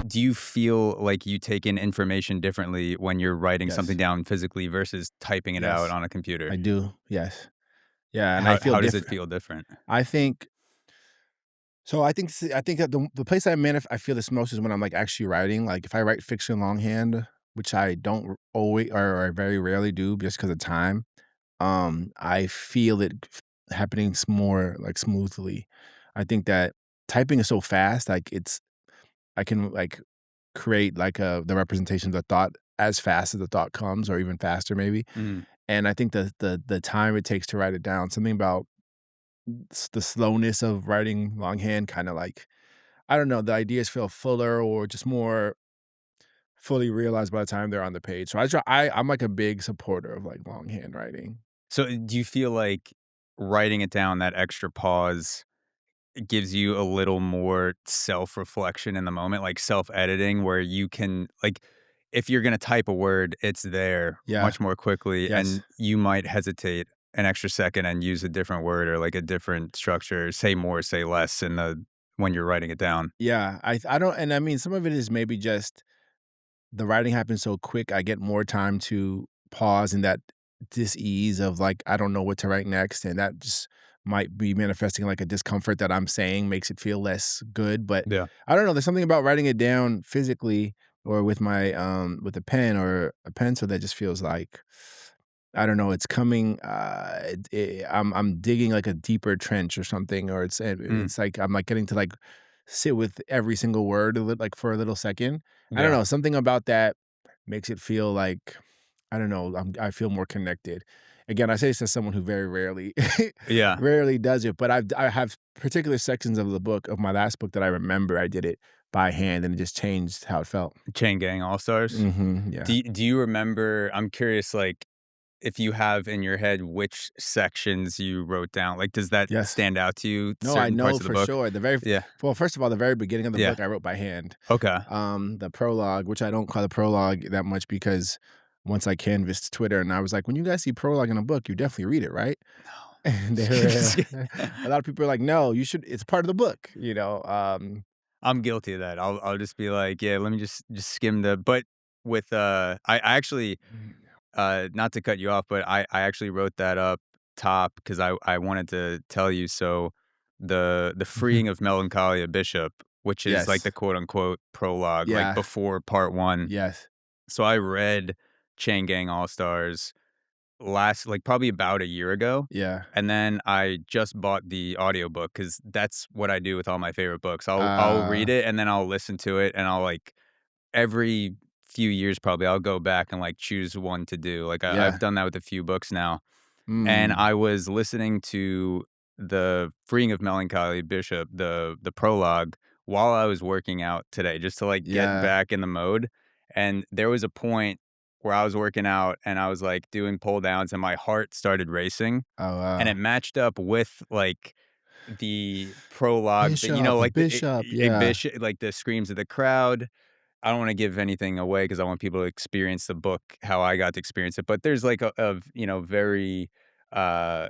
do you feel like you take in information differently when you're writing something Yes. down physically versus typing it out Yes. on a computer? I do. Yes. Yeah, and I feel How does it different. feel different? I think so I think that the place I feel this most is when I'm, like, actually writing. Like, if I write fiction longhand, which I don't always or I very rarely do just because of time, I feel it happening more, like, smoothly. I think that typing is so fast, like, I can, like, create, like, the representation of the thought as fast as the thought comes or even faster maybe, Mhm. and I think the time it takes to write it down, something about the slowness of writing longhand kinda, like, I don't know, the ideas feel fuller or just more fully realized by the time they're on the page. So I'm, like, a big supporter of, like, longhand writing. So, do you feel like writing it down, that extra pause, it gives you a little more self-reflection in the moment, like self-editing, where you can like, if you're gonna type a word, it's there Yeah. much more quickly, Yes. and you might hesitate an extra second and use a different word or, like, a different structure, say more, say less in the when you're writing it down. Yeah. I don't and I mean, some of it is maybe just the writing happens so quick, I get more time to pause in that dis-ease of, like, I don't know what to write next, and that just might be manifesting, like, a discomfort that I'm saying makes it feel less good, but Yeah. I don't know, there's something about writing it down physically or with a pen or a pencil that just feels like, I don't know, it's coming, I'm digging, like, a deeper trench or something, or Mm, it's like I'm, like, getting to, like, sit with every single word like, for a little second. I don't yeah. know, something about that makes it feel like, I don't know, I feel more connected. Again, I say this as someone who very rarely Yeah. rarely does it, but I have particular sections of the book of my last book that I remember I did it by hand, and it just changed how it felt. Chain Gang All-Stars. Mhm, yeah. Do you remember I'm curious, like, if you have in your head which sections you wrote down, like, does that Yes. stand out to you, No, I certain know parts of the for book? sure. Yeah, Well, first of all, the very beginning of the yeah, book I wrote by hand. okay. The prologue, which I don't call the prologue that much because once I canvassed Twitter and I was like, "When you guys see prologue in a book, you definitely read it, right?" And they were a lot of people are like, "No, you should it's part of the book," you know? I'm guilty of that. I'll just be like, "Yeah, let me just skim the" but with, I actually, not to cut you off, but I actually wrote that up top because I wanted to tell you, so the freeing of Melancholia Bishop, which is like Yes. the quote unquote prologue, like Yeah. before part 1. Yes. So I read Chain Gang All-Stars last like, probably about a year ago, Yeah. and then I just bought the audiobook because that's what I do with all my favorite books. I'll read Uh, it, and then I'll listen to it, and I'll, like every few years, probably, I'll go back and, like, choose one to do. Like, I've yeah. done that with a few books now, and Mm. I was listening to the Freeing of Melancholy Bishop, the prologue, while I was working out today just to, like, get Yeah. back in the mode, and there was a point where I was working out and I was, like, doing pull downs and my heart started racing, Oh, and it wow. matched up with, like, the prologue that, Bishop, like, the bishop, a yeah. bishop like, the screams of the crowd. I don't wanna give anything away because I want people to experience the book how I got to experience it, but there's, like, very, uh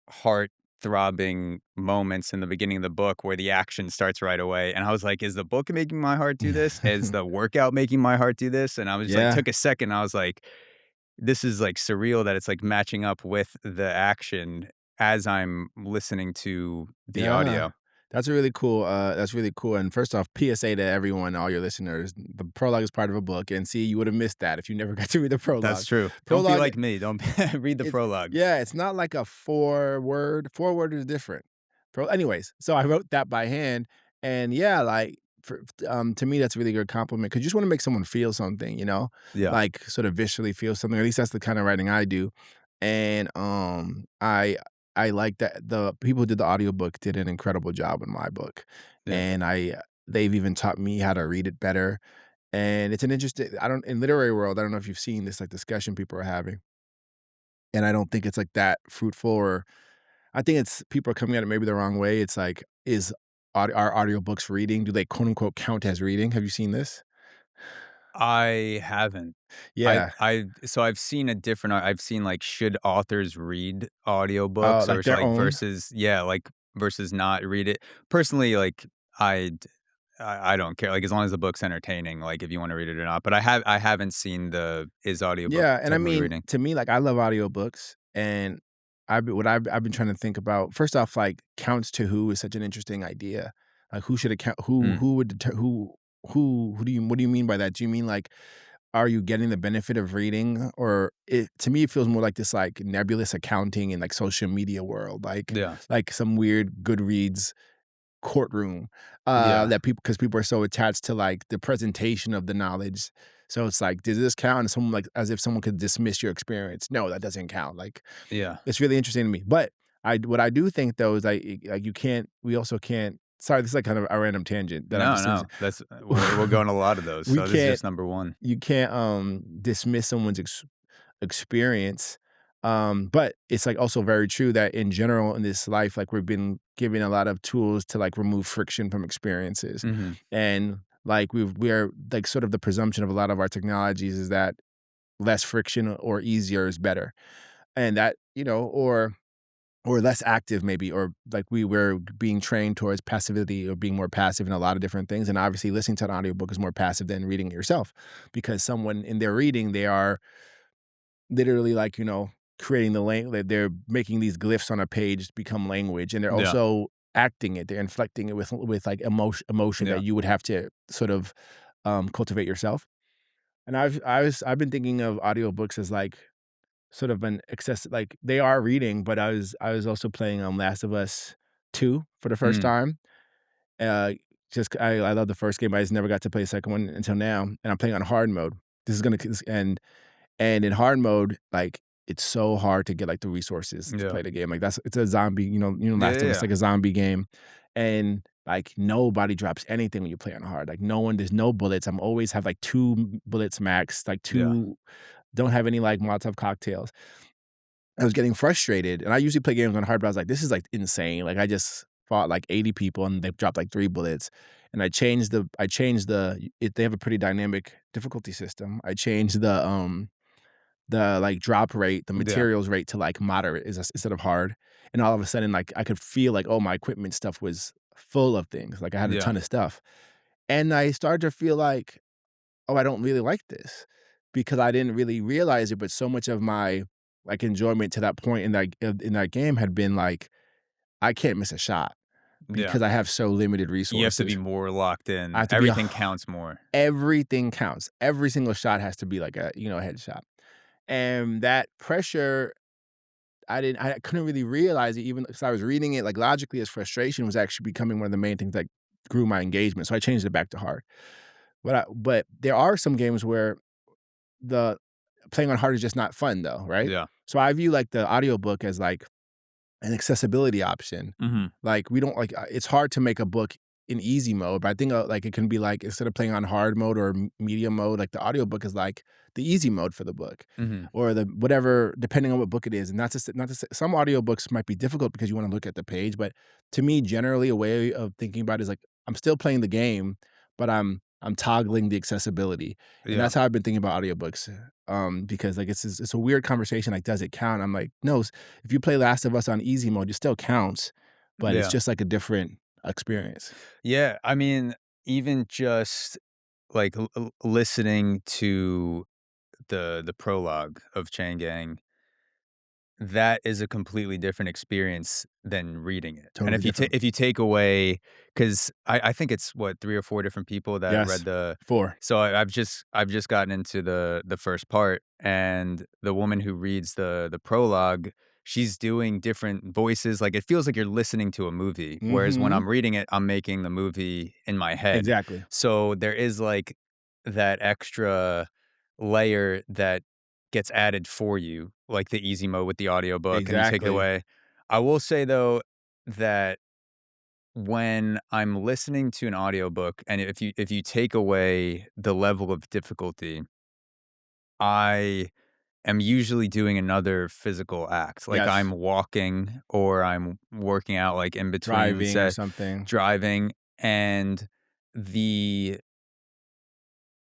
heart-throbbing moments in the beginning of the book where the action starts right away, and I was like, "Is the book making my heart do this? Is the workout making my heart do this?" And I was just like Yeah. took a second, I was like, "This is, like, surreal that it's, like, matching up with the action as I'm listening to the Yeah. audio." That's really cool, and first off, PSA to everyone, all your listeners, the prologue is part of a book, and see, you would have missed that if you never got to read the That's prologue. true. Don't be Prologue, like me, don't read the it's prologue. yeah, it's not like a four-word is different. Anyways, so I wrote that by hand, and yeah, like, to me, that's a really good compliment because you just wanna make someone feel something, you know? Yeah. Like, sort of visually feel something, at least that's the kinda writing I do, and, I like that the people who did the audiobook did an incredible job in my book, Yeah. and they've even taught me how to read it better, and it's an interesting I don't in literary world, I don't know if you've seen this, like, discussion people are having, and I don't think it's, like, that fruitful or I think it's people are coming at it maybe the wrong way. It's like, are audiobooks reading? Do they quote unquote count as reading? Have you seen this? I haven't. Yeah. I've seen a different I've seen, like, should authors read audiobooks or Like sh their like, own? versus yeah, like, versus not read it. Personally, like, I'd I don't care, like, as long as the book's entertaining, like, if you wanna read it or not, but I haven't seen the is audiobook Yeah, and I technically mean, reading? to me, like, I love audiobooks, and I've been trying to think about first off, like, counts to who is such an interesting idea. Like, who should account Mm, who would deter who do you what do you mean by that? Do you mean, like, are you getting the benefit of reading? Or it to me, it feels more like this, like, nebulous accounting in, like, social media world, yeah, like some weird Goodreads courtroom, yeah, that people because people are so attached to, like, the presentation of the knowledge. So it's like, does this count? And someone like as if someone could dismiss your experience. No, that doesn't count. Like, yeah. it's really interesting to me. But what I do think though is like you can't we also can't sorry, this is like kind of a random tangent that I'm No, just no, that's we'll go on a lot of those, we so this is can't just number 1. you can't dismiss someone's experience. But it's like also very true that in general in this life, like we've been given a lot of tools to like remove friction from experiences. Mhm. And like we're like sort of the presumption of a lot of our technologies is that less friction or easier is better. And that, or less active maybe, or like we were being trained towards passivity or being more passive in a lot of different things. And obviously listening to an audiobook is more passive than reading it yourself because someone in their reading, they are literally like, creating the language. They're making these glyphs on a page become language, and they're Yeah, also acting it. They're inflecting it with like emotion that yeah, you would have to sort of cultivate yourself. And I've been thinking of audiobooks as like sort of an excess like they are reading, but I was also playing Last of Us 2 for the first mm, time. Uh just I love the first game, but I just never got to play the second one until now, and I'm playing on hard mode. This is gonna and in hard mode, like, it's so hard to get, like, the resources to yeah. play the game, like, it's a zombie, Yeah, Last yeah, of Us, yeah, like a zombie game, and, like, nobody drops anything when you play on hard, like, there's no bullets, I'm always have, like, 2 bullets max, like, yeah, 2 don't have any, like, Molotov cocktails. I was getting frustrated, and I usually play games on hard, but I was like, "This is, like, insane," like, I just fought, like, 80 people, and they dropped, like, 3 bullets, and they have a pretty dynamic difficulty system. I changed the, like, drop rate, the yeah, materials rate to, like, moderate instead of hard, and all of a sudden, like, I could feel, like, oh, my equipment stuff was full of things, like, I had a yeah, ton of stuff, and I started to feel like, "Oh, I don't really like this," because I didn't really realize it, but so much of my, like, enjoyment to that point in that game had been, like, I can't miss a shot yeah. because I have so limited You have to be resources. more locked I in. have to be a Everything counts more. everything counts. Every single shot has to be like a headshot, and that pressure I couldn't really realize it even because I was reading it, like, logically as frustration was actually becoming one of the main things that grew my engagement, so I changed it back to hard. But there are some games where the playing on hard is just not fun though, right? Yeah. So I view, like, the audiobook as, like, an accessibility option. Mhm. Like, we don't like, it's hard to make a book in easy mode, but I think, like, it can be, like, instead of playing on hard mode or medium mode, like, the audiobook is, like, the easy mode for the book Mhm. or the whatever, depending on what book it is, and not to say some audiobooks might be difficult because you wanna look at the page, but to me, generally, a way of thinking about it is, like, I'm still playing the game, but I'm toggling the accessibility, and Yeah. that's how I've been thinking about audiobooks, because, like, it's a weird conversation, like, does it count? I'm like, "No, if you play Last of Us on easy mode, it still counts, but it's Yeah. just, like, a different experience." Yeah, I mean, even just, like, listening to the prologue of Chain Gang, that is a completely different experience than reading it, and Totally different. if you take away, because I think it's, what, 3 or 4 different people that read Yes. the 4. so I've just gotten into the first part, and the woman who reads the prologue, she's doing different voices, like, it feels like you're listening to a movie, whereas when Mhm. I'm reading it, I'm making the movie in my head. Exactly. So there is, like, that extra layer that gets added for you, like the easy mode with the audiobook, and you take it Exactly. away. I will say, though, that when I'm listening to an audiobook, and if you take away the level of difficulty, I am usually doing another physical act, like I'm Yes. walking or I'm working out, like, in between, Driving or say, something. driving, and the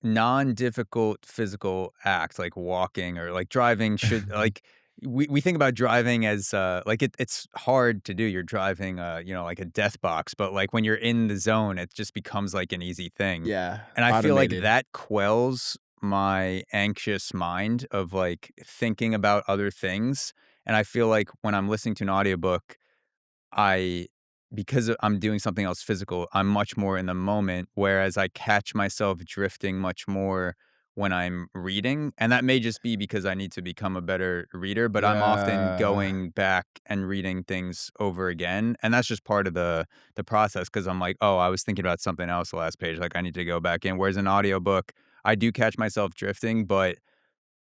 non-difficult physical act, like walking or, like, driving should, like, we think about driving as, like, it's hard to do. You're driving, like a death box, but, like, when you're in the zone, it just becomes, like, an easy thing, Yeah, and I feel like automated. that quells my anxious mind of, like, thinking about other things, and I feel like when I'm listening to an audiobook, I because I'm doing something else physical, I'm much more in the moment, whereas I catch myself drifting much more when I'm reading, and that may just be because I need to become a better reader, but I'm often Yeah. going back and reading things over again, and that's just part of the process. Because 'cause I'm like, "Oh, I was thinking about something else the last page, like, I need to go back in." Whereas an audiobook, I do catch myself drifting, but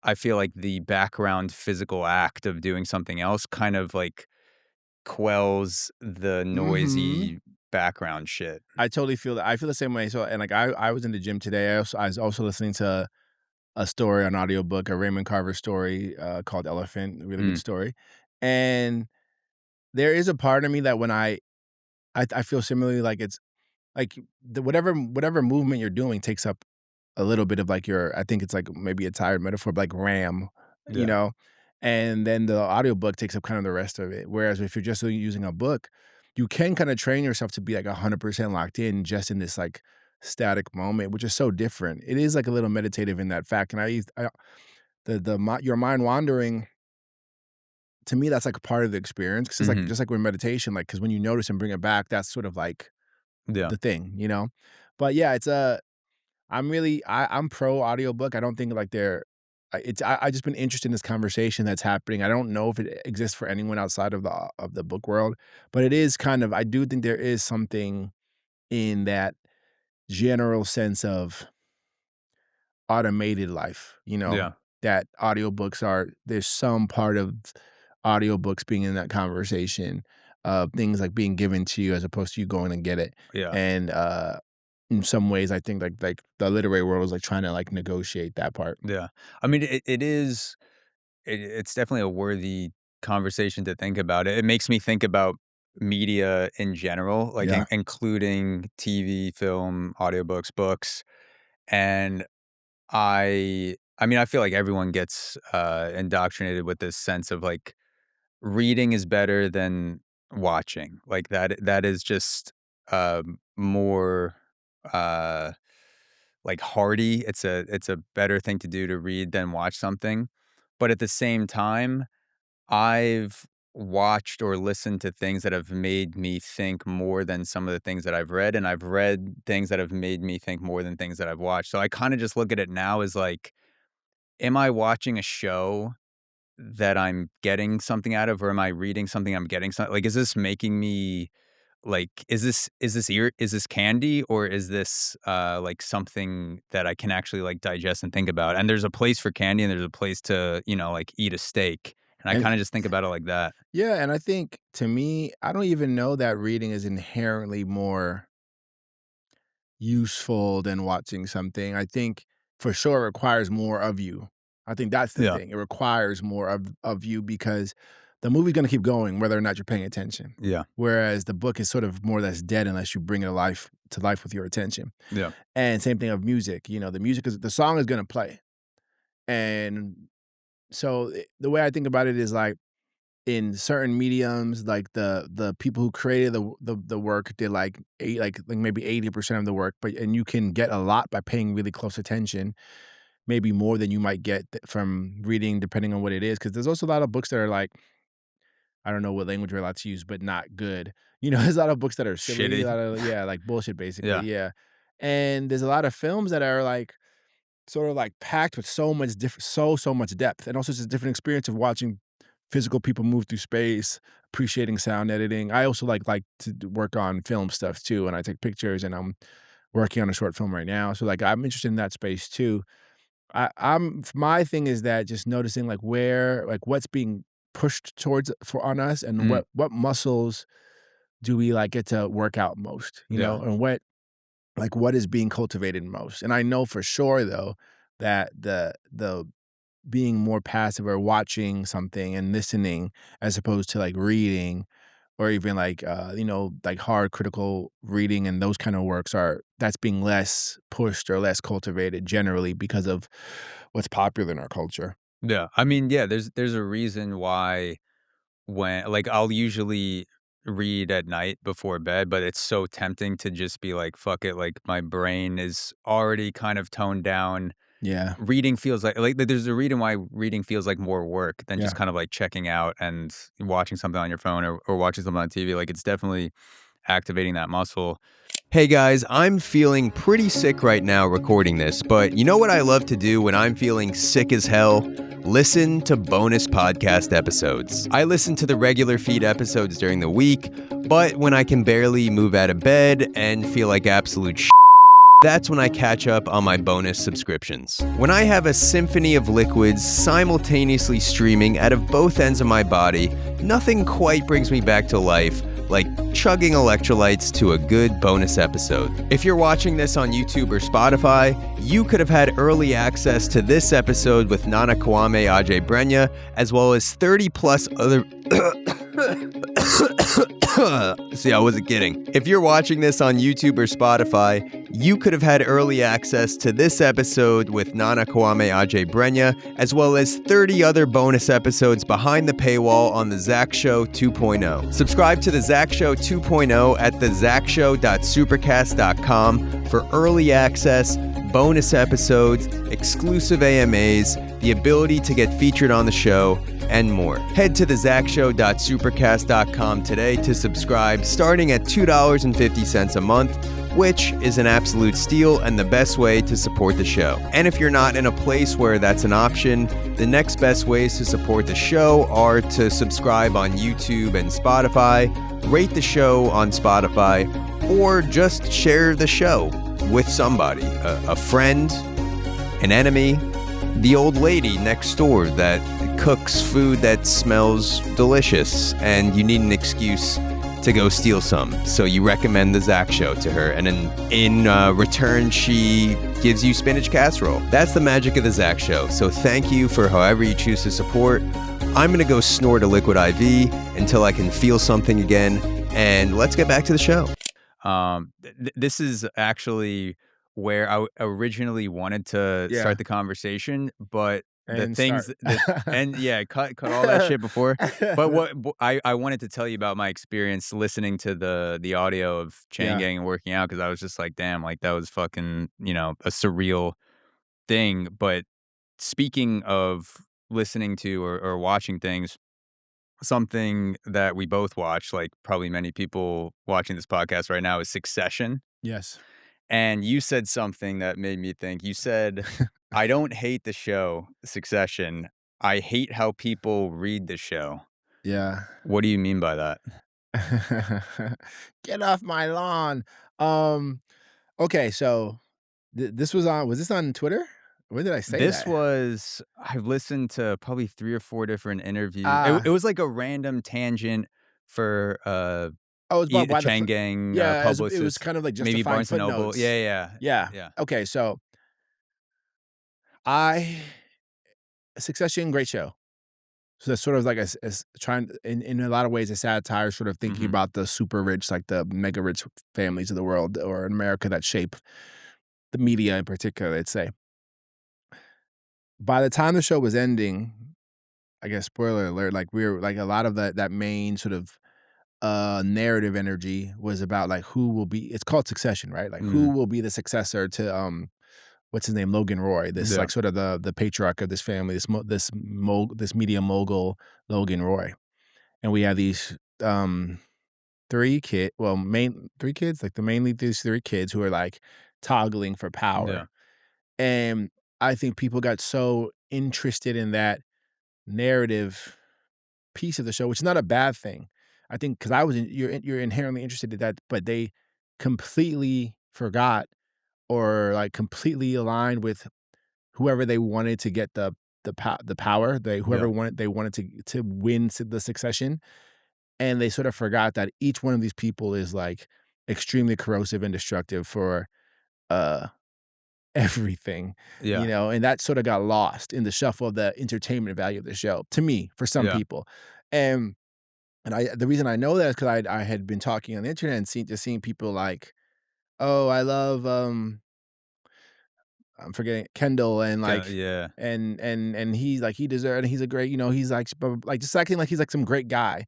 I feel like the background physical act of doing something else kind of, like, quells the Mhm. noisy background shit. I totally feel that. I feel the same way. So, and like I was in the gym today. I was also listening to a story on audiobook, a Raymond Carver story called Elephant, a really good Mm, story. And there is a part of me that when I feel similarly, like it's like whatever movement you're doing takes up a little bit of like your, I think it's like maybe a tired metaphor, but like RAM, you yeah, know? And then the audiobook takes up kind of the rest of it. Whereas if you're just using a book, you can kind of train yourself to be like 100% locked in just in this like static moment, which is so different. It is like a little meditative in that fact. And your mind wandering, to me, that's like a part of the experience. Cause it's like, mhm, just like with meditation, like, cause when you notice and bring it back, that's sort of like yeah, the thing, you know? But yeah, I'm pro audiobook. I don't think like I just been interested in this conversation that's happening. I don't know if it exists for anyone outside of the book world, but it is kind of, I do think there is something in that general sense of automated life, yeah, that audiobooks are, there's some part of audiobooks being in that conversation, things like being given to you as opposed to you going and get it. yeah, And in some ways I think like the literary world is like trying to like negotiate that part. yeah. I mean, it's definitely a worthy conversation to think about. It makes me think about media in general, like, Yeah. including TV, film, audiobooks, books, and I mean, I feel like everyone gets, indoctrinated with this sense of, like, reading is better than watching. Like, that is just, more, uh, like, hearty. It's a better thing to do to read than watch something. But at the same time, I've watched or listened to things that have made me think more than some of the things that I've read, and I've read things that have made me think more than things that I've watched. So I kinda just look at it now as, like, am I watching a show that I'm getting something out of, or am I reading something I'm getting some like, is this making me like, is this candy, or is this, like, something that I can actually, like, digest and think about? And there's a place for candy, and there's a place to, like, eat a steak, and I And kinda just think about it like that. yeah, and I think to me, I don't even know that reading is inherently more useful than watching something. I think for sure it requires more of you. I think that's the Yeah, thing. It requires more of you because the movie's gonna keep going whether or not you're paying attention. yeah, Whereas the book is sort of more or less dead unless you bring it to life with your attention. yeah, And same thing of music. The song is gonna play. And so the way I think about it is like in certain mediums, like the people who created the work did like maybe 80% of the work, but and you can get a lot by paying really close attention, maybe more than you might get from reading, depending on what it is. Because there's also a lot of books that are like, I don't know what language we're allowed to use, but not good. There's a lot of books that are silly, a shitty. lot of, yeah, like bullshit basically, Yeah, yeah. And there's a lot of films that are like sort of like packed with so much different, so much depth, and also just a different experience of watching physical people move through space, appreciating sound editing. I also like to work on film stuff too, and I take pictures, and I'm working on a short film right now. So like I'm interested in that space too. My thing is that just noticing like where like what's being pushed towards for on us, and mhm, what muscles do we like get to work out most, yeah, and what is being cultivated most. And I know for sure though that the being more passive or watching something and listening as opposed to like reading or even like like hard critical reading and those kind of works are that's being less pushed or less cultivated generally because of what's popular in our culture. Yeah, I mean, yeah, there's a reason why when like, I'll usually read at night before bed, but it's so tempting to just be like, "Fuck it," like, my brain is already kind of toned down. Yeah, Reading feels like there's a reason why reading feels like more work than just yeah. kind of, like, checking out and watching something on your phone or watching something on TV, like, it's definitely activating that muscle. Hey guys, I'm feeling pretty sick right now recording this, but you know what I love to do when I'm feeling sick as hell? Listen to bonus podcast episodes. I listen to the regular feed episodes during the week, but when I can barely move out of bed and feel like absolute that's when I catch up on my bonus subscriptions. When I have a symphony of liquids simultaneously streaming out of both ends of my body, nothing quite brings me back to life like chugging electrolytes to a good bonus episode. If you're watching this on YouTube or Spotify, you could have had early access to this episode with Nana Kwame Adjei-Brenyah, as well as 30 plus other See, I wasn't kidding. If you're watching this on YouTube or Spotify, you could have had early access to this episode with Nana Kwame Adjei-Brenyah, as well as 30 other bonus episodes behind the paywall on The Zach Show 2.0. Subscribe to The Zach Show 2.0 at thezachshow.supercast.com for early access, bonus episodes, exclusive AMAs, the ability to get featured on the show, and more. Head to thezachshow.supercast.com today to subscribe, starting at $2.50 a month, which is an absolute steal and the best way to support the show. And if you're not in a place where that's an option, the next best ways to support the show are to subscribe on YouTube and Spotify, rate the show on Spotify, or just share the show with somebody, a friend, an enemy, the old lady next door that cooks food that smells delicious and you need an excuse to go steal some. So you recommend the Zach Show to her, and in return, she gives you spinach casserole. That's the magic of the Zach Show. So thank you for however you choose to support. I'm going to go snort a liquid IV until I can feel something again, and let's get back to the show. This is actually where I originally wanted to Yeah. start the conversation, but the And things start. that and yeah, cut all that shit before. But I wanted to tell you about my experience listening to the audio of Chain Yeah. Gang and working out, because I was just like, damn, like that was fucking, a surreal thing. But speaking of listening to or watching things, something that we both watch, like probably many people watching this podcast right now, is Succession. Yes. And you said something that made me think. You said, "I don't hate the show, Succession. I hate how people read the show." Yeah. What do you mean by that? Get off my lawn. Um, okay, so this was this on Twitter? When did I say This that? was I've listened to probably 3 or 4 different interviews. It Ah, was like a random tangent for, oh, it's about why the Chain Gang, yeah, it was publicist, kind of like maybe justifying Barnes& and Noble. footnotes. Yeah, yeah, Yeah. yeah. Okay, so I Succession, great show. So that's sort of like as trying in a lot of ways a satire, sort of thinking Mhm. about the super rich, like the mega rich families of the world or in America that shape the media in particular, let's say. By the time the show was ending, I guess spoiler alert, like we were like a lot of that main sort of narrative energy was about like who will be it's called Succession, right? Like who Mhm. will be the successor to what's his name, Logan Roy, this Yeah. like sort of the patriarch of this family, this media mogul Logan Roy. And we have these three kids, like mainly these three kids who are like toggling for Yeah. power. And I think people got so interested in that narrative piece of the show, which is not a bad thing. I think because I was you're inherently interested in that, but they completely forgot or like completely aligned with whoever they wanted to get the power. Yeah. They wanted to win the succession, and they sort of forgot that each one of these people is like extremely corrosive and destructive for uh everything, Yeah. and that sort of got lost in the shuffle of the entertainment value of the show to me, for some Yeah. people. And the reason I know that is because I had been talking on the internet and seeing people like, "Oh, I love, I'm forgetting Kendall and Yeah. and he's like he deserved and he's a great, he's like just acting like he's like some great guy.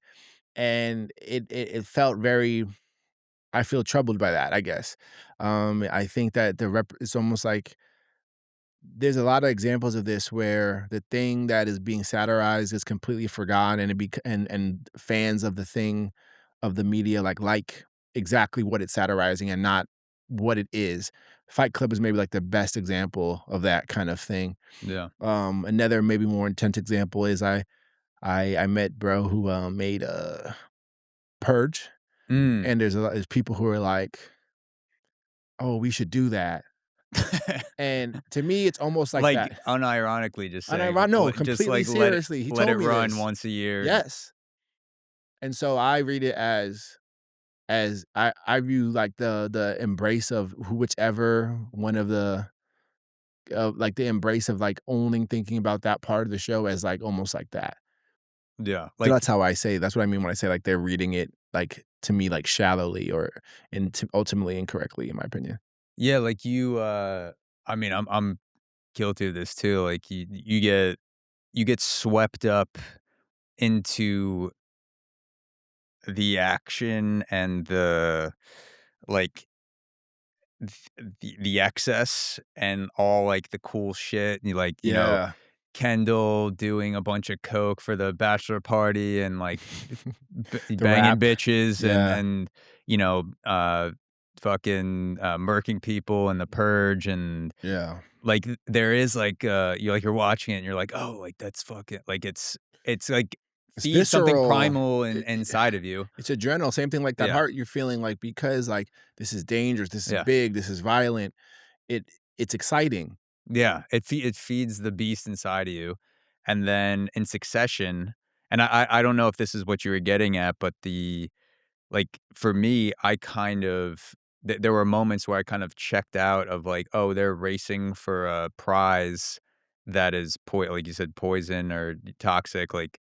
And it felt very I feel troubled by that, I guess. I think that it's almost like there's a lot of examples of this where the thing that is being satirized is completely forgotten and and fans of the thing of the media like exactly what it's satirizing and not what it is. Fight Club is maybe like the best example of that kind of thing. Yeah. Another maybe more intense example is I met bro who made Purge, Mm. and there's people who are like, "Oh, we should do that." And to me, it's almost like Like, that. unironically just And I saying, no, just, completely like, seriously, he let it told me run this. once a year. Yes. And so I read it as I view, like, the embrace of whichever one of like, the embrace of, like, owning thinking about that part of the show as, like, almost like that. Yeah, So like that's how I say that's what I mean when I say, like, they're reading it, like, to me, like, shallowly or ultimately incorrectly, in my opinion. yeah, like, I mean, I'm guilty of this too, like, you get swept up into the action and like, the excess and all, like, the cool shit, you like, Yeah. Kendall doing a bunch of coke for the bachelor party and, like, The banging rap. bitches Yeah. and, you know, fucking, murking people and The Purge and, Yeah. like, there is, like, you're watching it and you're like, "Oh, like, that's fucking" like, it's, like, It's feeds something visceral. primal It inside of you. it's adrenal, same thing like that Yeah, heart you're feeling, like, because, like, this is dangerous, this is yeah. big, this is violent, it it's exciting. Yeah, it feeds the beast inside of you, and then in succession and I don't know if this is what you were getting at, but like, for me, I kind of there were moments where I kind of checked out of like, "Oh, they're racing for a prize that is like you said, poison or toxic," like,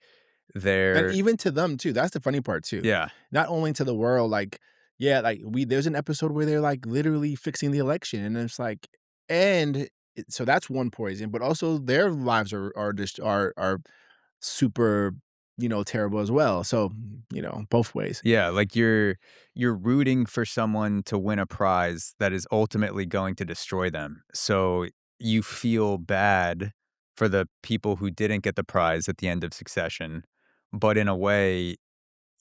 And they're even to them too, that's the funny part too. yeah, Not only to the world, like, yeah, like, there's an episode where they're, like, literally fixing the election, and it's like and so that's one poison, but also their lives are just are super, terrible as well, so, both ways. yeah, like, you're rooting for someone to win a prize that is ultimately going to destroy them, so you feel bad for the people who didn't get the prize at the end of Succession, but in a way,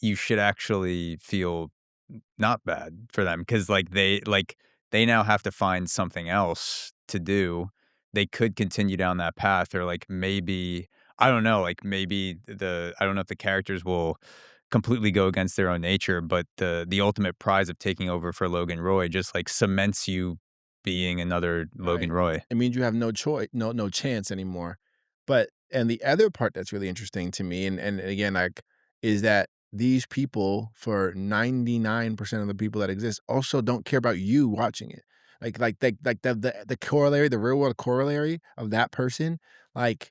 you should actually feel not bad for them because they now have to find something else to do. They could continue down that path or, like, maybe I don't know, like, maybe I don't know if the characters will completely go against their own nature, but the ultimate prize of taking over for Logan Roy just, like, cements you being another Logan Right. Roy. It means you have no choice, no chance anymore. But and the other part that's really interesting to me, and again, like, is that these people, for 99% of the people that exist, also don't care about you watching it. The corollary, the real world corollary of that person, like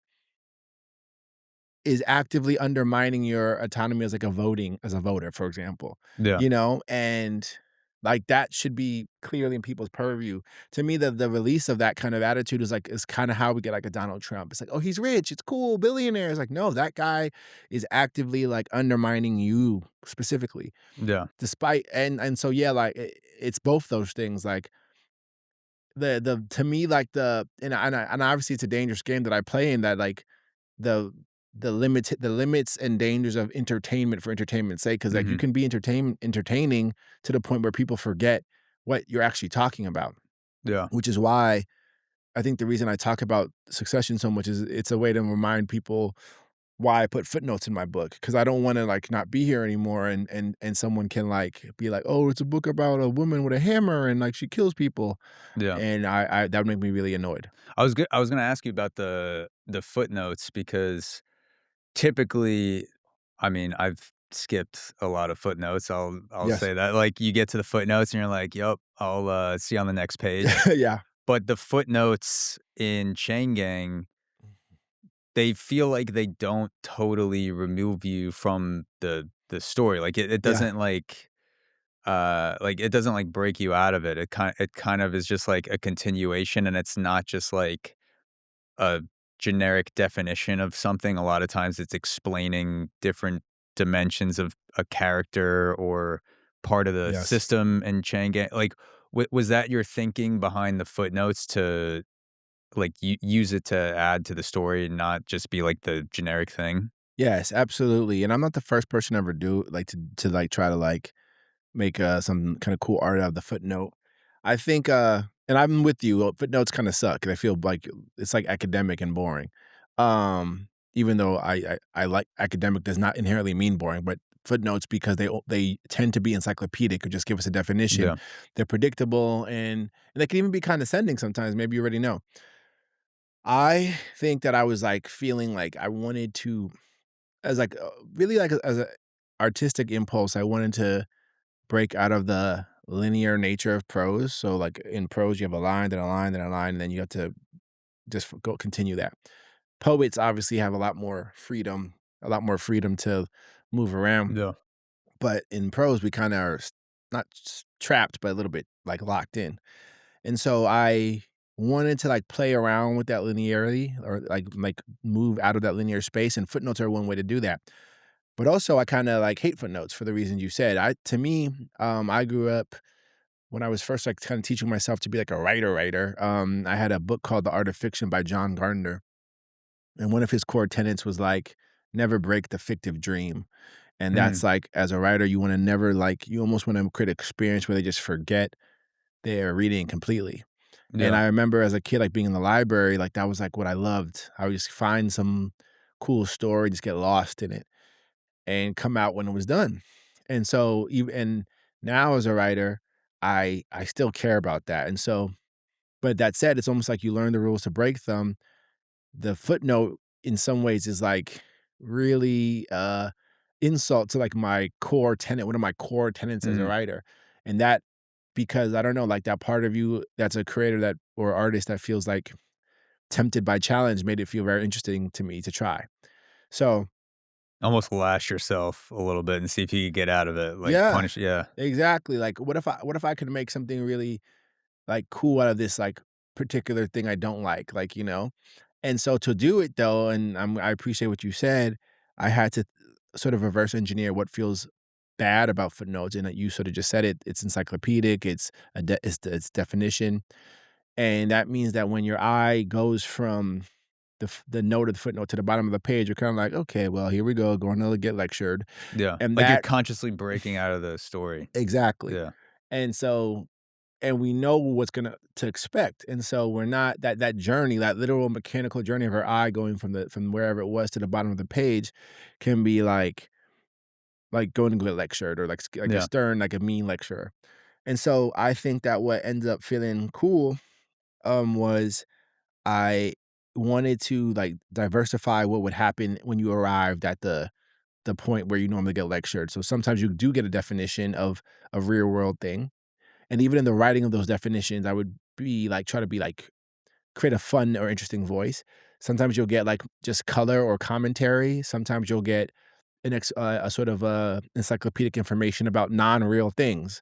is actively undermining your autonomy as like as a voter, for example, Yeah, and like that should be clearly in people's purview. To me, the release of that kind of attitude is kind of how we get like a Donald Trump. It's like, oh, he's rich, it's cool, billionaire. It's like, no, that guy is actively like undermining you specifically, yeah, despite and so yeah, like it's both those things. Like the to me, like and obviously it's a dangerous game that I play in that like the the limits and dangers of entertainment for entertainment's sake, because like, you mhm, can be entertaining to the point where people forget what you're actually talking about, yeah, which is why I think the reason I talk about Succession so much is it's a way to remind people why I put footnotes in my book, because I don't wanna, like, not be here anymore and someone can, like, be like, "Oh, it's a book about a woman with a hammer and, like, she kills people," yeah. and I that would make me really annoyed. I was gonna ask you about the footnotes because typically, I mean, I've skipped a lot of footnotes, I'll Yes. say that, like, you get to the footnotes and you're like, "Yep, I'll, see you on the next page." Yeah. But the footnotes in Chain Gang, they feel like they don't totally remove you from the story, like, it Yeah. doesn't, like, like, it doesn't, like, break you out of it. It kind of is just, like, a continuation, and it's not just, like, a generic definition of something. A lot of times it's explaining different dimensions of a character or part of the Yes. system in chain gang. Like, was that your thinking behind the footnotes to, like, use it to add to the story and not just be, like, the generic thing? Yes, absolutely, and I'm not the first person to ever do like, like, try to, like, make, some kinda cool art out of the footnote. I think, and I'm with you, footnotes kinda suck, and I feel like it's, like, academic and boring. Even though I like academic does not inherently mean boring, but footnotes because they tend to be encyclopedic or just give us a definition. Yeah. They're predictable and they can even be condescending sometimes, maybe you already know. I think that I was, like, feeling like I wanted to as, like, really, like, as a artistic impulse, I wanted to break out of the linear nature of prose. So, like, in prose, you have a line, then a line, then a line, and then you have to just go continue that. Poets obviously have a lot more freedom to move around. Yeah. But in prose, we kinda are not trapped, but a little bit, like, locked in. And so I wanted to, like, play around with that linearity or, like, move out of that linear space, and footnotes are one way to do that. But also, I kinda, like, hate footnotes for the reasons you said. To me, I grew up when I was first, like, kinda teaching myself to be, like, a writer, I had a book called The Art of Fiction by John Gardner, and one of his core tenets was, like, never break the fictive dream. And Mm. that's, like, as a writer, you wanna never, like you almost wanna create an experience where they just forget they're reading completely. And Yeah. I remember as a kid, like, being in the library, like, that was, like, what I loved. I would just find some cool story, just get lost in it, and come out when it was done. And so even now as a writer, I still care about that, and so but that said, it's almost like you learn the rules to break them. The footnote in some ways is, like, really, insult to, like, my core tenet one of my core tenets as a Mm. writer, and that because I don't know, like, that part of you that's a creator that or artist that feels, like, tempted by challenge made it feel very interesting to me to try. So Almost lash yourself a little bit and see if you could get out of it, like, yeah, punish. Yeah. exactly, like, what if I could make something really, like, cool out of this, like, particular thing I don't like, you know? And so to do it though, and I appreciate what you said, I had to sort of reverse engineer what feels bad about footnotes, and that you sort of just said it. It's encyclopedic. It's definition, and that means that when your eye goes from the note of the footnote to the bottom of the page, you're kind of like, okay, well, here we go, going to get lectured, Yeah. and Like, you're that consciously breaking out of the story. exactly, Yeah. and so and we know what's gonna to expect, and so we're not that journey, that literal mechanical journey of our eye going from wherever it was to the bottom of the page can be like going to get lectured or like a Yeah. stern, like a mean lecturer. And so I think that what ended up feeling cool, was I wanted to, like, diversify what would happen when you arrived at the point where you normally get lectured. So sometimes you do get a definition of a real world thing. And even in the writing of those definitions, I would be like try to be like create a fun or interesting voice. Sometimes you'll get like just color or commentary. Sometimes you'll get a sort of encyclopedic information about non-real things.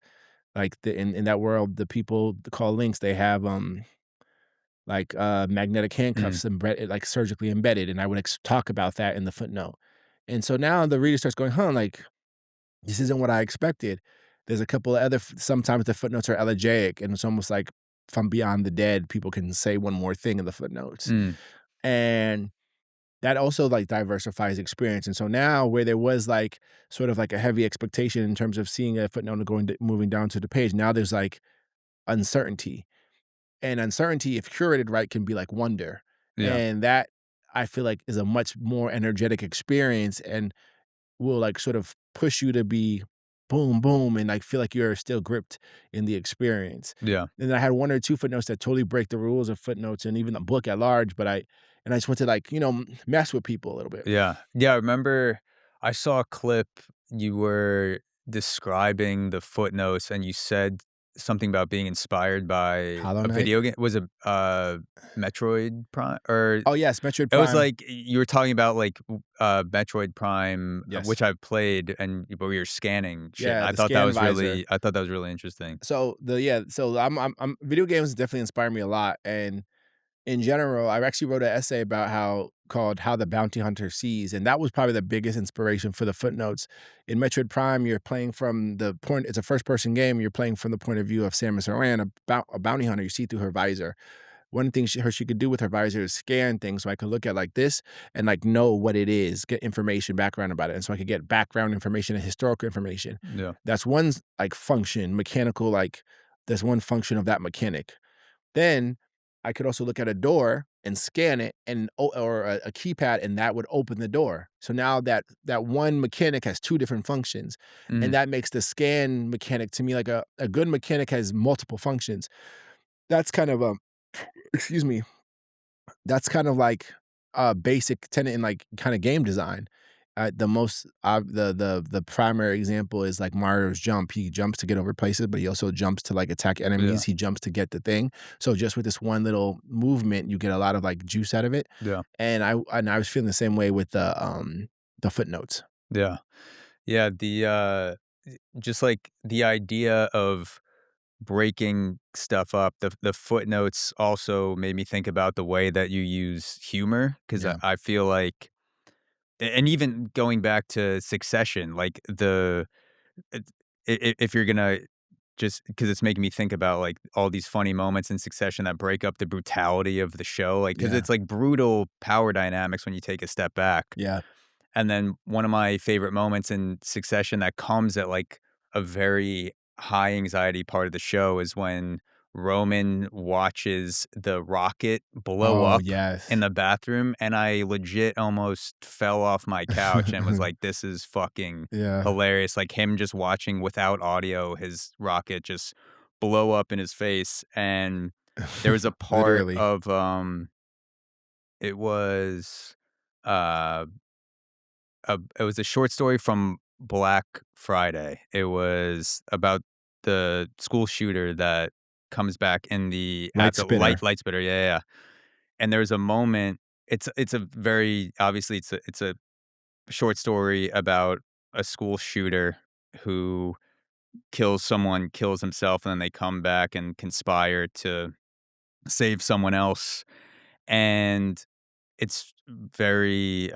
Like in that world, the people call links, they have like magnetic Mm. handcuffs like surgically embedded, and I would talk about that in the footnote. And so now the reader starts going, huh, like this isn't what I expected. There's a couple of other sometimes the footnotes are elegiac, and it's almost like from beyond the dead, people can say one more thing in the footnotes. Mm. And that also, like, diversifies experience, and so now where there was, like, sort of like a heavy expectation in terms of seeing a footnote and moving down to the page, now there's, like, uncertainty, and uncertainty, if curated right, can be like wonder, Yeah. and that, I feel like, is a much more energetic experience and will, like, sort of push you to be boom, boom, and, like, feel like you're still gripped in the experience. Yeah. And I had 1 or 2 footnotes that totally break the rules of footnotes and even the book at large, but I just want to, like, mess with people a little bit. Yeah. Yeah, I remember I saw a clip, you were describing the footnotes, and you said something about being inspired by Hollow a Knight? video game. Was it, Metroid Prime? Or Oh, yes, Metroid it was Prime. like you were talking about, like, Metroid Prime, Yes. which I've played, and but we were scanning shit, and Yeah, the scan visor. I thought that was really interesting. So, I'm video games definitely inspire me a lot, and in general, I actually wrote an essay about how the bounty hunter sees, and that was probably the biggest inspiration for the footnotes. In Metroid Prime, you're playing from the point it's a first-person game, you're playing from the point of view of Samus Aran, a bounty hunter, you see through her visor. One thing she could do with her visor is scan things, so I could look at like this and, like, know what it is, get information, background about it, and so I could get background information and historical information. Yeah. That's one like, function, mechanical, like, there's one function of that mechanic. Then I could also look at a door and scan it and or a keypad, and that would open the door. So now that one mechanic has two different functions, and Mhm. that makes the scan mechanic to me like a good mechanic has multiple functions. That's kind of excuse me, that's kind of like a basic tenet in like kind of game design. The most the primary example is like Mario's jump. He jumps to get over places, but he also jumps to like attack Yeah. enemies. He jumps to get the thing. So just with this one little movement, you get a lot of like juice out of it. Yeah. And I was feeling the same way with the footnotes. Yeah. Yeah, just, like, the idea of breaking stuff up, the footnotes also made me think about the way that you use humor, 'cause Yeah. I feel like and even going back to Succession, like, it if you're gonna just because it's making me think about, like, all these funny moments in Succession that break up the brutality of the show, like, because Yeah. it's, like, brutal power dynamics when you take a step back. Yeah. And then one of my favorite moments in Succession that comes at, like, a very high anxiety part of the show is when Roman watches the rocket blow Oh, up in yes. the bathroom, and I legit almost fell off my couch and was like, "This is fucking Yeah. hilarious." Like, him just watching without audio, his rocket just blow up in his face, and there was a part Literally. of, it was, uh it was a short story from Black Friday. It was about the school shooter that comes back in the Light after spitter. light spitter, yeah, yeah, yeah. And there's a moment it's a very obviously, it's a short story about a school shooter who kills someone, kills himself, and then they come back and conspire to save someone else. And it's very,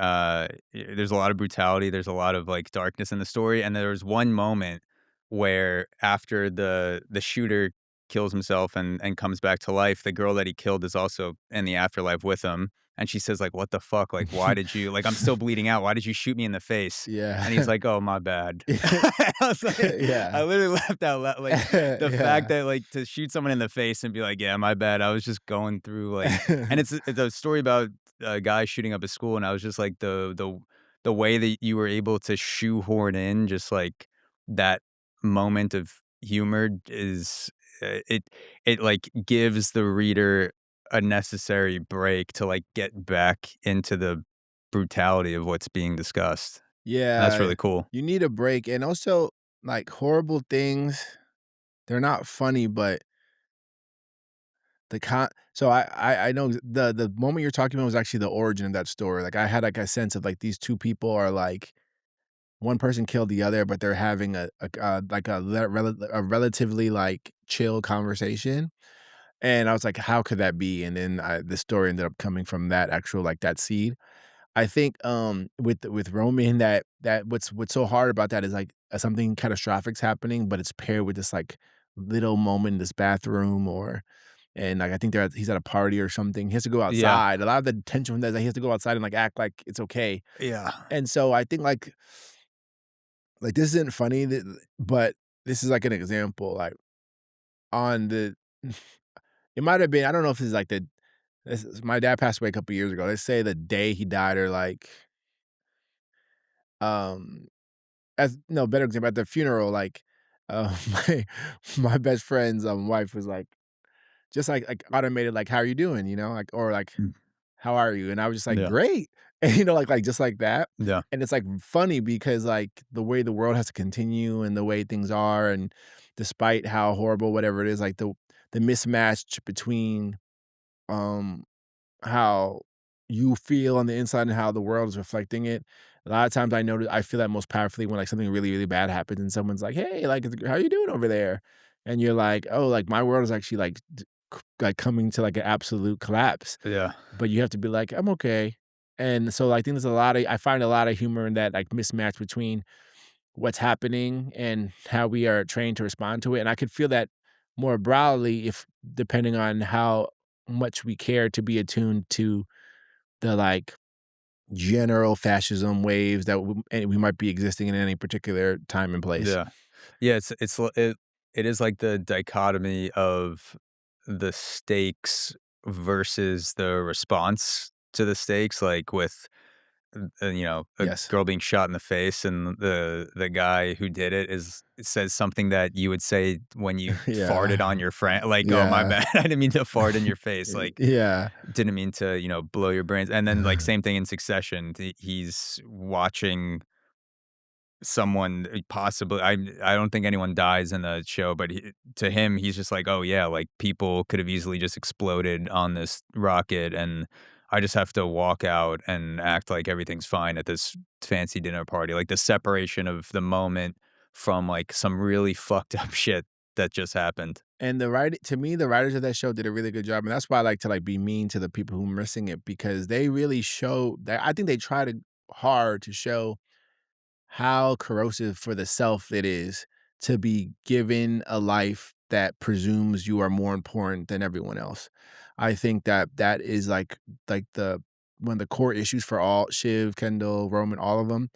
there's a lot of brutality, there's a lot of, like, darkness in the story, and there was one moment where after the shooter kills himself and comes back to life, the girl that he killed is also in the afterlife with him, and she says, like, "What the fuck? Like, why did you like, I'm still bleeding out, why did you shoot me in the face?" And he's Yeah. like, "Oh, my bad." I was like I Yeah. literally laughed out loud, like, the fact Yeah. that, like, to shoot someone in the face and be like, "Yeah, my bad, I was just going through, like," and it's a story about a guy shooting up a school, and I was just like, the way that you were able to shoehorn in just, like, that moment of humor is, it, like, gives the reader a necessary break to, like, get back into the brutality of what's being discussed. That's Yeah, really cool. you need a break, and also, like, horrible things, they're not funny, but the con so I know the moment you're talking about was actually the origin of that story, like, I had, like, a sense of, like, these 2 people are, like one person killed the other, but they're having like, a relatively, like, chill conversation, and I was like, "How could that be?" And then the story ended up coming from that actual, like, that seed. I think, with Roman that what's so hard about that is, like, something catastrophic's happening, but it's paired with this, like, little moment in this bathroom and, like, I think he's at a party or something. He has to go Yeah. outside. A lot of the tension from that is that he has to go outside and, like, act like it's okay. Yeah. And so I think, like, this isn't funny, but this is, like, an example, like, on the it might have been I don't know if this is, like, my dad passed away a couple years ago. Let's say the day he died or, like, um as no, better example, at the funeral, like, my best friend's, wife was like just, like, automated, like, "How are you doing?" You know? Like, or like, Mm. "How are you?" And I was just like, Yeah. "Great." And, like, just like that. Yeah. And it's, like, funny because, like, the way the world has to continue and the way things are, and despite how horrible whatever it is, like, the mismatch between, um, how you feel on the inside and how the world is reflecting it. A lot of times I feel that most powerfully when, like, something really, really bad happens and someone's like, "Hey, like, how you doing over there?" And you're like, "Oh, like, my world is actually, like, like, coming to, like, an absolute collapse." Yeah. But you have to be like, "I'm okay." And so, I think I find a lot of humor in that, like, mismatch between what's happening and how we are trained to respond to it, and I could feel that more broadly if depending on how much we care to be attuned to the, like, general fascism waves that we might be existing in any particular time and place. Yeah. Yeah, it is like the dichotomy of the stakes versus the response to the stakes, like with, a Yes. girl being shot in the face and the guy who did it says something that you would say when you farted Yeah. on your friend, like, "Oh, my Yeah. bad. I didn't mean to fart in your face," like, Yeah. didn't mean to, blow your brains, and then, like, same thing in Succession, he's watching someone, possibly I don't think anyone dies in the show, but to him, he's just like, "Oh, yeah, like, people could have easily just exploded on this rocket, and I just have to walk out and act like everything's fine at this fancy dinner party." Like, the separation of the moment from, like, some really fucked up shit that just happened. And the writers of that show did a really good job, and that's why I like to, like, be mean to the people who are missing it because they really show that I think they tried hard to show how corrosive for the self it is to be given a life that presumes you are more important than everyone else. I think that that is like the one of the core issues for all Shiv, Kendall, Roman, all of them.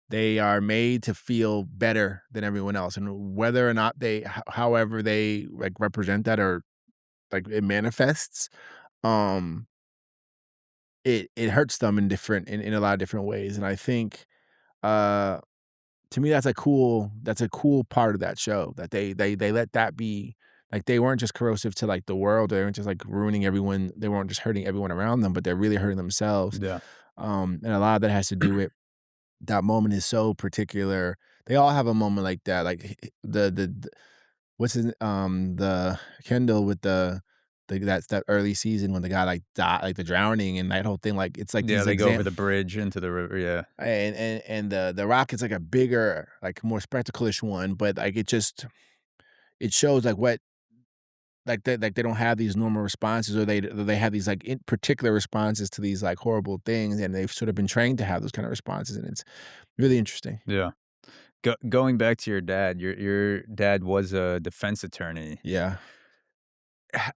They are made to feel better than everyone else, and whether or not however they like represent that or like it manifests, um, it hurts them in a lot of different ways, and I think uh to me, that's a cool part of that show that they let that be like, they weren't just corrosive to, like, the world, they weren't just, like, ruining everyone they weren't just hurting everyone around them, but they're really hurting themselves, Yeah. and a lot of that has to do with that moment is so particular. They all have a moment like that, like, the what's the Kendall with that's that early season when the guy, like, died like, the drowning and that whole thing, like, it's like Yeah, these they go over exam the bridge into the river, yeah. and the Rock is like a bigger, like, more spectacle-ish one, but, like, it shows, like, what like, they don't have these normal responses or they have these, like, in particular responses to these, like, horrible things, and they've sort of been trained to have those kind of responses, and it's really interesting. Yeah. Going back to your dad, your dad was a defense attorney. Yeah. Ha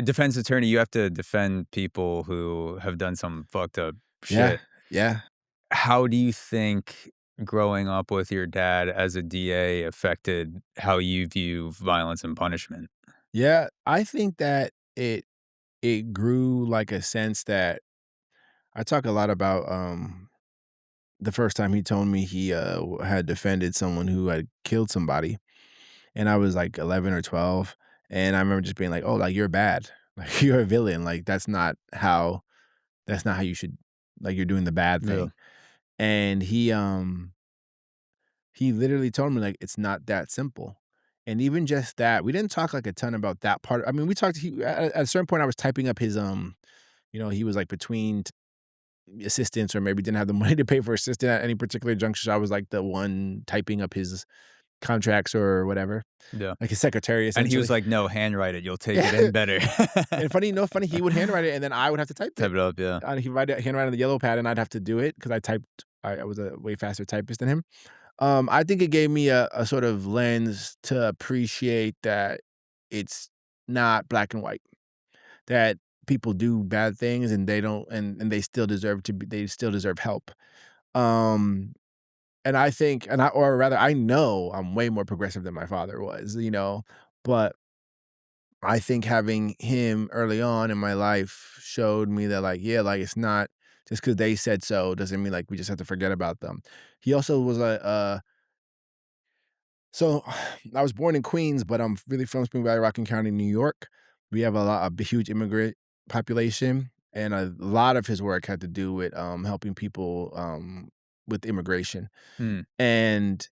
Defense attorney, you have to defend people who have done some fucked up Yeah. shit. Yeah. How do you think growing up with your dad as a DA affected how you view violence and punishment? Yeah, I think that it grew, like, a sense that I talk a lot about, the first time he told me he, had defended someone who had killed somebody. And I was like 11 or 12, and I remember just being like, "Oh, like, you're bad. Like, you're a villain. Like, that's not how you should like, you're doing the bad Yeah. thing." And he literally told me, like, "It's not that simple." And even just that, we didn't talk, like, a ton about that part. I mean, we talked at a certain point, I was typing up his, he was, like, between assistants or maybe didn't have the money to pay for assistant at any particular juncture, so I was, like, the one typing up his contracts or whatever, Yeah. like his secretary, And he was essentially. like, "No, handwrite it, you'll take it in better." And funny, he would handwrite it, and then I would have to type Type it. it up, yeah. He'd handwrite on the yellow pad, and I'd have to do it because I was a way faster typist than him. I think it gave me a sort of lens to appreciate that it's not black and white, that people do bad things and they don't and they still deserve help. Um, and I think or rather I know I'm way more progressive than my father was, but I think having him early on in my life showed me that, like, yeah, like, it's not just because they said so doesn't mean, like, we just have to forget about them. He also was so I was born in Queens, but I'm really from Spring Valley, Rockland County, New York. We have a huge immigrant population, and a lot of his work had to do with helping people with immigration. Mm, And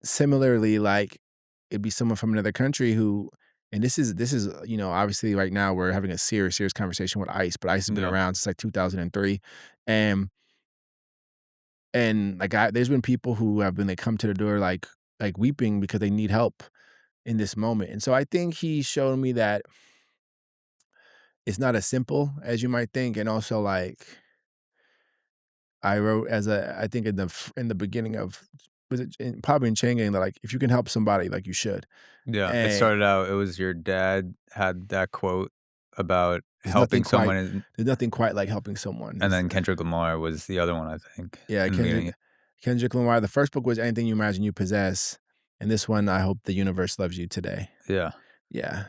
similarly, like it'd be someone from another country who, and this is obviously right now we're having a serious conversation with ICE, but ICE has been yeah, around since like 2003, and like there's been people who have been, they come to the door like weeping because they need help in this moment. And so I think he showed me that it's not as simple as you might think. And also, like, I wrote as a I think in the beginning of, was it probably in Chain Gang, that like if you can help somebody, like you should. yeah. It And started out, it was your dad had that quote about there's nothing helping someone, quite there's nothing quite like helping someone. and then Kendrick Lamar was the other one, I think, Yeah, and leading it. Kendrick Lamar. The first book was Anything You Imagine You Possess, and this one, I Hope the Universe Loves You Today. Yeah. Yeah.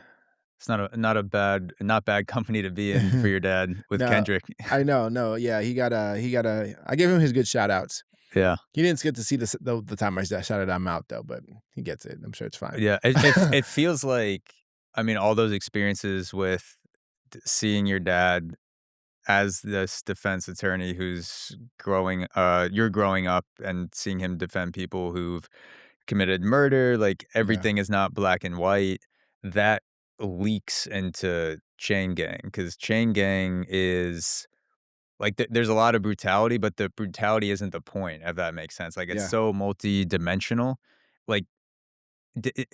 It's not bad company to be in for your dad with No, Kendrick. I know, no, yeah, he got a I gave him his good shout outs. Yeah. He didn't get to see the time I shouted him out though, but he gets it. I'm sure it's fine. Yeah, it feels like, I mean, all those experiences with seeing your dad as this defense attorney who's you're growing up and seeing him defend people who've committed murder, like Yeah, everything is not black and white. That leaks into Chain Gang, because Chain Gang is like there's a lot of brutality, but the brutality isn't the point, if that makes sense. Like it's yeah, so multi-dimensional. Like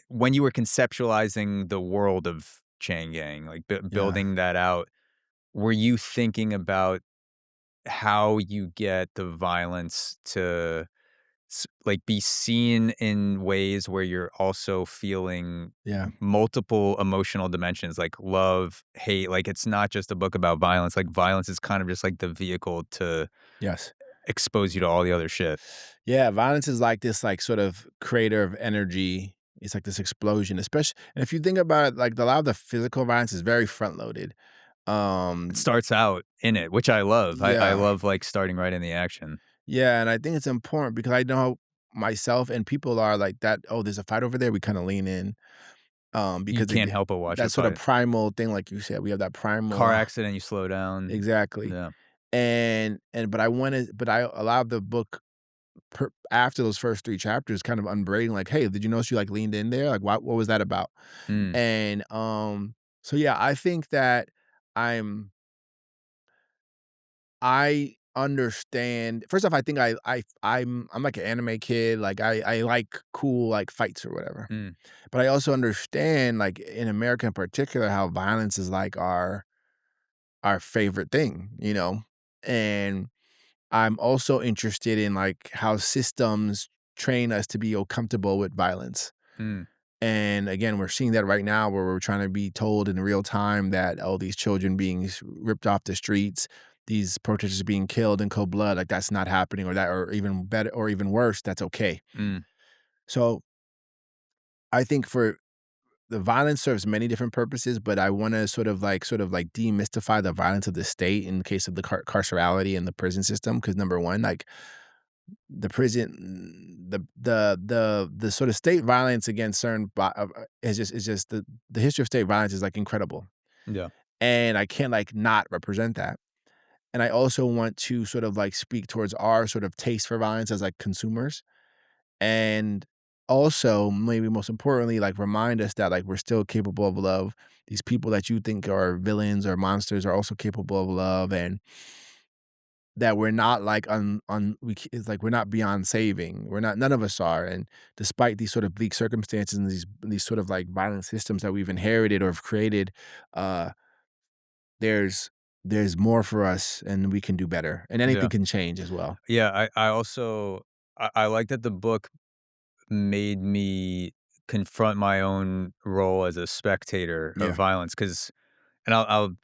when you were conceptualizing the world of Chain Gang, like yeah, building that out, were you thinking about how you get the violence to like be seen in ways where you're also feeling yeah, multiple emotional dimensions, like love, hate? Like it's not just a book about violence. Like violence is kind of just like the vehicle to yes. expose you to all the other shit. Yeah, violence is like this, like, sort of creator of energy. It's like this explosion, especially, and if you think about it, like, a lot of the physical violence is very front loaded. It Um, starts out in it, which I love. I yeah, love like starting right in the action. yeah, and I think it's important because I know myself and people are like that, "Oh, there's a fight over there," we kinda lean in, You because can't help but watch the that sort of fight. primal thing, like you said, we have that Car primal. accident, you slow down. Exactly. Yeah. And but I wanted but I allowed the book after those first 3 chapters kind of unbraiding, like, "Hey, did you notice you, like, leaned in there? Like, what was that about?" Mm, And, so yeah, I think that I'm I understand, first off, I think I'm like an anime kid, like, I like cool, like, fights or whatever. mm, But I also understand, like, in America in particular, how violence is, like, our favorite thing, you know? And I'm also interested in, like, how systems train us to be comfortable with violence. mm, And again, we're seeing that right now where we're trying to be told in real time that, oh, these children being ripped off the streets, these protesters being killed in cold blood, like that's not happening, or that, or even better, or even worse, that's okay. mm. So I think for the violence serves many different purposes, but I want to sort of like demystify the violence of the state in case of the carcerality and the prison system. Because number one, like the prison, the sort of state violence against certain is just the history of state violence is like incredible, Yeah. and I can't like not represent that. And I also want to sort of like speak towards our sort of taste for violence as like consumers, and also maybe most importantly, like remind us that like we're still capable of love. These people that you think are villains or monsters are also capable of love, and that we're not like it's like we're not beyond saving. We're not, none of us are. And despite these sort of bleak circumstances and these sort of like violent systems that we've inherited or have created, uh, there's there's more for us and we can do better. And anything Yeah. can change as well. Yeah, I also I like that the book made me confront my own role as a spectator of Yeah. violence, because and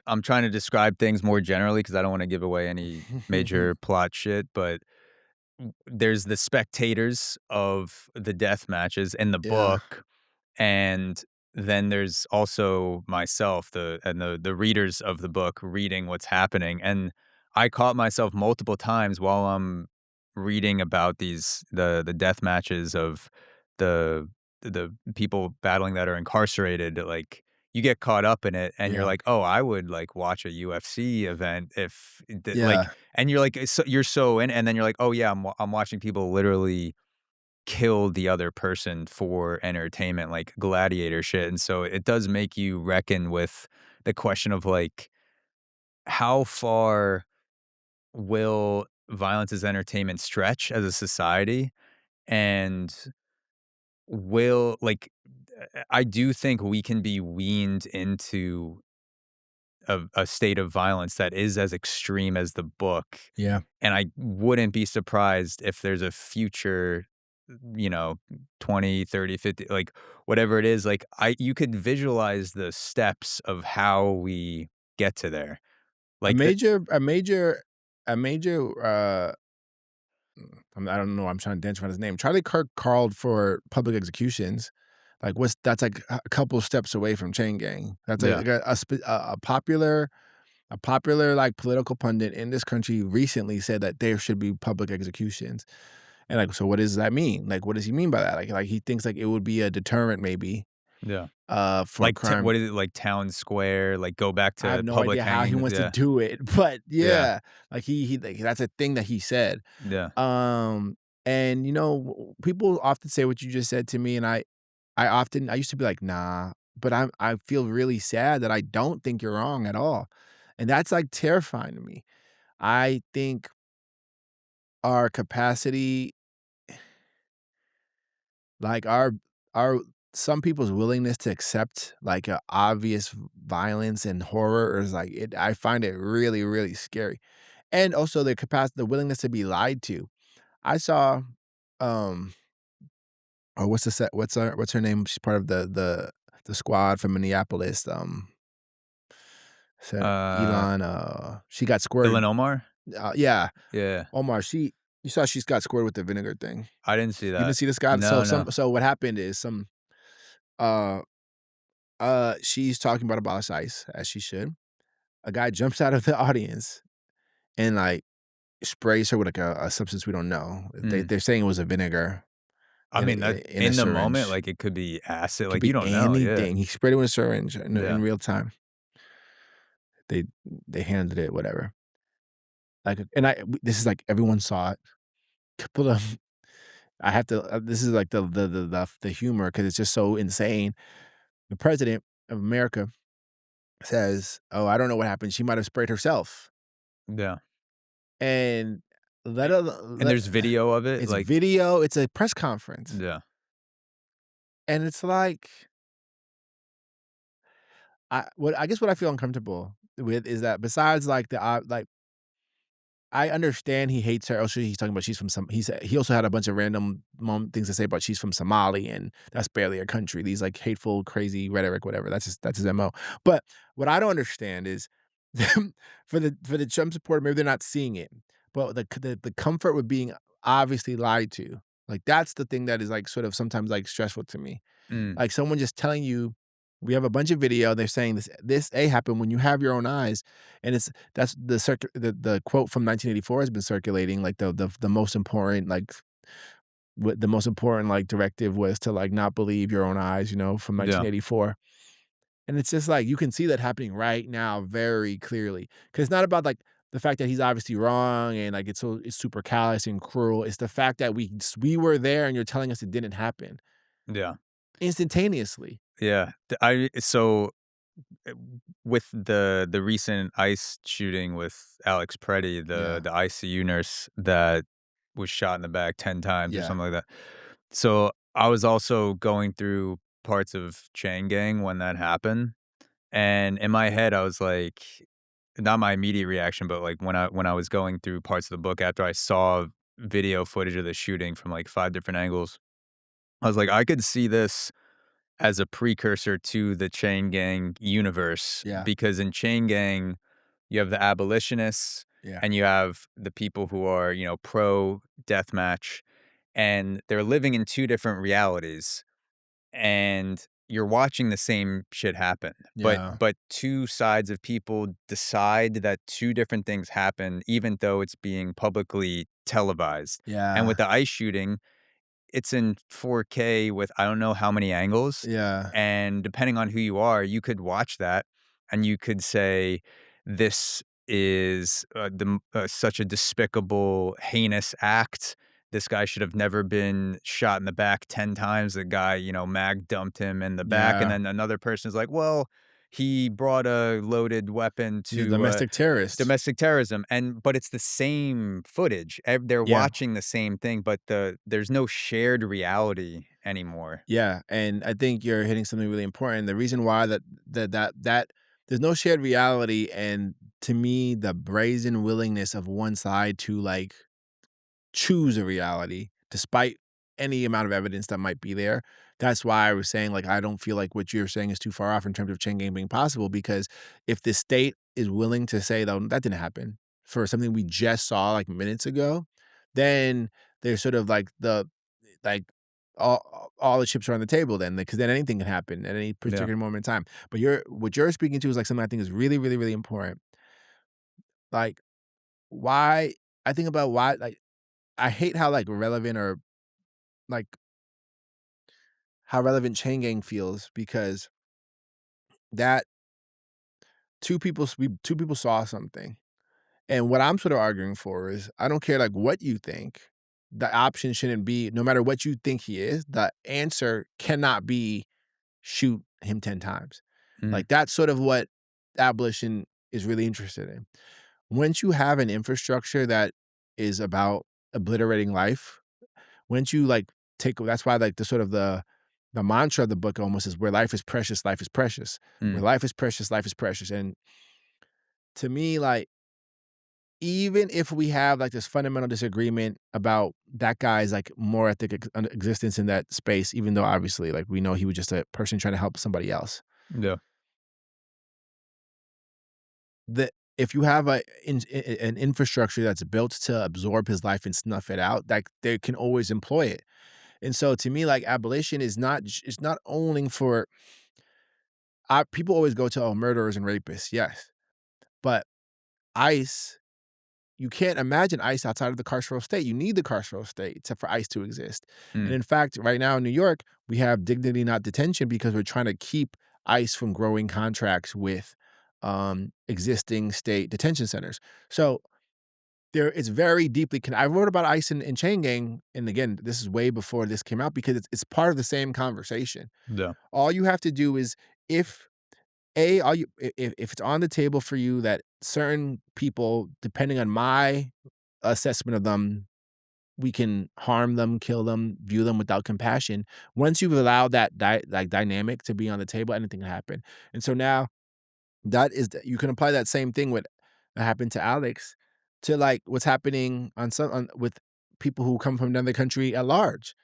I'm trying to describe things more generally because I don't wanna give away any major plot shit, but there's the spectators of the death matches in the Yeah. book, and then there's also myself, the readers of the book reading what's happening, and I caught myself multiple times while I'm reading about the death matches of the the people battling that are incarcerated, like, you get caught up in it and you're Yeah. like, "Oh, I would, like, watch a UFC event if the like," Yeah. and you're like, you're so in, and then you're like, "Oh, yeah, I'm watching people literally kill the other person for entertainment, like gladiator shit," and so it does make you reckon with the question of, like, how far will violence as entertainment stretch as a society, and will like, I do think we can be weaned into a state of violence that is as extreme as the book, Yeah. and I wouldn't be surprised if there's a future, you know, 20, 30, 50, like, whatever it is, like, I you could visualize the steps of how we get to there. A Like, major a major a major, I don't know, I'm trying to dance around his name. Charlie Kirk called for public executions. Like, what's that's like a couple steps away from chain gang. That's yeah, a popular, like, political pundit in this country recently said that there should be public executions. And, like, so what does that mean? Like, what does he mean by that? Like he thinks, like, it would be a deterrent maybe, yeah. for Like, crime. what is it, like, town square, like, go back I have to no public idea how he hanging, wants to yeah, do it, but yeah, yeah, like, he like, that's a thing that he said. yeah, Um, and, people often say what you just said to me, and I used to be like, "Nah," but I feel really sad that I don't think you're wrong at all, and that's, like, terrifying to me. I think our capacity, like, our some people's willingness to accept, like, a obvious violence and horror is, like, I find it really, really scary, and also the willingness to be lied to. I saw, um oh, what's her name? She's part of the squad from Minneapolis, said uh, Elon, she got squirted. Ilhan Omar? Yeah, Yeah, Omar, you saw she's got squirted with the vinegar thing. I didn't see You that. didn't see this guy? No, no. So what happened is uh, she's talking about ice, as she should. A guy jumps out of the audience and, like, sprays her with, like, a substance we don't know. Mm. They're saying it was a vinegar I mean, that in a in the moment, syringe. like, it could be acid, Could like, you be don't know, yeah, anything. He sprayed it with a syringe in yeah. real time. They they handled it, whatever. Like, and this is like everyone saw it. Couple of I have to. This is like the humor because it's just so insane. The president of America says, "Oh, I don't know what happened. She might have sprayed herself." Yeah. And let A a and let there's video of it, it's like, video. It's a press conference, yeah, and it's like I guess what I feel uncomfortable with is that besides like I understand he hates her. Also, he's talking about she's from he also had a bunch of random things to say about she's from Somalia and that's barely a country. These like hateful, crazy rhetoric, whatever. That's his MO. But what I don't understand is for the Trump supporter, maybe they're not seeing it, but the comfort with being obviously lied to. Like that's the thing that is like sort of sometimes like stressful to me. mm, Like someone just telling you, we have a bunch of video, they're saying this A happened when you have your own eyes, and that's the quote from 1984 has been circulating, like the most important, like what the most important, like, directive was to, like, not believe your own eyes, from yeah, 1984, and it's just like, you can see that happening right now very clearly, because it's not about, like, the fact that he's obviously wrong and, like, it's super callous and cruel, it's the fact that we were there and you're telling us it didn't happen yeah, instantaneously. yeah. Eh, with the recent ICE shooting with Alex Preddy, Yeah, the ICU nurse that was shot in the back 10 times or yeah, something like that. So, I was also going through parts of Chain Gang when that happened, and in my head, I was like, not my immediate reaction, but, like, when I was going through parts of the book after I saw video footage of the shooting from, like, 5 different angles, I was like, "I could see this as a precursor to the Chain Gang universe," yeah, because in Chain Gang, you have the abolitionists yeah, and you have the people who are, pro deathmatch, and they're living in 2 different realities, and you're watching the same shit happen, but yeah, 2 sides of people decide that 2 different things happened even though it's being publicly televised, and with yeah, the ICE shooting, it's in 4K with I don't know how many angles, Yeah. and depending on who you are, you could watch that, and you could say, "This is, such a despicable, heinous act. This guy should have never been shot in the back 10 times. The guy, mag dumped him in the back," and Yeah. then another person's like, "Well, he brought a loaded weapon He's a to, domestic terrorist. domestic terrorism," but it's the same footage. They're Yeah. watching the same thing, but there's no shared reality anymore. Yeah, and I think you're hitting something really important. The reason why that there's no shared reality, and to me, the brazen willingness of one side to like choose a reality despite any amount of evidence that might be there. That's why I was saying, like, I don't feel like what you're saying is too far off in terms of chain gang being possible, because if the state is willing to say, though, that didn't happen for something we just saw like minutes ago, then there's sort of like like all the chips are on the table then, because then anything can happen at any Yeah. particular moment in time. But what you're speaking to is like something I think is really, really, really important. Like, why I think about why like I hate how like relevant or like how relevant chain gang feels, because that two people saw something. And what I'm sort of arguing for is I don't care like what you think. The option shouldn't be, no matter what you think he is, the answer cannot be shoot him 10 times. Mm, Like that's sort of what abolition is really interested in. Once you have an infrastructure that is about obliterating life, once you like that's why like the sort of the mantra of the book almost is where life is precious, life is precious. Where mm, life is precious, life is precious. And to me, like, even if we have like this fundamental disagreement about that guy's like more ethic existence in that space, even though obviously like we know he was just a person trying to help somebody else. yeah. The If you have an infrastructure that's built to absorb his life and snuff it out, like they can always employ it. And so to me, like abolition is it's not only for people always go to murderers and rapists, yes, but ICE. You can't imagine ICE outside of the carceral state. You need the carceral state for ICE to exist. And Mm, in fact, right now in New York, we have dignity not detention because we're trying to keep ICE from growing contracts with existing state detention centers. So it's very deeply. I wrote about ICE and chain gang, and again, this is way before this came out because it's part of the same conversation. yeah. All you have to do is if all you if it's on the table for you that certain people, depending on my assessment of them, we can harm them, kill them, view them without compassion. Once you've allowed that dynamic to be on the table, anything can happen. And so now you can apply that same thing with that happened to Alex to like what's happening with people who come from another country at large.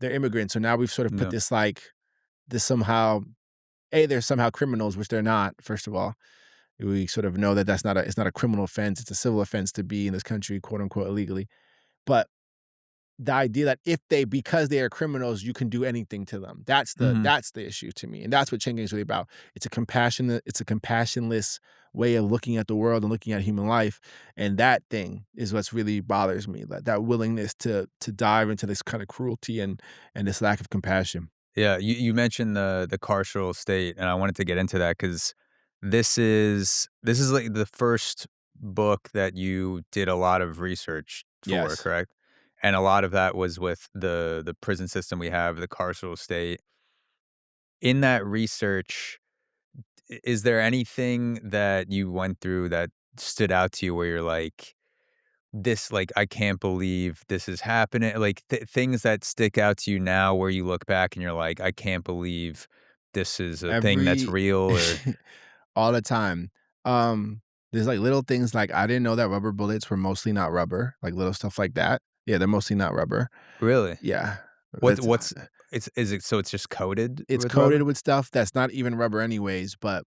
They're immigrants. So now we've sort of put Yeah. this somehow they're somehow criminals, which they're not, first of all. We sort of know that it's not a criminal offense, it's a civil offense to be in this country, quote unquote, illegally. But the idea that because they are criminals, you can do anything to them. Mhm. That's the issue to me. And that's what Chingay is really about. It's a compassionless way of looking at the world and looking at human life. And that thing is what's really bothers me. That willingness to dive into this kind of cruelty and this lack of compassion. Yeah, you mentioned the carceral state, and I wanted to get into that because this is like the first book that you did a lot of research for, Yes. correct? And a lot of that was with the prison system we have, the carceral state. In that research, is there anything that you went through that stood out to you where you're like, this, like, I can't believe this is happening, like, things that stick out to you now where you look back and you're like, "I can't believe this is a thing that's Every real," or all the time. There's, like, little things like, I didn't know that rubber bullets were mostly not rubber, like, little stuff like that. Yeah, they're mostly not rubber. Really? Yeah. What That's what's is it so it's just coated it's with coated rubber? with stuff that's not even rubber anyways, but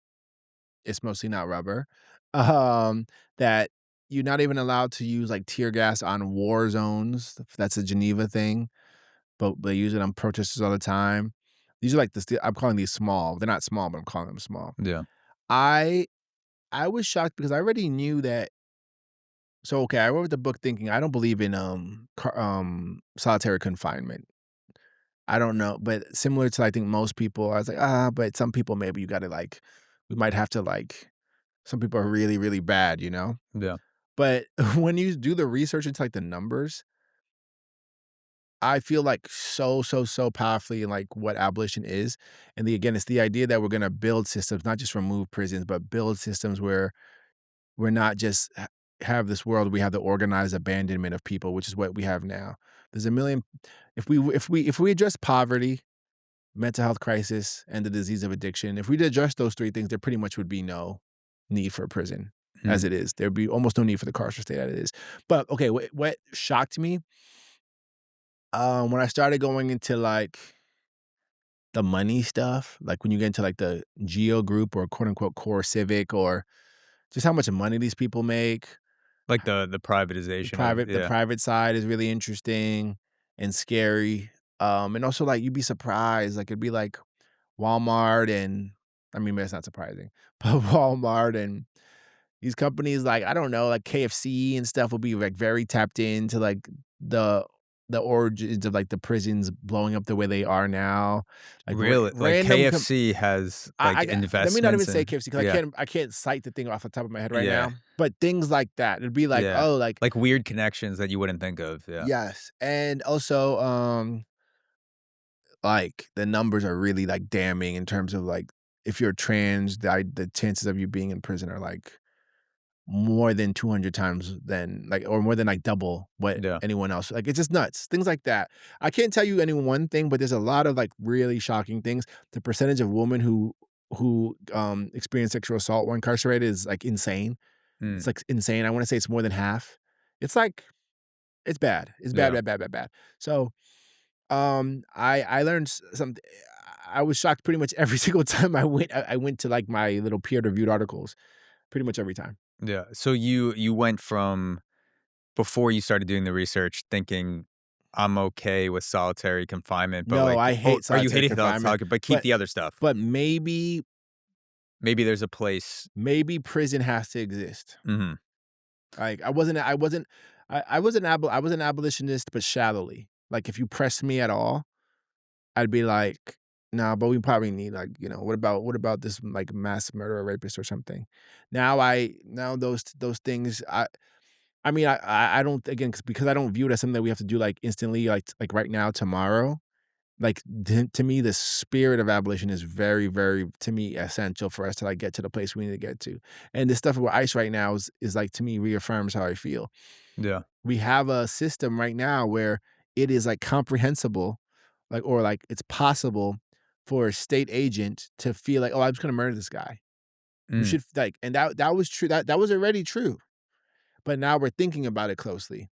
it's mostly not rubber. Um, that you're not even allowed to use, like, tear gas on war zones. That's a Geneva thing, but they use it on protesters all the time. These are, like, I'm calling these small. They're not small, but I'm calling them small. Yeah. I I was shocked because I already knew that. So, okay, I wrote the book thinking I don't believe in solitary confinement. I don't know, but similar to I think most people, I was like, "Ah," but some people maybe you gotta, like we might have to, like some people are really, really bad, you know? Yeah. But when you do the research into, like, the numbers, I feel like so powerfully in, like, what abolition is, and again, it's the idea that we're gonna build systems, not just remove prisons, but build systems where we're not just have this world, we have the organized abandonment of people, which is what we have now. There's a million if we address poverty, mental health crisis, and the disease of addiction, if we did address those 3 things, there pretty much would be no need for a prison as Mm. it is. There'd be almost no need for the carceral state as it is. But, okay, what shocked me, when I started going into, like, the money stuff, like, when you get into, like, the GEO group or quote, unquote, "core civic" or just how much money these people make, Like the privatization of the yeah. private side is really interesting and scary, and also, like, you'd be surprised, like, it'd be, like, Walmart and I mean, that's not surprising, but Walmart and these companies, like, I don't know, like KFC and stuff will be, like, very tapped into, like, the the origins of, like, the prisons blowing up the way they are now, like, Really? Like random KFC has, like, I got let me not even investments say in KFC because yeah. I can't cite the thing off the top of my head right Yeah. now, but things like that. It'd be like, Yeah. oh, like Like weird connections that you wouldn't think of, yeah. yes, and also, like, the numbers are really, like, damning in terms of, like, if you're trans, the chances of you being in prison are, like, more than 200 times than, like or more than, like, double what Yeah. anyone else like, it's just nuts, things like that. I can't tell you any one thing, but there's a lot of, like, really shocking things. The percentage of women who experience sexual assault when incarcerated is, like, insane. It's, Mm. like, insane. I wanna say it's more than half. It's, like it's bad. It's bad, Yeah. bad, bad, bad, bad. So I learned something. I was shocked pretty much every single time I went to, like, my little peer-reviewed articles, pretty much every time. Yeah. So you went from before you started doing the research thinking, "I'm okay with solitary confinement," but, No, like I oh, hate are you solitary hating confinement, solitary but keep but the other stuff. but maybe Maybe there's a place maybe prison has to exist. Mhm. Like, I was an abolitionist, but shallowly. Like, if you press me at all, I'd be like, "Nah, but we probably need, like, what about this, like, mass murderer, rapist or something?" Now those things, I mean, I don't again, because I don't view it as something that we have to do, like, instantly, like right now, tomorrow. Like, to me, the spirit of abolition is very, very, to me, essential for us to, like, get to the place we need to get to. And the stuff with ICE right now is like, to me, reaffirms how I feel. Yeah. We have a system right now where it is, like, comprehensible, like, or, like, it's possible for a state agent to feel like, "Oh, I'm just gonna murder this guy." We Mm. should, like and that was true, that was already true, but now we're thinking about it closely.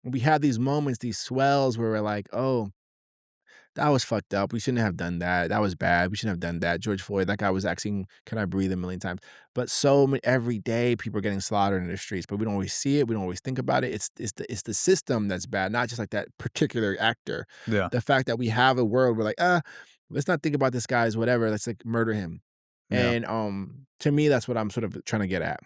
We have these moments, these swells where we're like, "Oh, that was fucked up. We shouldn't have done that. That was bad. We shouldn't have done that." George Floyd, that guy was asking, "Can I breathe?" a million times. But so many every day, people are getting slaughtered in the streets, but we don't always see it. We don't always think about it. It's the system that's bad, not just like that particular actor. Yeah. The fact that we have a world where like, let's not think about this guy as whatever. Let's like murder him. Yeah. And to me, that's what I'm sort of trying to get at.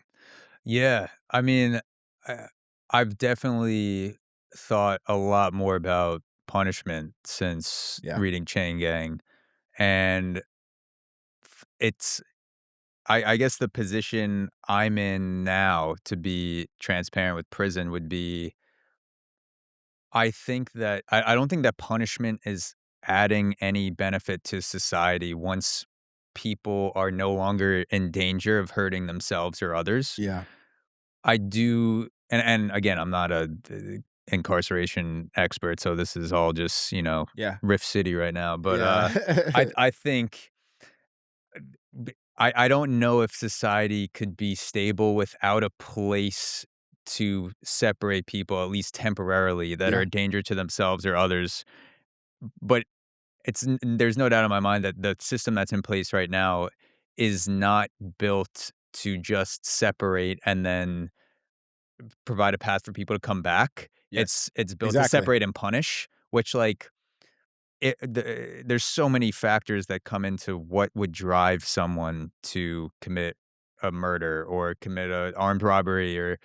Yeah. I mean, I I've definitely thought a lot more about punishment since Yeah. reading Chain Gang, and it's I guess the position I'm in now, to be transparent with prison, would be I think that I don't think that punishment is adding any benefit to society once people are no longer in danger of hurting themselves or others. Yeah. I do and again, I'm not a incarceration expert, so this is all just, Yeah. Riff City right now, but, Yeah. I think I don't know if society could be stable without a place to separate people, at least temporarily, that are Yeah. a danger to themselves or others. But there's no doubt in my mind that the system that's in place right now is not built to just separate and then provide a path for people to come back. Yes. It's built to Exactly. separate and punish, which there's so many factors that come into what would drive someone to commit a murder or commit a armed robbery or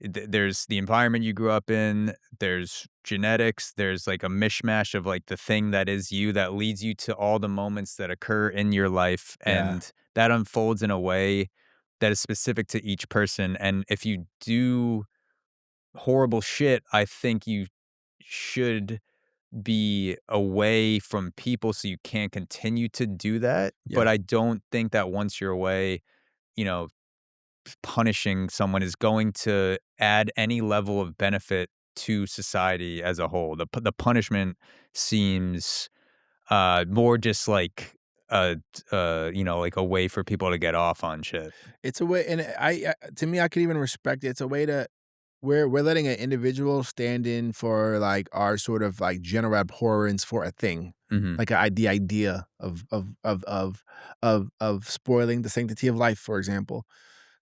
there's the environment you grew up in, there's genetics, there's like a mishmash of like the thing that is you that leads you to all the moments that occur in your life, Yeah. and that unfolds in a way that is specific to each person. And if you do horrible shit, I think you should be away from people so you can't continue to do that. But Yeah. I don't think that once you're away, you know, punishing someone is going to add any level of benefit to society as a whole. The punishment seems more just like like a way for people to get off on shit. It's a way, and to me, I could even respect it. It's a way to we're letting an individual stand in for like our sort of like general abhorrence for a thing, Mhm. like the idea of spoiling the sanctity of life, for example.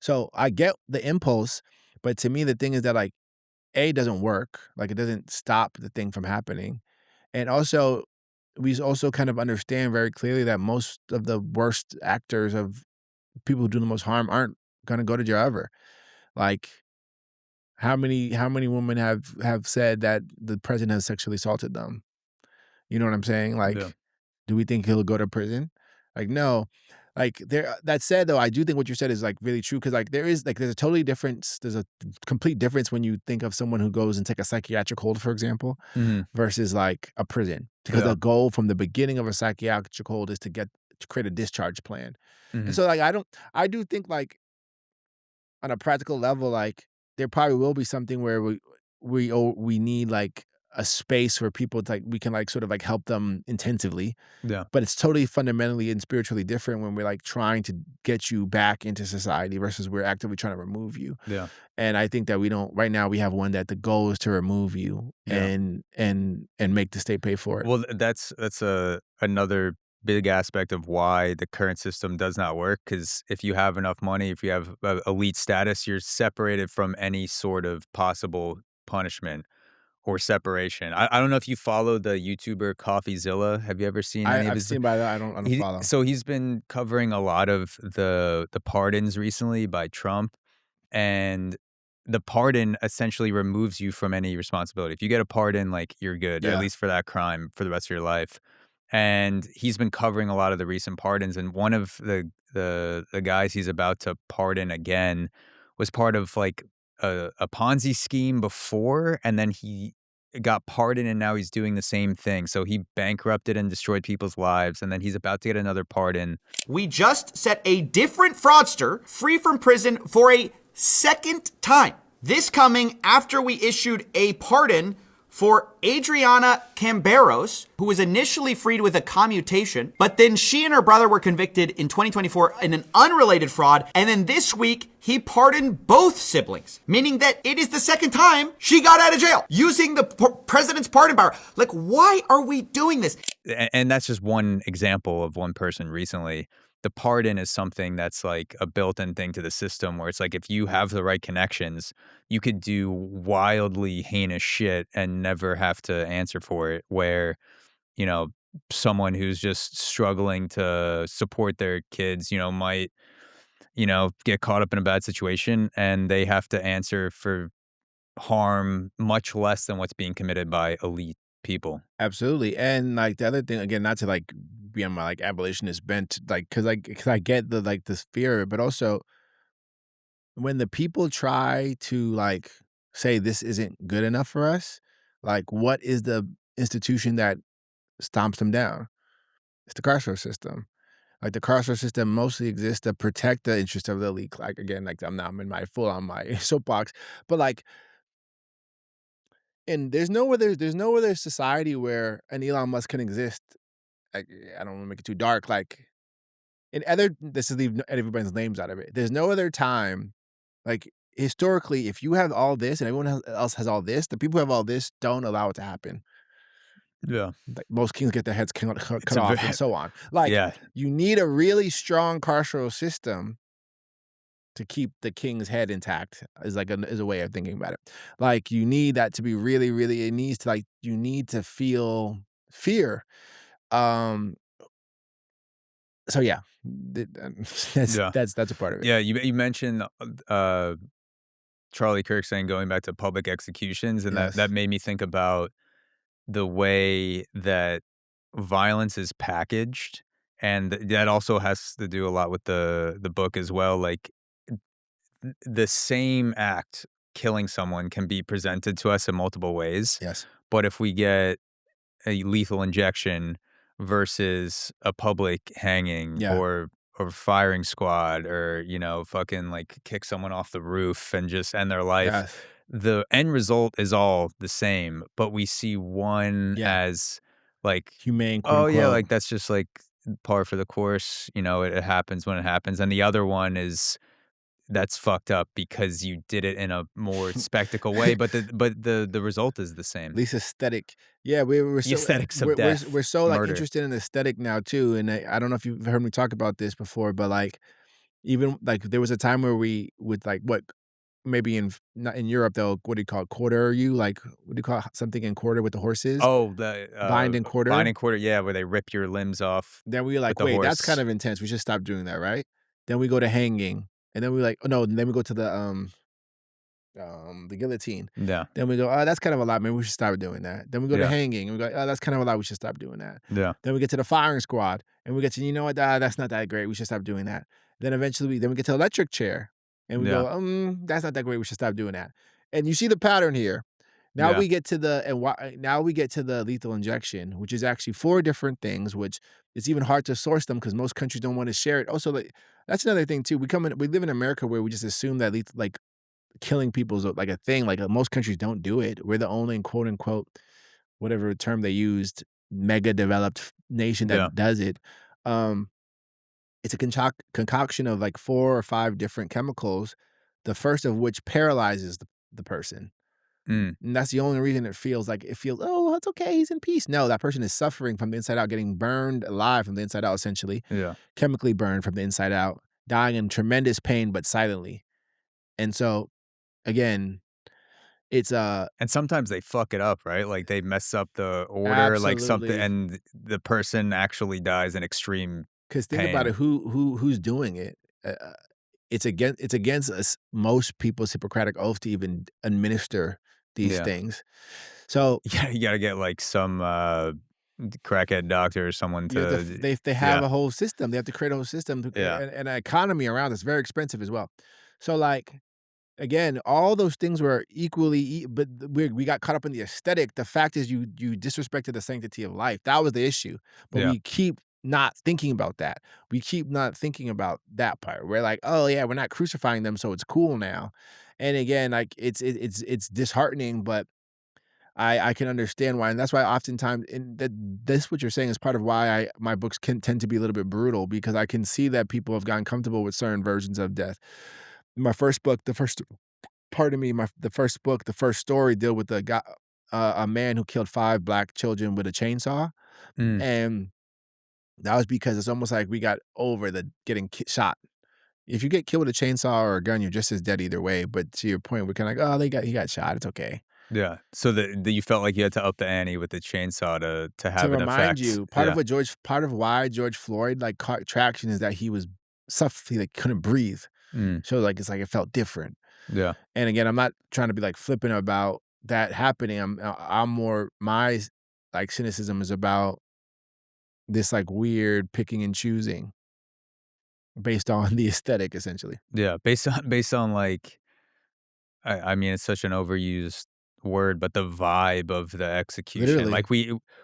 So I get the impulse, but to me, the thing is that like A doesn't work, like it doesn't stop the thing from happening, and also we also kind of understand very clearly that most of the worst actors of people who do the most harm aren't gonna go to jail ever. Like, how many women have said that the president has sexually assaulted them? You know what I'm saying? Yeah. Like, do we think he'll go to prison? Like, no. Like, that said, though, I do think what you said is, like, really true because like, there's a totally difference there's a complete difference when you think of someone who goes and take a psychiatric hold, for example, Mhm. versus, like, a prison. Because Yeah. the goal from the beginning of a psychiatric hold is to create a discharge plan. And Mhm. so, like, I do think, like, on a practical level, like, there probably will be something where we need, like, a space where people, like we can, like, sort of, like, help them intensively, Yeah. but it's totally fundamentally and spiritually different when we're, like, trying to get you back into society versus we're actively trying to remove you, Yeah. and I think that we don't right now, we have one that the goal is to remove you Yeah. and make the state pay for it. Well, that's a another big aspect of why the current system does not work. Because if you have enough money, if you have elite status, you're separated from any sort of possible punishment or separation. I don't know if you follow the YouTuber CoffeeZilla. Have you ever seen any of I've his? seen by that, I don't follow. He's been covering a lot of the pardons recently by Trump, and the pardon essentially removes you from any responsibility. If you get a pardon, like, you're good, at Yeah. least for that crime, for the rest of your life. And he's been covering a lot of the recent pardons, and one of the guys he's about to pardon again was part of, like, a Ponzi scheme before, and then he got pardoned, and now he's doing the same thing. So he bankrupted and destroyed people's lives, and then he's about to get another pardon. We just set a different fraudster free from prison for a second time. This coming after we issued a pardon for Adriana Camberos, who was initially freed with a commutation, but then she and her brother were convicted in 2024 in an unrelated fraud, and then this week he pardoned both siblings, meaning that it is the second time she got out of jail using the president's pardon power. Like, why are we doing this? And that's just one example of one person recently. The pardon is something that's like a built-in thing to the system where it's like if you have the right connections, you could do wildly heinous shit and never have to answer for it. Where, you know, someone who's just struggling to support their kids, might, get caught up in a bad situation and they have to answer for harm much less than what's being committed by elite people. Absolutely, and, like, the other thing again, not to, like, be on my, like, abolitionist bent, like, cause I get the, like, the fear, but also when the people try to, like, say this isn't good enough for us, like, what is the institution that stomps them down? It's the carceral system. Like, the carceral system mostly exists to protect the interest of the elite, like, again, like, I'm in my full on my soapbox, but, like, and there's no other society where an Elon Musk can exist. Like, I don't wanna make it too dark, like, in other this is leave everybody's names out of it. There's no other time, like, historically, if you have all this and everyone else has all this, the people who have all this don't allow it to happen. Yeah. Like, most kings get their heads It's cut a off and very, so on. Like, yeah. you need a really strong carceral system to keep the king's head intact is a way of thinking about it. Like, you need that to be really, really it needs to, like you need to feel fear. Um, so yeah, th Yeah. that's a part of it. Yeah, you mentioned, Charlie Kirk saying going back to public executions, and that Yes. made me think about the way that violence is packaged, and that also has to do a lot with the book as well, like, the same act, killing someone, can be presented to us in multiple ways, Yes. but if we get a lethal injection versus a public hanging Yeah. or firing squad or, fucking, like, kick someone off the roof and just end their life. Yes. The end result is all the same, but we see one Yeah. as, like, Humane, quote "Oh, yeah, unquote. like, that's just, like, par for the course, it happens when it happens," and the other one is that's fucked up because you did it in a more spectacle way, but the result is the At same. least aesthetic. Yeah, we're The so aesthetics of death, we're so like murder. interested in aesthetic now too. And I don't know if you've heard me talk about this before, but like even like there was a time where we would like what maybe in not in Europe they'll what do you call it, quarter you like what do you call it, something in quarter with the horses Oh, the, bind and quarter. binding quarter, yeah, where they rip your limbs off Then we were with like, the wait, that's kind horse. of intense. We should stop doing that, right? Then we go to hanging, and then we like, oh no, then we go to the guillotine. Yeah, Then we go, oh, that's kind of a lot. Maybe we should stop doing that. Then we go to yeah, hanging, and we go, oh, that's kind of a lot. We should stop doing that. yeah, Then we get to the firing squad, and we get to, you know what, that's not that great. We should stop doing that. Then eventually, then we get to electric chair, and we yeah, go, that's not that great. We should stop doing that. And you see the pattern here. Now yeah, we get to now we get to the lethal injection, which is actually 4 different things, which it's even hard to source them because most countries don't want to share it. Also, like that's another thing too. We live in America where we just assume that like killing people is like a thing. Like most countries don't do it. We're the only quote unquote whatever term they used mega developed nation yeah, that does it. Um, it's a concoction of like 4 or 5 different chemicals. The first of which paralyzes the person. mm, And that's the only reason it feels, oh, it's okay. He's in peace. No, that person is suffering from the inside out, getting burned alive from the inside out, essentially, yeah. chemically burned from the inside out, dying in tremendous pain, but silently. And so, again, it's And sometimes they fuck it up, right? Like, they mess up the order, like, something absolutely and the person actually dies in extreme because think about it, pain. who's doing it? It's against us, most people's Hippocratic oath to even administer these Yeah. things. So Yeah, you gotta get, like, some, crackhead doctor or someone you have to, to they have yeah, a whole system. They have to create a whole system yeah, and an economy around that's very expensive as well. So like again, all those things were equally, but we got caught up in the aesthetic. The fact is, you disrespected the sanctity of life. That was the issue. But yeah, we keep not thinking about that. We keep not thinking about that part. We're like, oh yeah, we're not crucifying them, so it's cool now. And again, like it's disheartening, but I can understand why, and that's why oftentimes, and that this what you're saying is part of why my books can tend to be a little bit brutal because I can see that people have gotten comfortable with certain versions of death. My first book, the first pardon me, the first book, the first story deal with a man who killed 5 black children with a chainsaw, mm, and that was because it's almost like we got over the getting shot. If you get killed with a chainsaw or a gun, you're just as dead either way. But to your point, we're kind of like, oh, he got shot. It's okay. yeah. So the you felt like you had to up the ante with the chainsaw to To have an remind effect. you, Yeah, part of why George Floyd like caught traction is that he was he like couldn't breathe. mm, So like it's like it felt different. yeah, And again, I'm not trying to be like flippant about that happening. I'm more like cynicism is about this like weird picking and choosing based on the aesthetic essentially. yeah, based on, like I mean, it's such an overused word, but the vibe of the execution, Literally. like,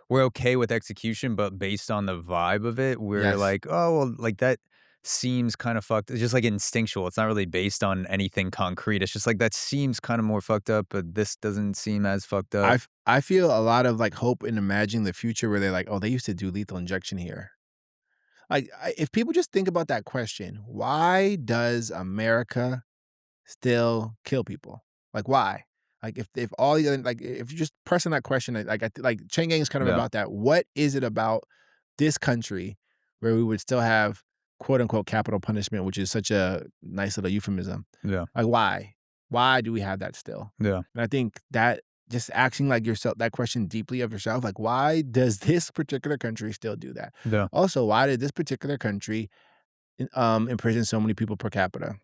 we're okay with execution, but based on the vibe of it, we're Yes. like, "Oh, well, like, that seems kinda fucked." It's just, like, instinctual, it's not really based on anything concrete, it's just like, "That seems kinda more fucked up, but this doesn't seem as fucked up." I feel a lot of like hope in imagining the future where they're like, oh, they used to do lethal injection here. Like, if people just think about that question, why does America still kill people? Like, why? Like, if all the other, like, if you're just pressing that question, like Chain Gang is kind of Yeah, about that. What is it about this country where we would still have quote unquote capital punishment, which is such a nice little euphemism? yeah, Like, why? Why do we have that still? yeah, And I think that just asking like yourself that question deeply of yourself, like, why does this particular country still do that? yeah. Also, why did this particular country imprison so many people per capita?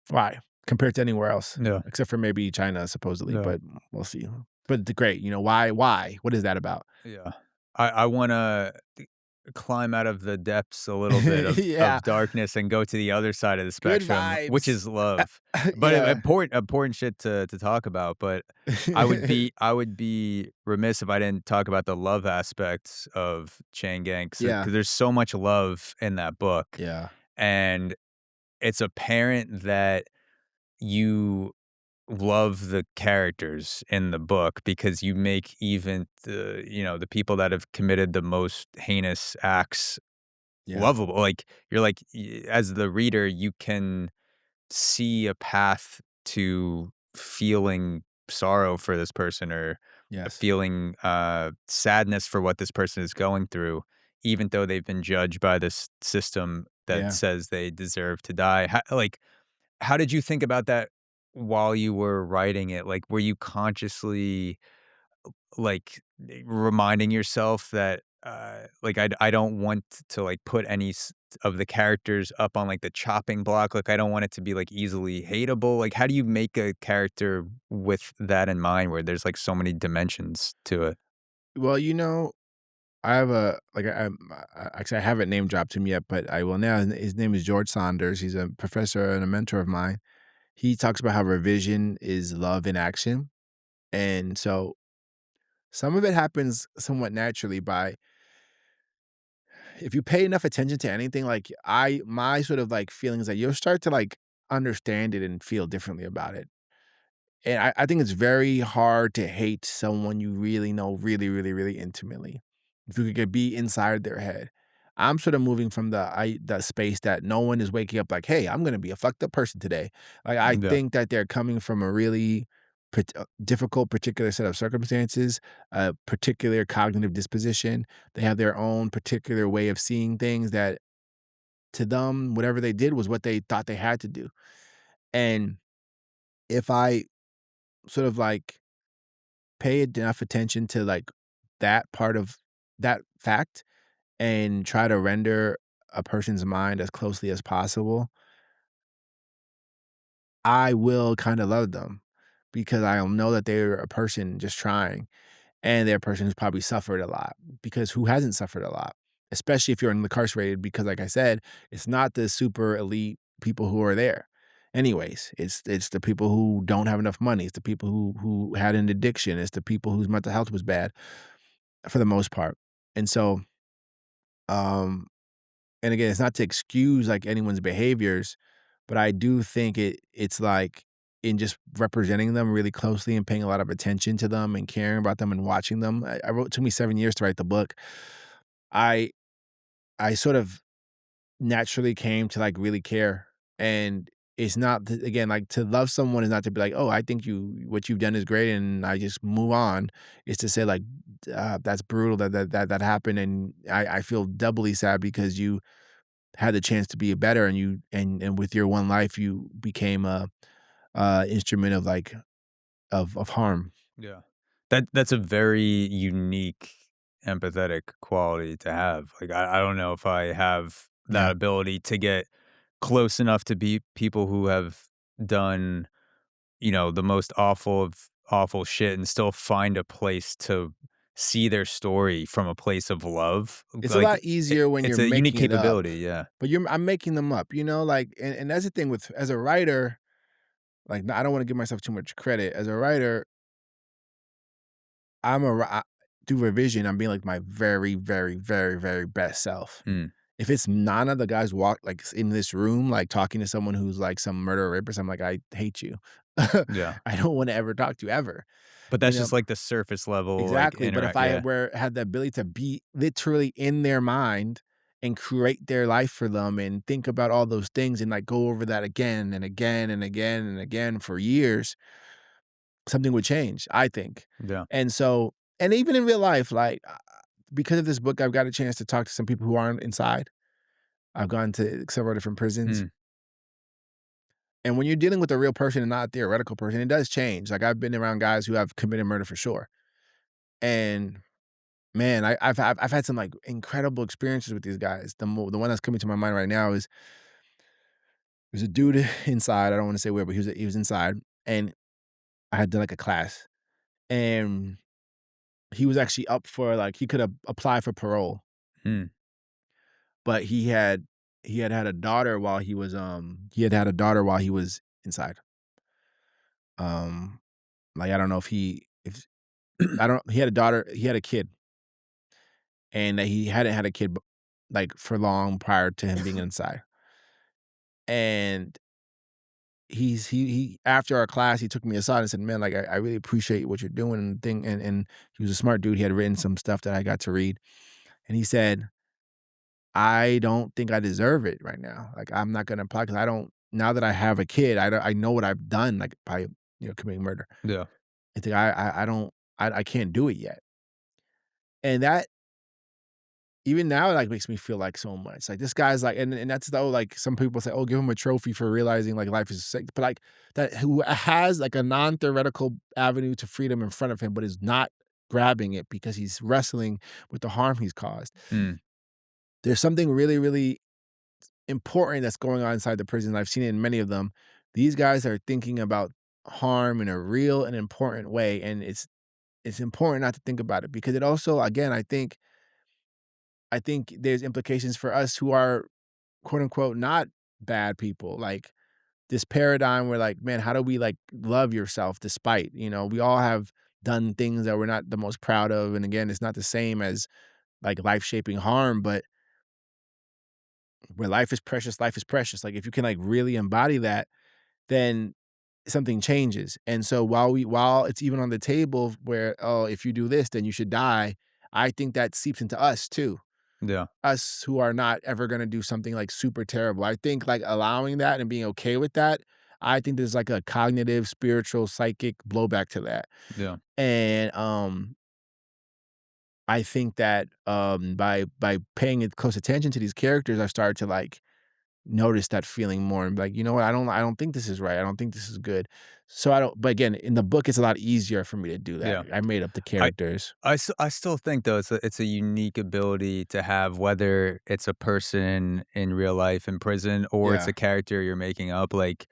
Why? compared to anywhere else, Yeah. except for maybe China, supposedly, Yeah. but we'll see. But great, why? What is that about? Yeah. I wanna climb out of the depths a little bit Yeah, of darkness and go to the other side of the good spectrum, which vibes. is love. But Yeah. important shit to talk about, but I would be remiss if I didn't talk about the love aspects of Chain Gang, Yeah, because there's so much love in that book, yeah, and it's apparent that you love the characters in the book because you make even the people that have committed the most heinous acts yeah, lovable. Like, you're like, as the reader, you can see a path to feeling sorrow for this person, or yes, feeling sadness for what this person is going through, even though they've been judged by this system that yeah. says they deserve to die. How did you think about that while you were writing it? Like, were you consciously, like, reminding yourself that, like, I don't want to, like, put any of the characters up on, like, the chopping block. Like, I don't want it to be, like, easily hateable. Like, how do you make a character with that in mind, where there's, like, so many dimensions to it? Well, I have a like actually I haven't name dropped him yet, but I will now. His name is George Saunders. He's a professor and a mentor of mine. He talks about how revision is love in action, and so some of it happens somewhat naturally by if you pay enough attention to anything. Like my sort of like feelings that you'll start to like understand it and feel differently about it. And I think it's very hard to hate someone you really know really, really, really intimately. If you could be inside their head. I'm sort of moving from the space that no one is waking up like, "Hey, I'm gonna be a fucked up person today." Like, I Yeah, think that they're coming from a really difficult particular set of circumstances, a particular cognitive disposition. They have their own particular way of seeing things that to them, whatever they did was what they thought they had to do. And if I sort of like pay enough attention to, like, that part of that fact and try to render a person's mind as closely as possible, I will kinda love them because I'll know that they're a person just trying, and they're a person who's probably suffered a lot, because who hasn't suffered a lot? Especially if you're incarcerated because, like I said, it's not the super elite people who are there. Anyways, it's the people who don't have enough money, it's the people who had an addiction, it's the people whose mental health was bad. For the most part. And so, um, and again, it's not to excuse like anyone's behaviors, but I do think it's like in just representing them really closely and paying a lot of attention to them and caring about them and watching them. I wrote it took me 7 years to write the book. I I sort of naturally came to like really care. And it's not again like to love someone is not to be like, oh, I think what you've done is great and I just move on. It's to say like, that's brutal that happened, and I feel doubly sad because you had the chance to be better, and and with your one life you became a instrument of like of harm. yeah. That's a very unique empathetic quality to have. Like, I don't know if I have that Yeah. ability to get close enough to be people who have done, the most awful of awful shit, and still find a place to see their story from a place of love. It's a Like, lot easier when you're it's a unique making it up, capability, yeah. but I'm making them up, like, and that's the thing with as a writer. Like, I don't wanna give myself too much credit. As a writer, I'm a ri I through revision, I'm being, like, my very, very, very, very best self. Mm, If it's Nana, the guy's in this room, like, talking to someone who's, like, some murderer rapist, I'm like, "I hate you. yeah. I don't wanna ever talk to you ever." But You that's know? just like the surface level, like, Exactly, but if interact, I yeah, had the ability to be literally in their mind and create their life for them and think about all those things and, like, go over that again and again and again and again for years, something would change, I think. yeah. And so and even in real life, like, because of this book, I've got a chance to talk to some people who aren't inside. I've gone to several different prisons, Mm, and when you're dealing with a real person and not a theoretical person, it does change. Like, I've been around guys who have committed murder for sure, and man, I've had some, like, incredible experiences with these guys. The one that's coming to my mind right now is There's a dude inside. I don't want to say where, but he was inside, and I had done like a class, and he was actually up for like he could have applied for parole, Mm. but he had a daughter while he had a daughter while he was inside. Um, like I don't know if I don't he had a daughter, he had a kid, and that he hadn't had a kid like for long prior to him being inside. And he after our class, he took me aside and said, "Man, like I really appreciate what you're doing and thing." And he was a smart dude. He had written some stuff that I got to read, and he said, "I don't think I deserve it right now. Like I'm not gonna apply because I don't. Now that I have a kid, I know what I've done like by committing murder. Yeah. I think I don't I can't do it yet." And that even now, like, makes me feel like so much. Like, this guy's like and that's though, like, some people say, "Oh, give him a trophy for realizing, like, life is sick," but, like, that who has, like, a non-theoretical avenue to freedom in front of him, but is not grabbing it because he's wrestling with the harm he's caused. Mm. There's something really, really important that's going on inside the prison. I've seen it in many of them. These guys are thinking about harm in a real and important way, and it's important not to think about it because it also, again, I think there's implications for us who are quote unquote not bad people. Like this paradigm where like, man, how do we like love yourself despite, we all have done things that we're not the most proud of. And again, it's not the same as like life shaping harm, but where life is precious, life is precious. Like if you can like really embody that, then something changes. And so while it's even on the table where, oh, if you do this, then you should die, I think that seeps into us too. Yeah. Us who are not ever gonna do something, like, super terrible. I think, like, allowing that and being okay with that, I think there's, like, a cognitive, spiritual, psychic blowback to that. Yeah. And, I think that, by paying it close attention to these characters, I've started to, like, notice that feeling more and be like, "You know what? I don't think this is right. I don't think this is good." So I don't but again, in the book, it's a lot easier for me to do that. Yeah. I made up the I characters. I still think though it's a unique ability to have, whether it's a person in real life in prison or it's Yeah. a character you're making up. Like,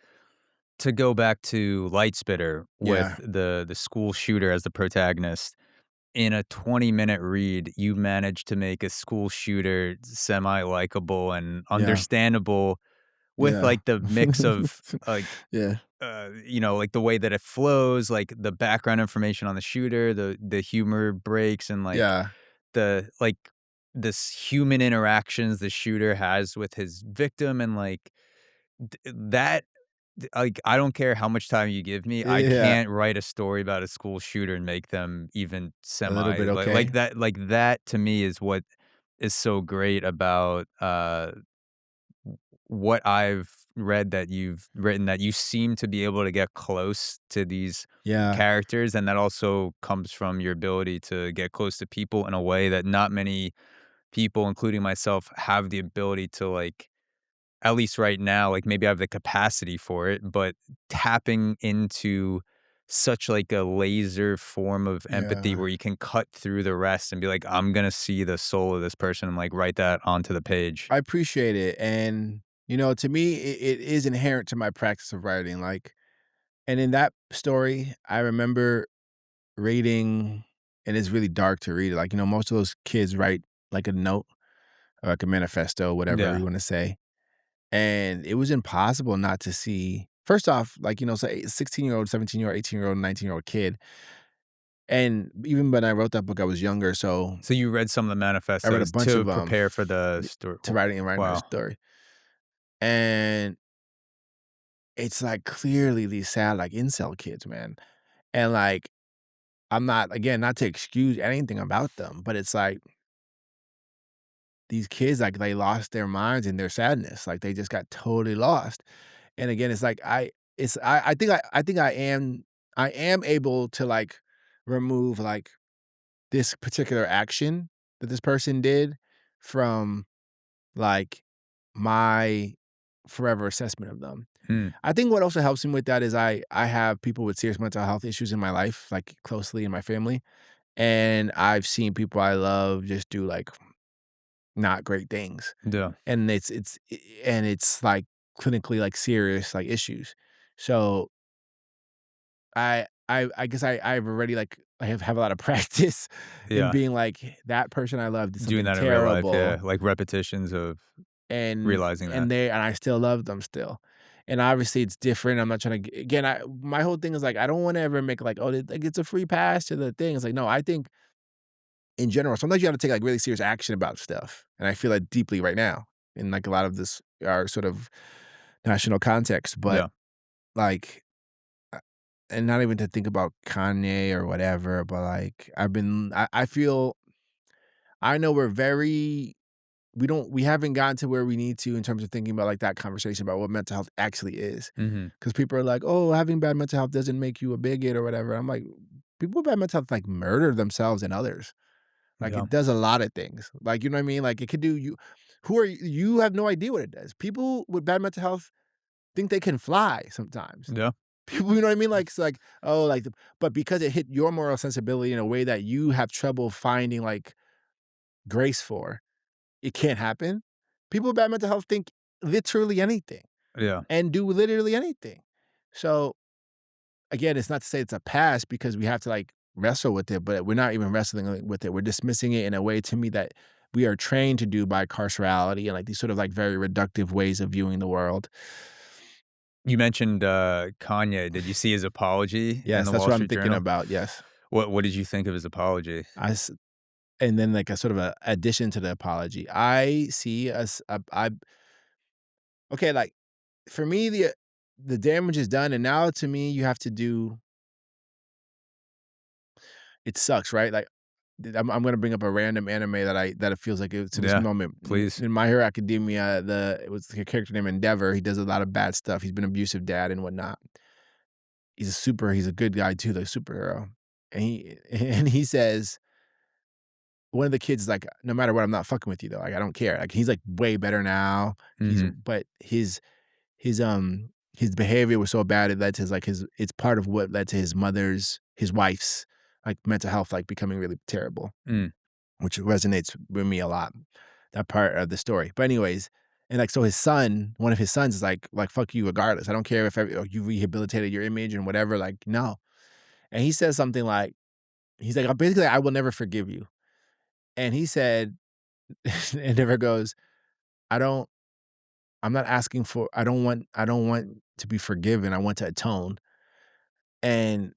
to go back to Lightspitter with Yeah. the school shooter as the protagonist, in a 20-minute read, you managed to make a school shooter semi-likable and Yeah. understandable with, Yeah. like, the mix of, like, Yeah. like, the way that it flows, like, the background information on the shooter, the humor breaks, and, like, Yeah. the like, this human interactions the shooter has with his victim, and, like, that like, I don't care how much time you give me, I Yeah. can't write a story about a school shooter and make them even A little semi bit okay. like that to me is what is so great about, what I've read that you've written, that you seem to be able to get close to these Yeah. characters, and that also comes from your ability to get close to people in a way that not many people, including myself, have the ability to, like, at least right now, like, maybe I have the capacity for it, but tapping into such, like, a laser form of empathy Yeah. where you can cut through the rest and be like, "I'm gonna see the soul of this person," and, like, write that onto the page. I appreciate it, and, to me, it is inherent to my practice of writing, like and in that story, I remember reading and it's really dark to read it, like, most of those kids write, like, a note or, like, a manifesto, whatever Yeah. you wanna say, and it was impossible not to see first off, like, say a 16-year-old, 17-year-old, 18-year-old, 19-year-old kid, and even when I wrote that book, I was younger, so So you read some of the I read a manifestos bunch to of, prepare for the story. to writing a Wow. story, and it's, like, clearly these sad, like, incel kids, man, and, like, I'm not again, not to excuse anything about them, but it's like these kids, like, they lost their minds in their sadness, like, they just got totally lost, and again, it's like I think I am able to, like, remove, like, this particular action that this person did from, like, my forever assessment of them. Mm, I think what also helps me with that is I have people with serious mental health issues in my life, like, closely in my family, and I've seen people I love just do, like, not great things, yeah. and it's like clinically like serious like issues. So I guess I've already like I have a lot of practice in Yeah. being like that person I loved did Doing something that in real life, yeah, terrible like repetitions of and realizing that. I still love them still. And obviously it's different. I'm not trying to again, my whole thing is like I don't want to ever make like, oh, like it's a free pass to the thing. It's like, no, I think in general, sometimes you have to take like really serious action about stuff. And I feel that deeply right now in like a lot of this our sort of national context. But Yeah. like and not even to think about Kanye or whatever, but like I feel I know we're very we haven't gotten to where we need to in terms of thinking about like that conversation about what mental health actually is. Mhm. Because people are like, oh, having bad mental health doesn't make you a bigot or whatever. I'm like, people with bad mental health like murder themselves and others. Like Yeah. it does a lot of things. Like, you know what I mean? Like it could do you who are you? You have no idea what it does. People with bad mental health think they can fly sometimes. Yeah. People, you know what I mean? Like it's like, oh, like but because it hit your moral sensibility in a way that you have trouble finding like grace for, it can't happen. People with bad mental health think literally anything Yeah. and do literally anything. So again, it's not to say it's a pass because we have to like wrestle with it, but we're not even wrestling with it. We're dismissing it in a way to me that we are trained to do by carcerality and like these sort of like very reductive ways of viewing the world. You mentioned, Kanye. Did you see his apology in Yes, the that's Wall what I'm Street thinking Journal? about. Yes. What did you think of his apology? I s- and then like a sort of a addition to the apology. I see us okay, like for me the damage is done and now to me you have to do it sucks, right? Like I'm gonna bring up a random anime that it feels like it to this Yeah, moment. please. In My Hero Academia, it was a character named Endeavor. He does a lot of bad stuff. He's been an abusive dad and whatnot. He's a good guy too, the superhero. And he and he says one of the kids is like, no matter what, I'm not fucking with you though. Like I don't care. Like he's like way better now. Mhm. But his behavior was so bad it led to it's part of what led to his wife's like mental health like becoming really terrible, Mm. which resonates with me a lot, that part of the story. But anyways, and like so his son, one of his sons is like fuck you regardless. I don't care if you rehabilitated your image and whatever. Like no, and he says something like he's like basically I will never forgive you. And he said, and never goes, I don't. I'm not asking for. I don't want to be forgiven. I want to atone. And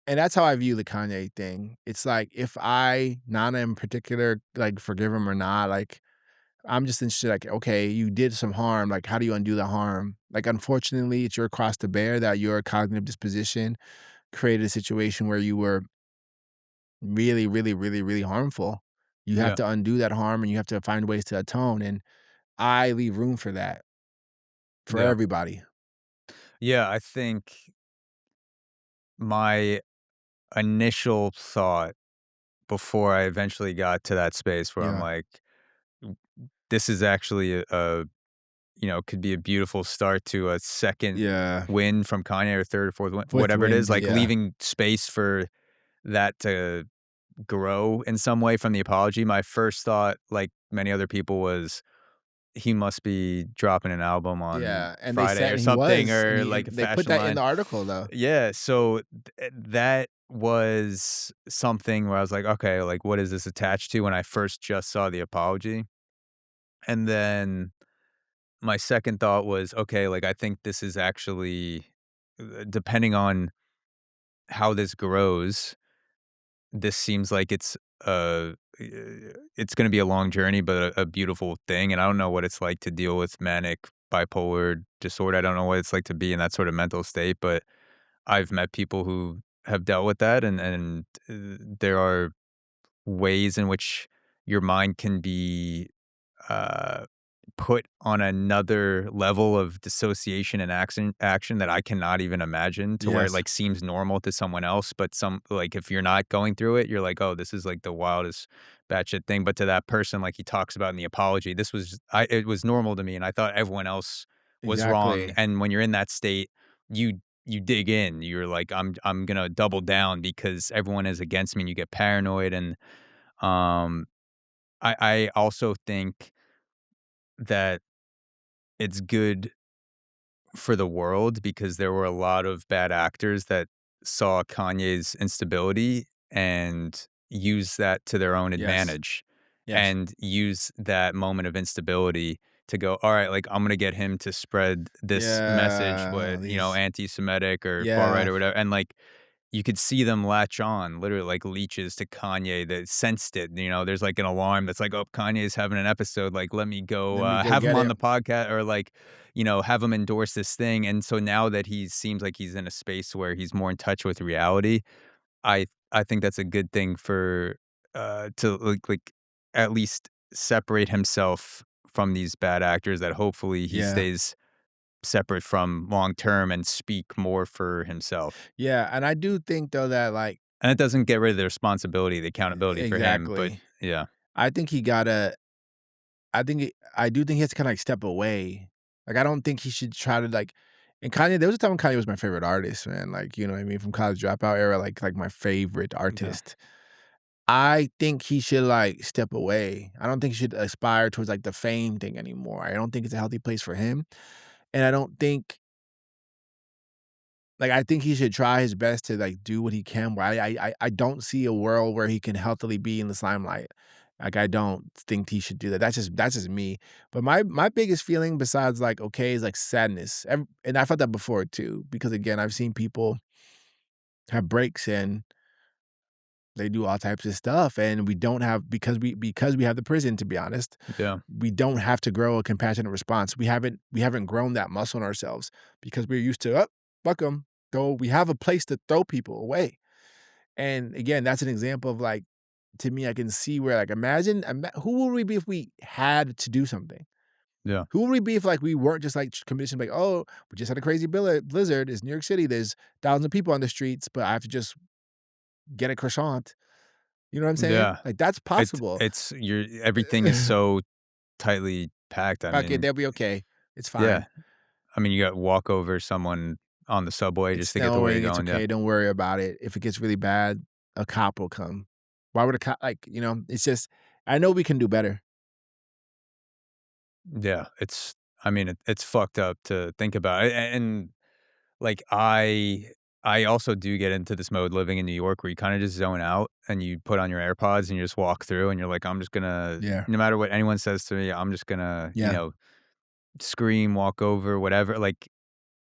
that's how I view the Kanye thing. It's like if Nana in particular, like forgive him or not, like I'm just interested, like, okay, you did some harm. Like, how do you undo the harm? Like, unfortunately, it's your cross to bear that your cognitive disposition created a situation where you were really, really, really, really harmful. You have Yeah. to undo that harm and you have to find ways to atone. And I leave room for that for Yeah. everybody. Yeah, I think my initial thought before I eventually got to that space where I'm Yeah. like, this is actually could be a beautiful start to a second Yeah. win from Kanye or third or fourth win, Fourth whatever it is, wind. like Yeah. leaving space for that to grow in some way from the apology. My first thought, like many other people, was he must be dropping an album on Yeah. And they Friday said or and he something, was. or And like a they put fashion that in line. the article though. Yeah, so that was something where I was like, "Okay, like, what is this attached to?" When I first just saw the apology, and then my second thought was, "Okay, like, I think this is actually, depending on how this grows, this seems like it's gonna be a long journey, but a beautiful thing." And I don't know what it's like to deal with manic bipolar disorder. I don't know what it's like to be in that sort of mental state, but I've met people who have dealt with that, and there are ways in which your mind can be, uh, put on another level of dissociation and action that I cannot even imagine, to where it, Yes. like, seems normal to someone else, but if you're not going through it, you're like, "Oh, this is, like, the wildest batshit thing," but to that person, like he talks about in the apology, it was normal to me, and I thought everyone else was wrong, Exactly. and when you're in that state, you dig in. You're like, I'm gonna double down because everyone is against me," and you get paranoid, and, um, I also think that it's good for the world because there were a lot of bad actors that saw Kanye's instability and use that to their own Yes. advantage Yes. and use that moment of instability to go, all right, like I'm gonna get him to spread this message, Yeah, what, these anti-Semitic or far right yeah, or whatever. And like you could see them latch on, literally like leeches to Kanye that sensed it. There's like an alarm that's like, oh, Kanye's having an episode. Like, let me go let me go have him get on it. the podcast or like, have him endorse this thing. And so now that he seems like he's in a space where he's more in touch with reality, I think that's a good thing for to like at least separate himself from these bad actors that hopefully he Yeah. stays separate from long term and speak more for himself. Yeah, and I do think though that, like And it doesn't get rid of the responsibility, the accountability for him, but exactly. yeah. I think he gotta I do think he has to kinda, like, step away. Like, I don't think he should try to, like and Kanye there was a time when Kanye was my favorite artist, man, like, you know what I mean? From College Dropout era, like my favorite Yeah. artist. I think he should, like, step away. I don't think he should aspire towards, like, the fame thing anymore. I don't think it's a healthy place for him, and I don't think like, I think he should try his best to, like, do what he can, but I don't see a world where he can healthily be in the limelight. Like, I don't think he should do that. That's just me. But my biggest feeling besides, like, okay, is, like, sadness. And I felt that before too, because, again, I've seen people have breaks and they do all types of stuff, and we don't have because we have the prison, to be honest, Yeah. we don't have to grow a compassionate response. We haven't grown that muscle in ourselves because we're used to, "Oh, fuck 'em." So we have a place to throw people away. And again, that's an example of, like, to me, I can see where, like, who would we be if we had to do something? Yeah. Who would we be if, like, we weren't just, like, conditioned, like, "Oh, we just had a crazy blizzard. It's New York City. There's thousands of people on the streets, but I have to just get a croissant." You know what I'm saying? Yeah. Like, that's possible. It's everything is so tightly packed. I Fuck it, mean, they'll be okay. It's yeah. fine. I mean, you got walk over someone on the subway It's just to get to where you're snowing, it's going. Yeah. okay, don't worry about it. If it gets really bad, a cop will come. Why would a cop like, it's just I know we can do better. Yeah. I mean, it's fucked up to think about. And like I also do get into this mode living in New York where you kind of just zone out and you put on your AirPods and you just walk through and you're like, I'm just gonna, Yeah. no matter what anyone says to me, I'm just gonna, Yeah. scream, walk over, whatever. Like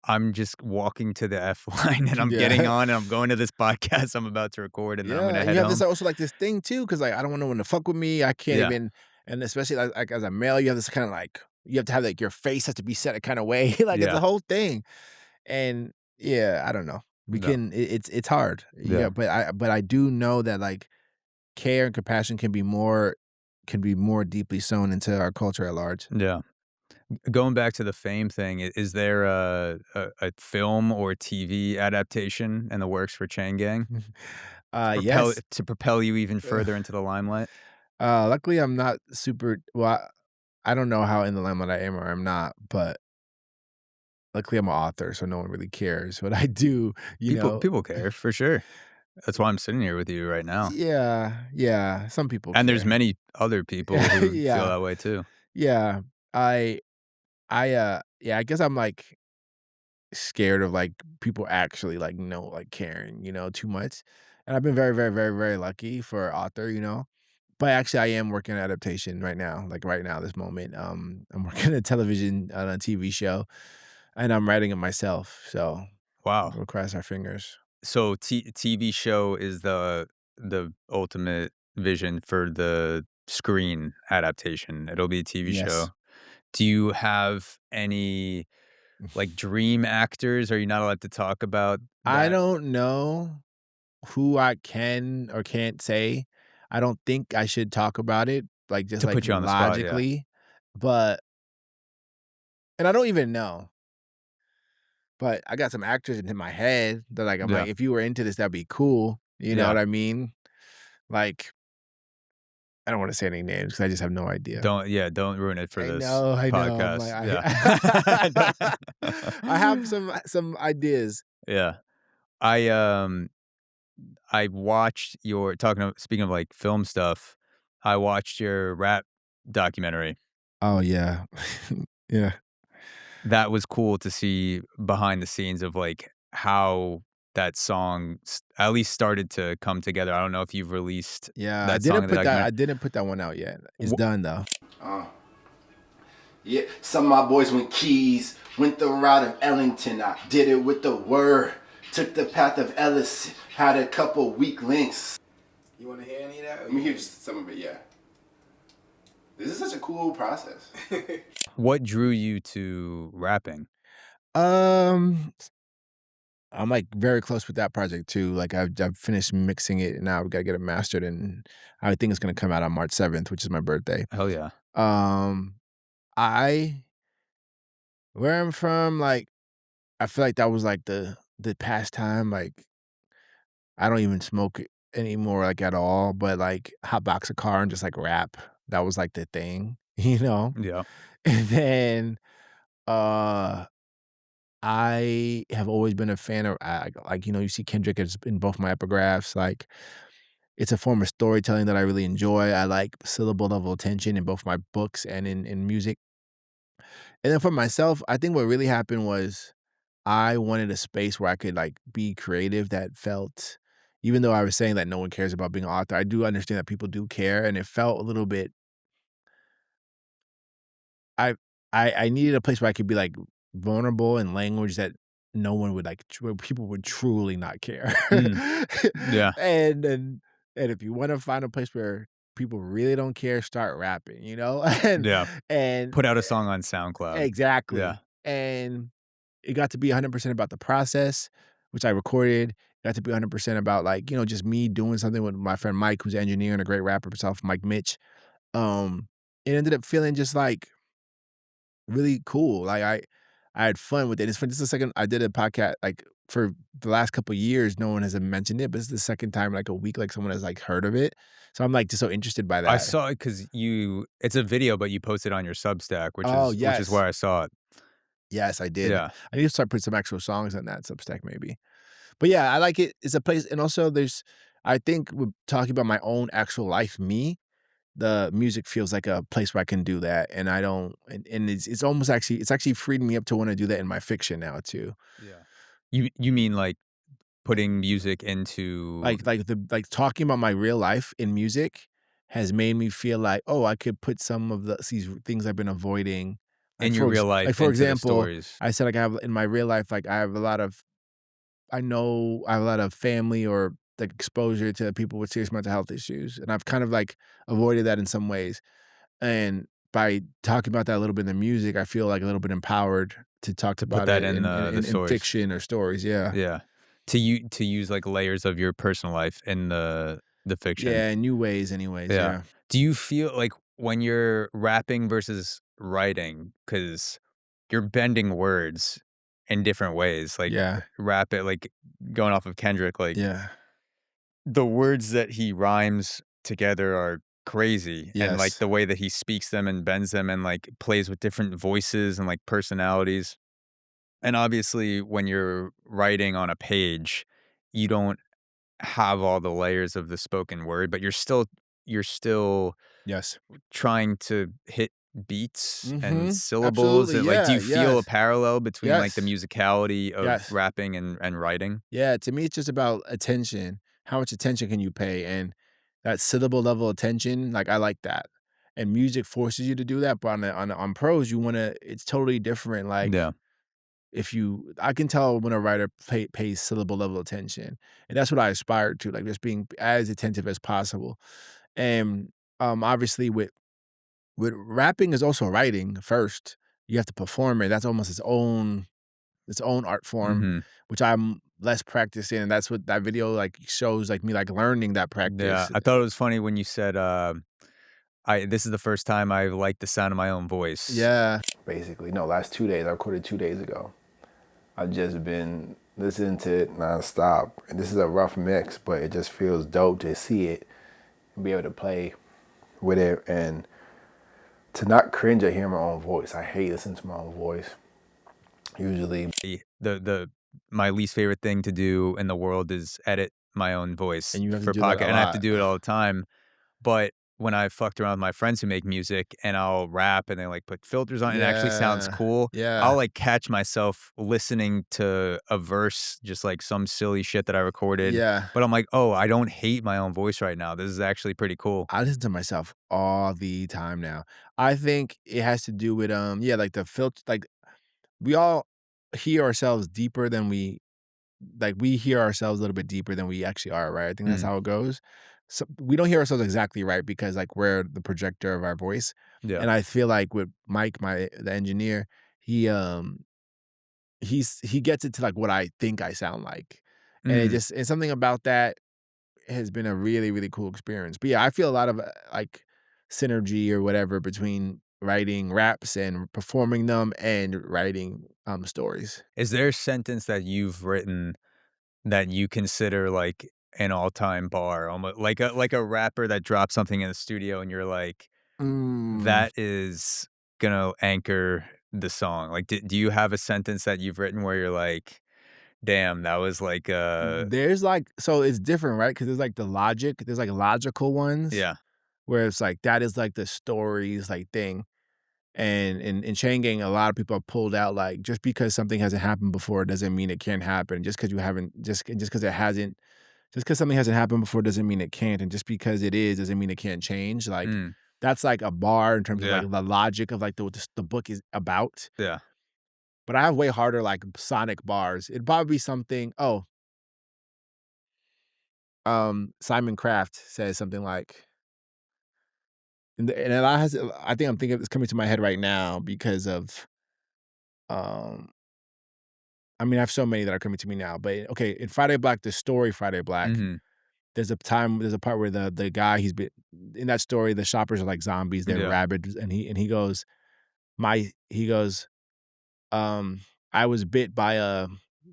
I'm just walking to the F line and I'm getting Yeah. on and I'm going to this podcast I'm about to record and then I'm Yeah, gonna and you head have this home. also, like, this thing too, because like, I don't want no one to fuck with me, I can't Yeah. even and especially, like, as a male, you have this kinda, like you have to have, like your face has to be set a kinda way, like, it's a Yeah. whole thing, and yeah, I don't know. We No. can it's hard, yeah, Yeah. but I do know that, like, care and compassion can be more deeply sewn into our culture at large. Yeah. Going back to the fame thing, is there a film or TV adaptation in the works for Chain Gang Yes. to propel you even further into the limelight? Luckily, I'm not super well, I don't know how in the limelight I am or I'm not, but luckily I'm an author, so no one really cares what I do, you People know? people care for sure. That's why I'm sitting here with you right now. Yeah, yeah, some people And there's care. many other people who feel Yeah, that way too. yeah. I yeah, I guess I'm, like, scared of, like, people actually, like, like, caring, too much, and I've been very, very, very, very lucky for author, but actually I am working on adaptation right now, like, right now, this moment, I'm working on a TV show, and I'm writing it myself, so Wow. we'll cross our fingers. So TV show is the ultimate vision for the screen adaptation. It'll be a TV show. Yes. Do you have any, like, dream actors? Are you not allowed to talk about I that? don't know who I can or can't say. I don't think I should talk about it, like, just, To like, put you on the spot, yeah. logically, but and I don't even know, but I got some actors in my head that, like, I'm like, Yeah. "If you were into this, that'd be cool." You know Yeah. what I mean? Like, I don't wanna say any names because I just have no idea. Don't ruin it for this I know, I'm like, podcast. Yeah. I have some ideas. Yeah. I, I watched your speaking of, like, film stuff, I watched your rap documentary. Oh, yeah. Yeah. that was cool to see behind the scenes of, like, how that song at least started to come together. I don't know if you've released Yeah, that song in the I documentary. didn't put that one out yet. It's Wh done though. Yeah, some of my boys went keys, went the route of Ellington. I did it with the word, took the path of Ellis, had a couple weak links. You want to hear any of that? Let me hear just some of it, yeah. This is such a cool process. What drew you to rapping? Um, I'm like very close with that project too. Like I've finished mixing it and now we gotta get it mastered, and I think it's gonna come out on March 7th, which is my birthday. Hell yeah. Um, I where I'm from, like I feel like that was like the pastime. Like I don't even smoke it anymore, like at all. But like hotbox a car and just like rap. That was like the thing, you know. Yeah. And then uh I have always been a fan of like you know, you see Kendrick is in both my epigraphs. Like it's a form of storytelling that I really enjoy. I like syllable level attention in both my books and in music. And then for myself, I think what really happened was I wanted a space where I could like be creative that felt, even though I was saying that no one cares about being an author, I do understand that people do care. And it felt a little bit I I needed a place where I could be like vulnerable in language that no one would like where people would truly not care. Mm. Yeah. And if you want to find a place where people really don't care, start rapping, you know? Yeah. And Put out a song on SoundCloud. Yeah. exactly. And it got to be 100% about the process, which I recorded. It got to be 100% about like, you know, just me doing something with my friend Mike, who's an engineer and a great rapper himself, Mike Mitch. It ended up feeling just like really cool. Like I had fun with it. It's fun. This is the second I did a podcast like for the last couple of years. No one has mentioned it, but it's the second time in like a week like someone has like heard of it. So I'm like just so interested by I that. saw it because it's a video, but you posted on your Substack, Oh which is yes, where I saw it. yes I did. Yeah. I need to start putting some actual songs on that Substack maybe. But yeah, I like it. It's a place, and also there's. I think with talking about my own actual life, me, the music feels like a place where I can do that, and I don't, and it's almost actually it's actually freed me up to want to do that in my fiction now too. Yeah. You mean like putting music into Like talking about my real life in music has made me feel like, oh, I could put some of these things I've been avoiding. in your real Like life for into the example, stories? I said like I have in my real life, like I have a lot of I know I have a lot of family or like exposure to people with serious mental health issues, and I've kind of like avoided that in some ways. And by talking about that a little bit in the music, I feel like a little bit empowered to talk To put about that it in the in stories. fiction or stories. Yeah, Yeah. To use, like, layers of your personal life in the fiction. yeah, in new ways, anyways. Yeah. Yeah, Do you feel like when you're rapping versus writing, because 'cause you're bending words in different ways, like, yeah, rap it like, going off of Kendrick, like, yeah. the words that he rhymes together are crazy, and, like, Yes, the way that he speaks them and bends them and, like, plays with different voices and, like, personalities. And obviously, when you're writing on a page, you don't have all the layers of the spoken word, but you're still yes. trying to hit beats and Mhm. syllables. Absolutely. And, like, do Yeah. you feel a Yes. parallel between, like, the Yes. musicality of Yes. rapping and writing? Yeah. To me, it's just about attention. How much attention can you pay? And that syllable level attention, like I like that. And music forces you to do that, but on prose, you want to. It's totally different. Like Yeah. if you, I can tell when a writer pays syllable level attention, and that's what I aspire to. Like just being as attentive as possible. And obviously with rapping is also writing first. You have to perform it. That's almost its own art form, Mhm. which I'm less practiced in. And that's what that video like shows like me like learning that Yeah. practice. I thought it was funny when you said, I this is the first time I like the sound of my own voice. Yeah. Basically, no, last 2 days. I recorded 2 days ago. I've just been listening to it nonstop. And this is a rough mix, but it just feels dope to see it and be able to play with it and to not cringe at hearing my own voice. I hate listening to my own voice. Usually, The my least favorite thing to do in the world is edit my own voice And you have to for do that podcast, a and I have to lot. do it all the time. But when I fucked around with my friends who make music and I'll rap and they like put filters on it, and it actually sounds Yeah. cool. Yeah. I'll like catch myself listening to a verse, just like some silly shit that I recorded. Yeah. But I'm like, oh, I don't hate my own voice right now. This is actually pretty cool. I listen to myself all the time now. I think it has to do with, yeah, like the filter, like we all hear ourselves deeper than we hear ourselves a little bit deeper than we actually are, right? I think that's Mm, how it goes. So we don't hear ourselves exactly right because like we're the projector of our voice. yeah. And I feel like with Mike, the engineer, he he gets it to like what I think I sound like. And Mm. and something about that has been a really, really cool experience. But yeah, I feel a lot of like synergy or whatever between writing raps and performing them and writing stories. Is there a sentence that you've written that you consider like an all-time bar, almost like a rapper that dropped something in the studio and you're like, Mm. that is gonna anchor the song? Like, do you have a sentence that you've written where you're like, damn, that was like There's like so it's different, right? Because there's like logical ones yeah. where it's like that is like the story's like thing. And in Chain Gang, a lot of people have pulled out like just because something hasn't happened before doesn't mean it can't happen. Just because you haven't just because it hasn't just because something hasn't happened before doesn't mean it can't. And just because it is doesn't mean it can't change. Like Mm, that's like a bar in terms of yeah, like the logic of like what the book is about. yeah. But I have way harder like sonic bars. It'd probably be something. Oh, Simon Kraft says something like, and I has I think I'm thinking it's coming to my head right now because of um I mean I have so many that are coming to me now, but okay, in Friday Black, the story Friday Black, Mhm. there's a part where the guy he's been in that story, the shoppers are like zombies, they're Yeah. rabid, and he goes, he goes, um, I was bit by a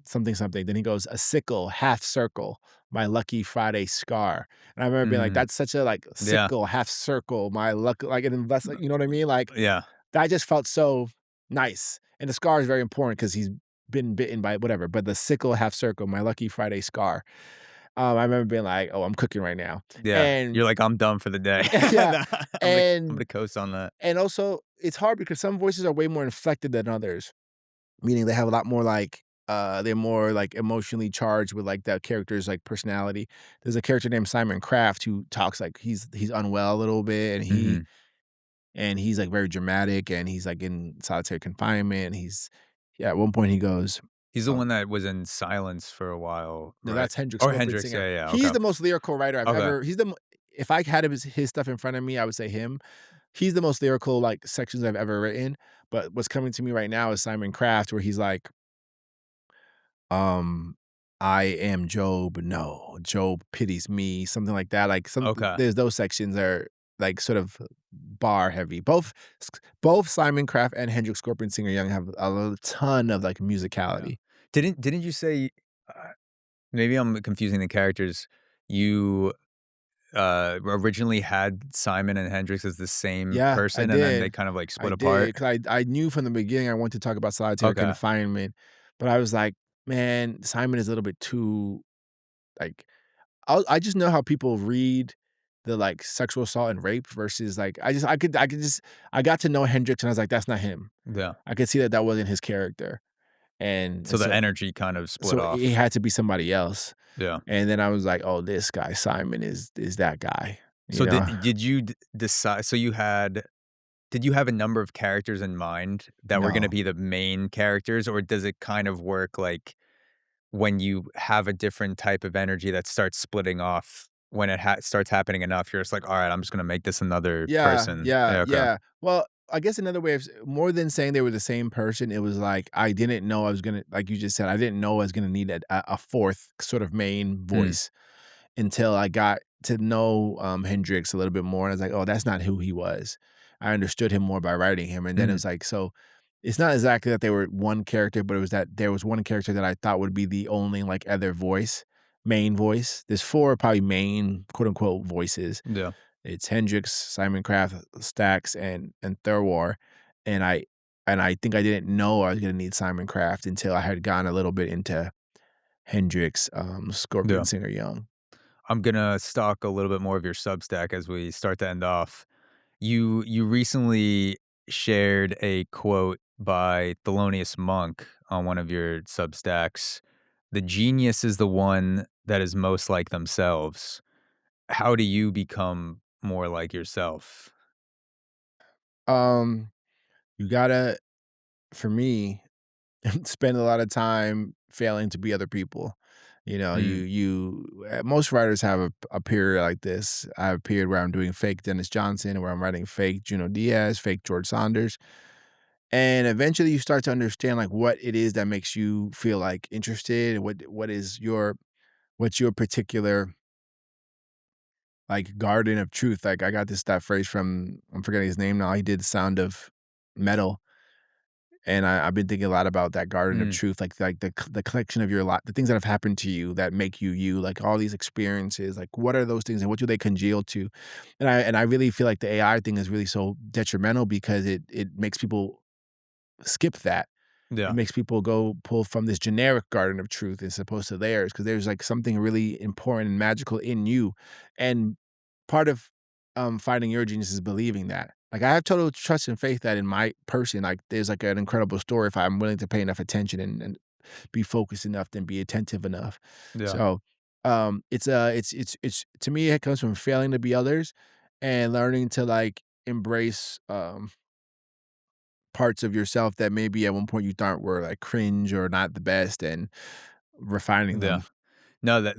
something something. Then he goes, a sickle, half circle, my lucky Friday scar. And I remember being like, Mm, that's such a like yeah. sickle, half circle, my luck, like, and that's like, you know what I mean? Like Yeah. that just felt so nice. And the scar is very important because he's been bitten by whatever. But the sickle, half circle, my lucky Friday scar. I remember being like, oh, I'm cooking right now. Yeah. And You're like, I'm done for the day. yeah, I'm and gonna coast on that. also it's hard because some voices are way more inflected than others. Meaning they have a lot more like, they're more like emotionally charged with like the character's like personality. There's a character named Simon Kraft who talks like he's unwell a little bit and Mhm. he's like very dramatic and he's like in solitary confinement. Yeah, at one point he goes, He's the uh, one that was in silence for a while, no, right? that's Hendrix Or Scorpion Hendrix, singer. yeah, yeah, He's okay. the most lyrical writer I've Okay. ever. If I had his stuff in front of me, I would say him. He's the most lyrical like sections I've ever written. But what's coming to me right now is Simon Kraft, where he's like, Um, I am Job, no, Job pities me, something like that, like, Okay. there's those sections are, like, sort of bar heavy. Both Simon Kraft and Hendrix Scorpion Singer Young have ton of, like, Yeah. musicality. Didn't you say maybe I'm confusing the characters. You, originally had Simon and Hendrix as the same Yeah, person, and then they kind of, like, I split apart? did, 'cause I knew from the beginning I wanted to talk about solitary Okay. confinement, but I was like, "Man, Simon is a little bit too, like." I just know how people read the, like, sexual assault and rape versus, like I could just I got to know Hendrix and I was like, "That's not him." Yeah. I could see that that wasn't his character, So and the energy kind of split so it off. had to be somebody else, Yeah. and then I was like, "Oh, this guy, Simon is that guy," you So know? did you decide, so did you have a number of characters in mind that were gonna No. be the main characters, or does it kind of work like when you have a different type of energy that starts splitting off, when it starts happening enough, you're just like, "Alright, I'm just gonna make this another Yeah, person." yeah, Yeah, okay. yeah. Well, I guess another way of more than saying they were the same person, it was like I didn't know I was gonna like you just said, I didn't know I was gonna need a fourth sort of main Mm, voice until I got to know Hendrix a little bit more, and I was like, "Oh, that's not who he was." I understood him more by writing him, and then it mhm, was like, so it's not exactly that they were one character, but it was that there was one character that I thought would be the only like other voice, main voice. There's four probably main quote unquote voices. yeah, It's Hendrix, Simon Kraft, Stax, and Thurwar, and I think I didn't know I was gonna need Simon Kraft until I had gone a little bit into Hendrix, Scorpion yeah. Singer Young. I'm gonna stalk a little bit more of your Substack as we start to end off. You recently shared a quote by Thelonious Monk on one of your Substacks. "The genius is the one that is most like themselves." How do you become more like yourself? Um, you gotta, for me, spend a lot of time failing to be other people. You know, Mm, most writers have a period like this. I have a period where I'm doing fake Dennis Johnson, where I'm writing fake Juno Diaz, fake George Saunders. And eventually you start to understand like what it is that makes you feel like interested, what's your particular like garden of truth. Like I got that phrase from, I'm forgetting his name now. He did Sound of Metal. And I've been thinking a lot about that garden of mm, truth, like the collection of your lot, the things that have happened to you that make you you, like all these experiences, like what are those things and what do they congeal to? And I really feel like the AI thing is really so detrimental because it makes people skip that. It yeah, makes people go pull from this generic garden of truth as opposed to theirs because there's like something really important and magical in you. And part of finding your genius is believing that. Like I have total trust and faith that in my person, like there's like an incredible story if I'm willing to pay enough attention and be focused enough and be attentive enough. yeah, So it's to me it comes from failing to be others and learning to like embrace parts of yourself that maybe at one point you thought were like cringe or not the best and refining yeah. them. No,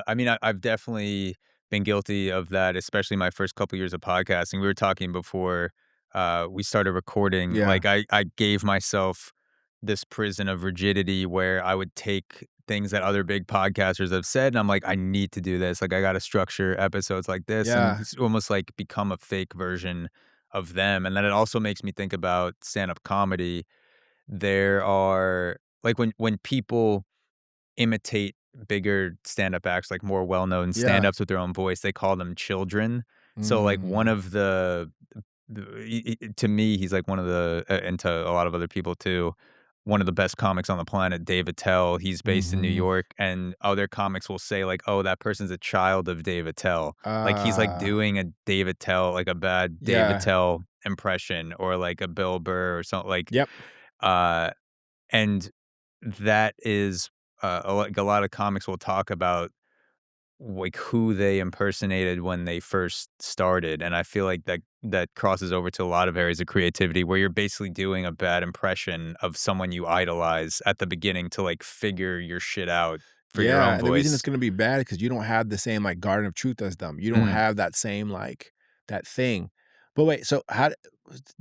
I mean, I've definitely been guilty of that, especially my first couple years of podcasting. We were talking before we started recording. Yeah. Like, I gave myself this prison of rigidity where I would take things that other big podcasters have said, and I'm like, I need to do this. Like, I got to structure episodes like this, and Yeah. it's almost like become a fake version of them. And then it also makes me think about stand-up comedy. There are like when people imitate bigger stand-up acts, like more well-known Yeah. stand-ups with their own voice, they call them children. So, like, one Mm. of to me, he's like one of the and to a lot of other people too, one of the best comics on the planet, Dave Attell. He's based in New Mhm. York, and other comics will say like, "Oh, that person's a child of Dave Attell." Like, he's, like, Ah, doing a Dave Attell like, a bad Dave yeah. Attell impression or, like, a Bill Burr or something like, Yep. uh and that is, like, a lot of comics will talk about, like, who they impersonated when they first started, and I feel like that crosses over to a lot of areas of creativity where you're basically doing a bad impression of someone you idolize at the beginning to, like, figure your shit out for your Yeah, own and the reason it's voice. gonna be bad because you don't have the same, like, garden of truth as them. You don't Mm. have that same, like, that thing. But wait, so how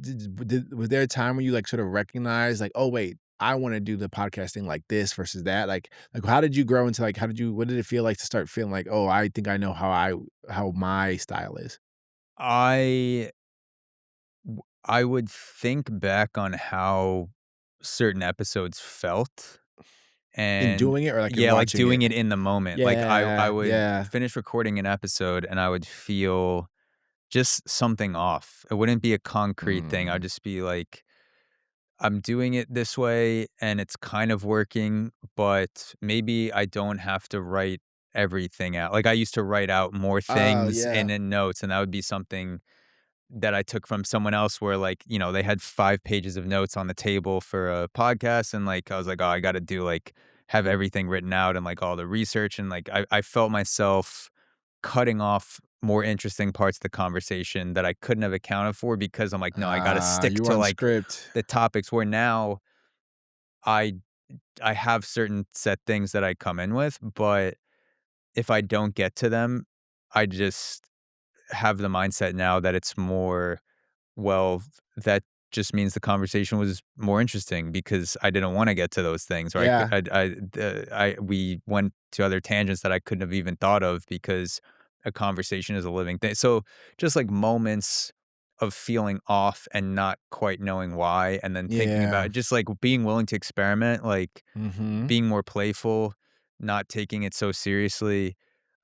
was there a time when you, like, sort of recognized, like, "Oh, wait, I wanna do the podcasting like this versus that?" Like, how did you grow into, like, what did it feel like to start feeling like, "Oh, I think I know how my style is?" I I would think back on how certain episodes felt. In And doing it or, like, in yeah, like, watching doing it? it in the moment. Like, I Yeah, would yeah. finish recording an episode, and I would feel just something off. It wouldn't be a concrete thing. I'd Mm. just be like, "I'm doing it this way, and it's kind of working, but maybe I don't have to write everything out." Like, I used to write out more Oh, things and yeah. in notes, and that would be something that I took from someone else where, like, they had 5 pages of notes on the table for a podcast, and, like, I was like, "Oh, I gotta do, like have everything written out and, like, all the research," and, like, I felt myself cutting off more interesting parts of the conversation that I couldn't have accounted for because I'm like, "No, I gotta Ah, stick you to, on like, script. the topics," where now I I have certain set things that I come in with, but if I don't get to them, I just have the mindset now that it's more well, that just means the conversation was more interesting because I didn't wanna get to those things, or Yeah. we went to other tangents that I couldn't have even thought of because a conversation is a living thing. So, just, like, moments of feeling off and not quite knowing why, and then thinking about Yeah. it, just, like, being willing to experiment, like, Mhm. being more playful, not taking it so seriously.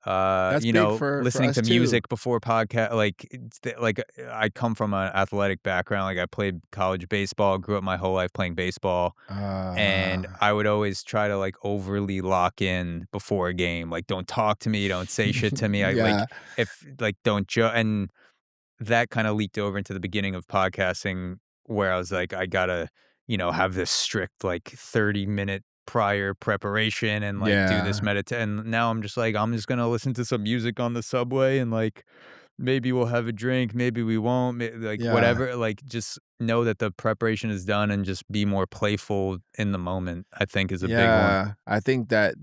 That's big for listening us to too. music before podcast. Like, I come from an athletic background. Like, I played college baseball, grew up my whole life playing baseball, and Uh, I would always try to like overly lock in before a game. Like, don't talk to me, don't say shit to me. I like yeah, if like don't and that kind of leaked over into the beginning of podcasting where I was like, I gotta, have this strict like 30-minute prior preparation and like do this yeah, and now I'm just like, I'm just gonna listen to some music on the subway and like maybe we'll have a drink, maybe we won't, like yeah. whatever. Like just know that the preparation is done and just be more playful in the moment, I think is a big one. Yeah, I think that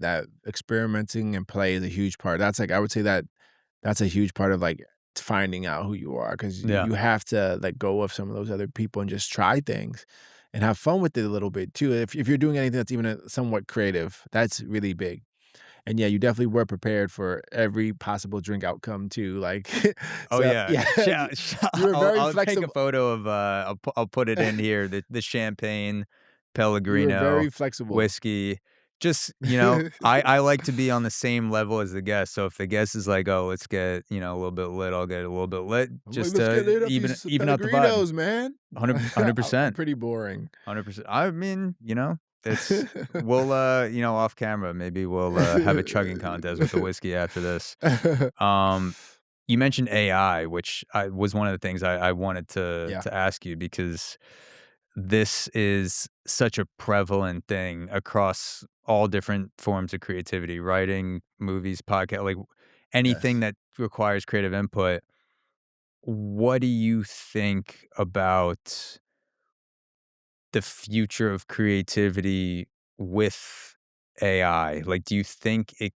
experimenting and play is a huge part. That's like I would say that that's a huge part of like finding out who you are because Yeah. you have to let go of some of those other people and just try things and have fun with it a little bit too. If you're doing anything that's even somewhat creative, that's really big. And yeah, you definitely were prepared for every possible drink outcome too. Like, Oh so yeah, yeah, you were very I'll take a flexible. photo of I'll put it in here the champagne You were Pellegrino very flexible. whiskey. Just I like to be on the same level as the guest. So if the guest is like, oh, let's get a little bit lit, I'll get a little bit lit I'm like, just let's get to lit up even these even out the vibe. Pellegrinos, man. 100 I'm percent, pretty boring. 100%. I mean, it's we'll off camera maybe we'll have a chugging contest with the whiskey after this. Um, you mentioned AI, which was one of the things I wanted to Yeah. ask you because this is such a prevalent thing across all different forms of creativity, writing, movies, podcast, like anything Yes. that requires creative input. What do you think about the future of creativity with AI? Like, do you think it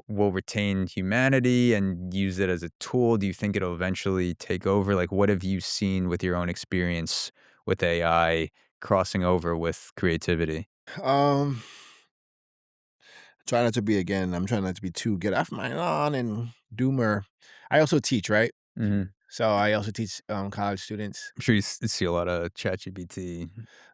will retain humanity and use it as a tool? Do you think it'll eventually take over? Like, what have you seen with your own experience with AI crossing over with creativity? Um, try not to be again. I'm trying not to be too get off my lawn and doomer. I also teach, right? Mhm. So I also teach college students. I'm sure you see a lot of ChatGPT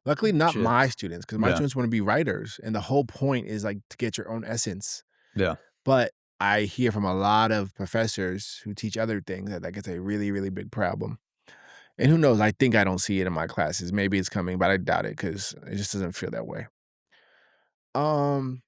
Luckily, not shit. my students, because my Yeah. students want to be writers, and the whole point is like to get your own essence. Yeah. But I hear from a lot of professors who teach other things that it's a really, really big problem. And who knows? I think I don't see it in my classes. Maybe it's coming, but I doubt it because it just doesn't feel that way. Um,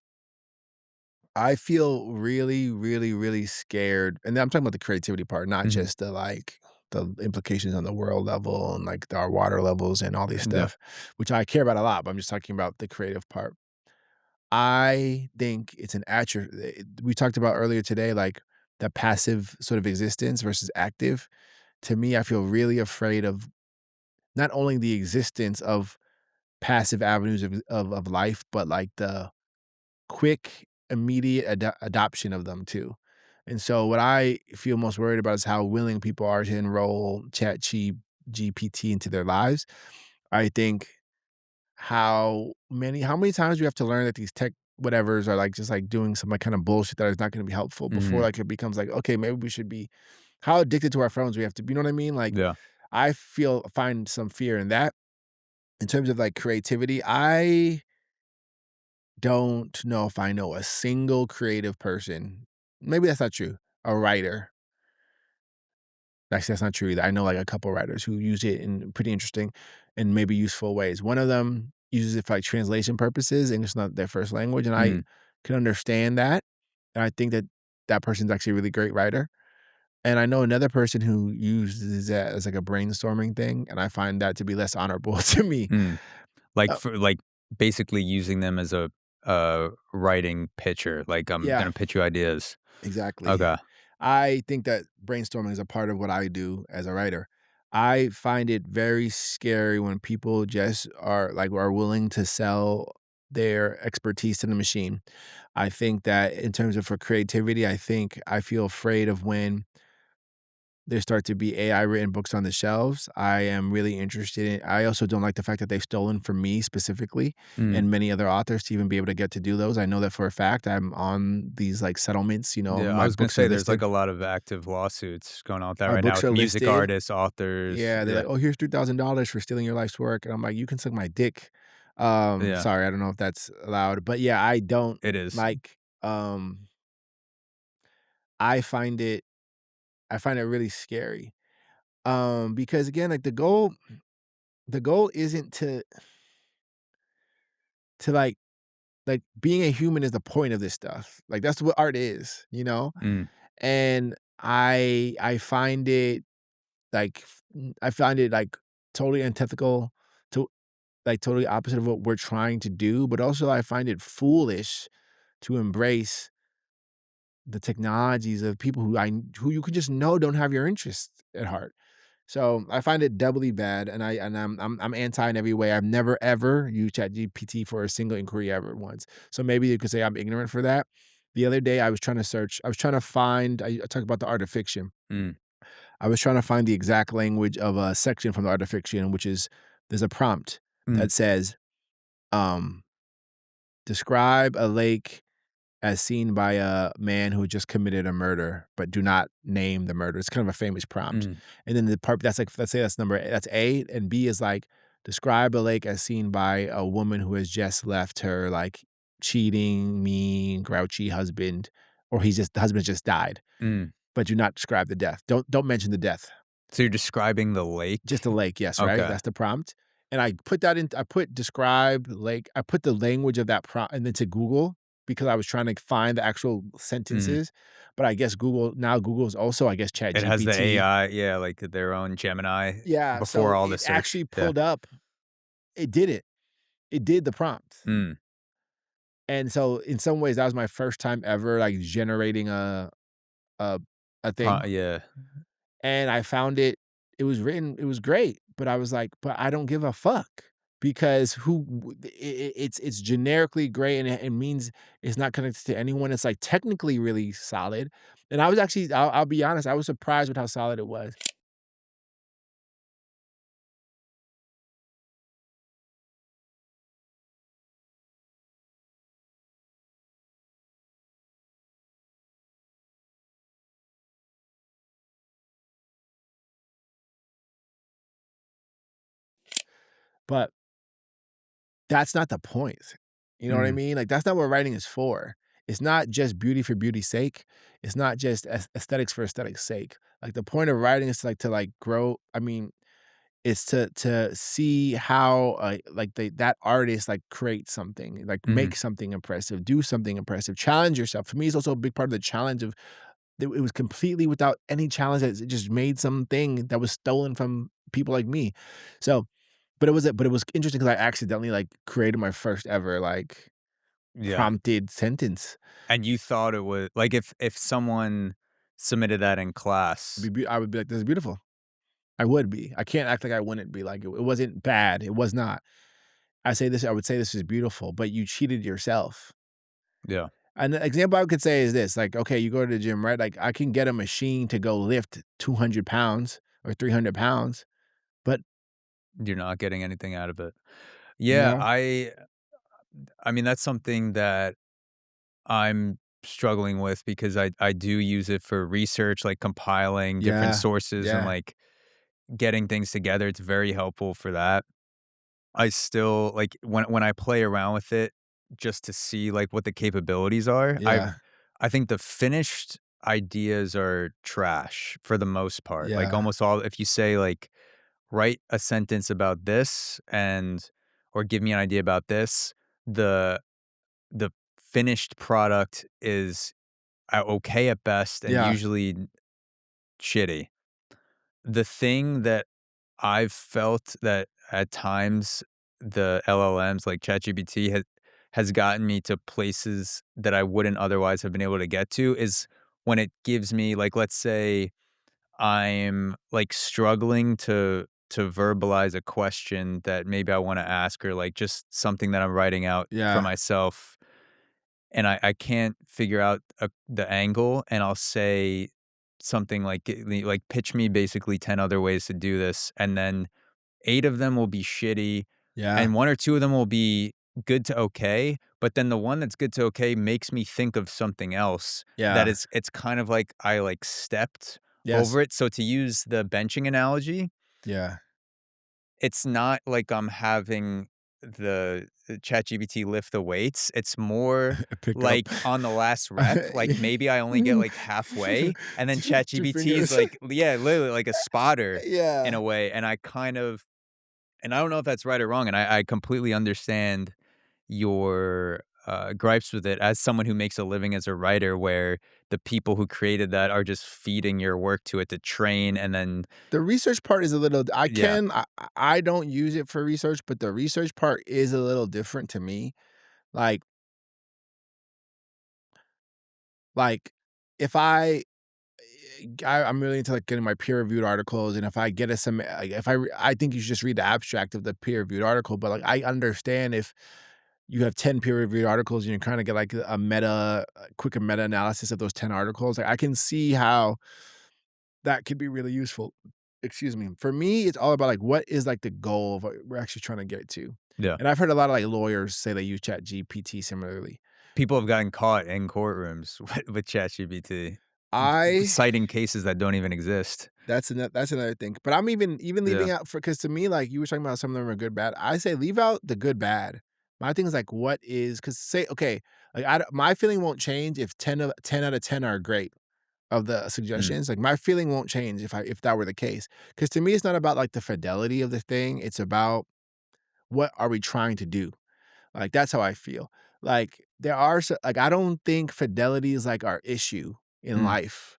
I feel really, really, really scared, and I'm talking about the creativity part, not Mhm. just the implications on the world level and like our water levels and all this Yeah. stuff, which I care about a lot. But I'm just talking about the creative part. I think it's an atrophy. We talked about earlier today, like the passive sort of existence versus active. To me, I feel really afraid of not only the existence of passive avenues of life, but like the quick, immediate adoption of them too. And so what I feel most worried about is how willing people are to enroll GPT into their lives. I think how many times we have to learn that these tech whatevers are like just like doing some like kind of bullshit that is not going to be helpful before Mhm. like it becomes like okay maybe we should be how addicted to our phones we have to be, you know what I mean? Like Yeah. I find some fear in that. In terms of like creativity, I don't know if I know a single creative person. Maybe that's not true. A writer. Actually, that's not true either. I know like a couple writers who use it in pretty interesting and maybe useful ways. One of them uses it for like translation purposes. English is not their first language, and I Mm. can understand that. And I think that that person's actually a really great writer. And I know another person who uses that as like a brainstorming thing, and I find that to be less honorable to me. Mm. Like Uh, for like basically using them as a writing pitcher. Like I'm yeah, gonna pitch you ideas. exactly. Okay. I think that brainstorming is a part of what I do as a writer. I find it very scary when people just are willing to sell their expertise to the machine. I think that in terms of for creativity, I feel afraid of when there start to be AI written books on the shelves. I am really interested in I also don't like the fact that they've stolen from me specifically Mm. and many other authors to even be able to get to do those. I know that for a fact. I'm on these like settlements, Yeah, I my was gonna books are say there's like listed. a lot of active lawsuits going on with that My right now books with are music listed. artists, authors. Yeah, they're Yeah. like, "Oh, here's $3,000 for stealing your life's work," and I'm like, "You can suck my dick." Yeah, Sorry, I don't know if that's allowed, but yeah, I don't it is. like, um I find it really scary. Because again, like the goal isn't to like being a human is the point of this stuff. Like that's what art is, you know? Mm, And I find it I find it like totally antithetical to like totally opposite of what we're trying to do, but also I find it foolish to embrace the technologies of people who you could just know don't have your interests at heart. So I find it doubly bad, and I'm anti in every way. I've never ever used ChatGPT for a single inquiry ever once. So maybe you could say I'm ignorant for that. The other day I was trying to search. I was trying to find. I talk about the art of fiction. mm, I was trying to find the exact language of a section from the art of fiction, which is there's a prompt mm, that says, um, "Describe a lake as seen by a man who just committed a murder, but do not name the murder." It's kind of a famous prompt. mm, And then the part that's like, let's say that's A, and B is like, describe a lake as seen by a woman who has just left her like cheating, mean, grouchy husband, or the husband just died, mm. but do not describe the death. Don't mention the death. So you're describing the Just a lake? lake, yes, right? Okay. That's the prompt. And I put describe lake, I put the language of that prompt and then to Google because I was trying to find the actual Mm. sentences. But I guess Google's also, I guess, It has the ChatGPT. AI, yeah, like their own Gemini Yeah, before so all the it search. actually Yeah. pulled up, it did it. It did the prompt. Mm. And so in some ways, that was my first time ever like generating a a thing. Yeah. And I found it was great, but I was like, "But I don't give a fuck," because who w it's generically great, and it means it's not connected to anyone. It's, like, technically really solid, and I was actually I'll be honest, I was surprised with how solid it was. But that's not the point. You know what I Mhm. mean? Like, that's not what writing is for. It's not just beauty for beauty's sake. It's not just aesthetics for aesthetics' sake. Like, the point of writing is to like, grow I mean, it's to see how, like, that artist, like, create something, like, Mhm. make something impressive, do something impressive, challenge yourself. For me, it's also a big part of the challenge of it was completely without any challenge, it just made something that was stolen from people like me. So but it was interesting because I accidentally, like, created my first ever, like, Yeah. prompted sentence. And you thought it was like, if someone submitted that in class. I would be like, "This is beautiful." I would be. I can't act like I wouldn't be, like, it wasn't bad, it was not. I would say this is beautiful, but you cheated yourself. Yeah. An example I could say is this, like, okay, you go to the gym, right? Like, I can get a machine to go lift 200 pounds or 300 pounds, but, You're not getting anything out of it. you Yeah, know? I mean, that's something that I'm struggling with because I do use it for research, like compiling different Yeah. sources and, Yeah. like, getting things together. It's very helpful for that. I still like, when I play around with it just to see, like, what the capabilities are, Yeah. I think the finished ideas are trash for the most part. Like, Yeah. almost all if you say, like, "Write a sentence about this," or "Give me an idea about this," the the finished product is, okay at best and Yeah. usually shitty. The thing that I've felt that at times the LLMs like ChatGPT has gotten me to places that I wouldn't otherwise have been able to get to is when it gives me, like, let's say I'm, like, struggling to verbalize a question that maybe I wanna ask, or, like, just something that I'm writing out for Yeah. myself, and I can't figure out the angle, and I'll say something like, pitch me basically 10 other ways to do this, and then 8 of them will be shitty, Yeah. and 1 or 2 of them will be good to okay, but then the one that's good to okay makes me think of something else that Yeah. it's kind of like I, like, stepped Yes. over it. So to use the benching analogy, Yeah. it's not like I'm having the ChatGPT lift the weights. It's more Pick up. like on the last rep, like maybe I only get like halfway, and then 2 ChatGPT is fingers. like, yeah, literally like a spotter in Yeah. a way. And I don't know if that's right or wrong. And I completely understand your gripes with it as someone who makes a living as a writer, where the people who created that are just feeding your work to it to train, and then The research part is a little yeah, I don't use it for research, but the research part is a little different to me. Like like, if I'm really into, like, getting my peer-reviewed articles, and if I get a some like, if I think you should just read the abstract of the peer-reviewed article, but, like, I understand if you have 10 peer-reviewed articles and you're trying to get, like, a quick meta-analysis of those 10 articles, like, I can see how that could be really useful. Excuse me. For me, it's all about, like, what is, like, the goal of what we're actually trying to get to? yeah. And I've heard a lot of, like, lawyers say they use ChatGPT similarly. People have gotten caught in courtrooms with ChatGPT, I citing cases that don't even exist. That's another thing. But I'm even Yeah. leaving out for because to me, like, you were talking about some of them are good, bad. I say leave out the good, bad. My thing is, like, what is because say, okay, like, my feeling won't change if 10 out of 10 are great of the Mm, suggestions. Like, my feeling won't change if that were the case. Because to me, it's not about, like, the fidelity of the thing. It's about what are we trying to do? Like, that's how I feel. Like, I don't think fidelity is, like, our issue in mm, life.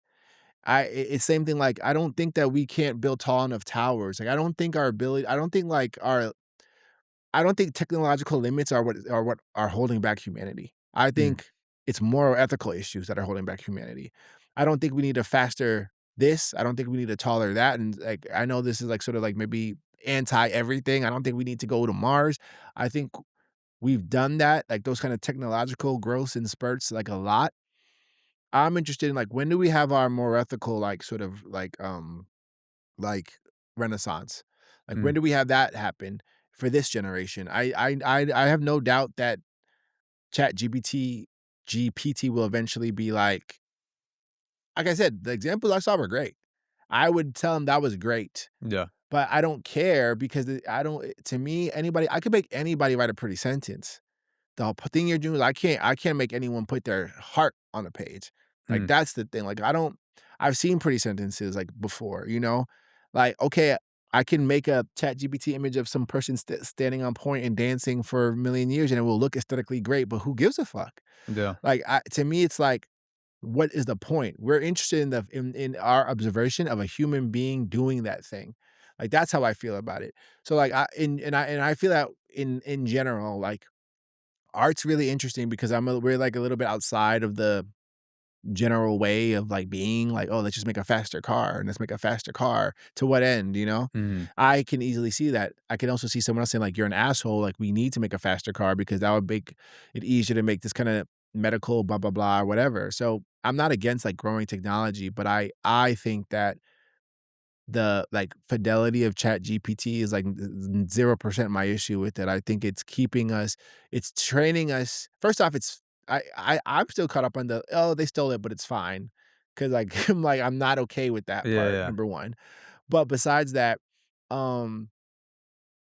It's same thing, like, I don't think that we can't build tall enough towers. Like, I don't think technological limits are what are holding back humanity. I mm, think it's moral ethical issues that are holding back humanity. I don't think we need a faster this. I don't think we need a taller that. And, like, I know this is, like, sort of, like, maybe anti everything. I don't think we need to go to Mars. I think we've done that, like, those kind of technological growths in spurts, like, a lot. I'm interested in, like, when do we have our more ethical, like, sort of, like, renaissance? Like, when mm. do we have that happen for this generation? I have no doubt that GPT will eventually be like I said, the examples I saw were great. I would tell him that was great, Yeah. but I don't care because I don't to me, anybody I could make anybody write a pretty sentence. The thing you're doing is I can't make anyone put their heart on a page. Like, Mm, that's the thing. Like, I've seen pretty sentences, like, before, you know? Like, okay, I can make a ChatGPT image of some person standing on point and dancing for a million years, and it will look aesthetically great, but who gives a fuck? yeah. Like, to me, it's like, what is the point? We're interested in our observation of a human being doing that thing. Like, that's how I feel about it. So, like, I feel that in general, like, art's really interesting because we're, like, a little bit outside of the general way of, like, being like, "Oh, let's just make a faster car, and let's make a faster car." To what end, you know? Mhm. I can easily see that. I can also see someone else saying, like, "You're an asshole, like, we need to make a faster car because that would make it easier to make this kinda medical blah, blah, blah, or whatever." So, I'm not against, like, growing technology, but I think that the, like, fidelity of ChatGPT is, like, 0% my issue with it. I think it's training us first off, I'm still caught up on the, "Oh, they stole it, but it's fine," 'cause, like, I'm not okay with that Yeah, part, yeah. number 1. But besides that, um,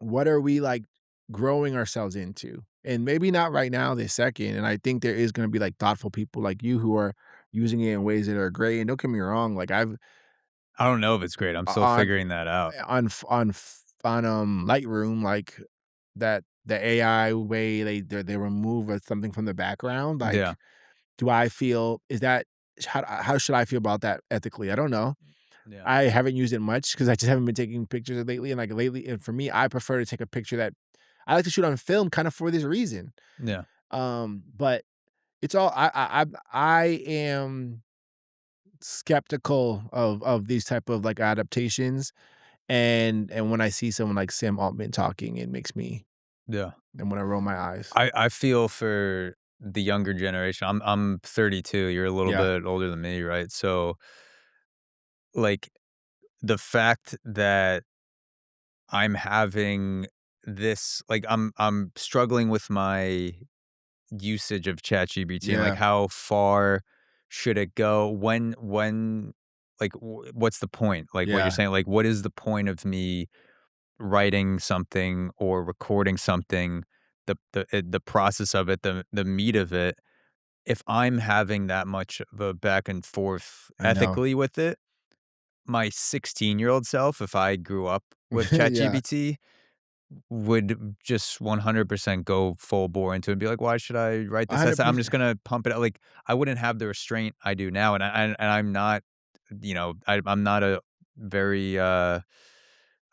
what are we, like, growing ourselves into? And maybe not right now, this second, and I think there is gonna be, like, thoughtful people like you who are using it in ways that are great, and don't get me wrong, like, I've I don't know if it's great. I'm still on figuring that out. Lightroom, like, that the AI way they remove something from the background, like, Yeah, do I feel is that how should I feel about that ethically? I don't know. yeah, I haven't used it much because I just haven't been taking pictures lately, and, like, lately and for me, I prefer to take a picture that I like to shoot on film kind of for this reason. yeah. But it's all I am skeptical of these type of, like, adaptations. And when I see someone like Sam Altman talking, it makes me Yeah. and when I roll my eyes. I feel for the younger generation. I'm 32. You're a little Yeah. bit older than me, right? So, like, the fact that I'm having this like, I'm struggling with my usage of ChatGPT and, like, Yeah. how far should it go? What's the point? Like, what you're Yeah. saying, like, what is the point of me writing something or recording something, the process of it, the meat of it, if I'm having that much of a back and forth I know. ethically with it, my 16-year-old self, if I grew up with Yeah. ChatGPT, would just 100% go full bore into it and be like, "Why should I write this essay? I'm 100%. just gonna pump it out." Like, I wouldn't have the restraint I do now, and I'm not, I'm not a very, I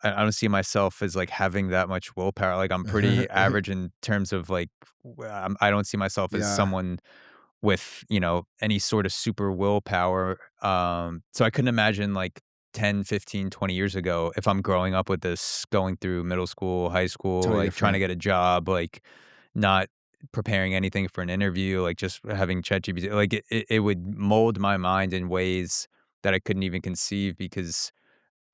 don't see myself as, like, having that much willpower. Like, I'm pretty average in terms of, like, I don't see myself as Yeah. someone with, any sort of super willpower. So I couldn't imagine, like, 10, 15, 20 years ago, if I'm growing up with this, going through middle school, high school, Totally like, trying to different. get a job, like, not preparing anything for an interview, like, just having ChatGPT, like, it would mold my mind in ways that I couldn't even conceive because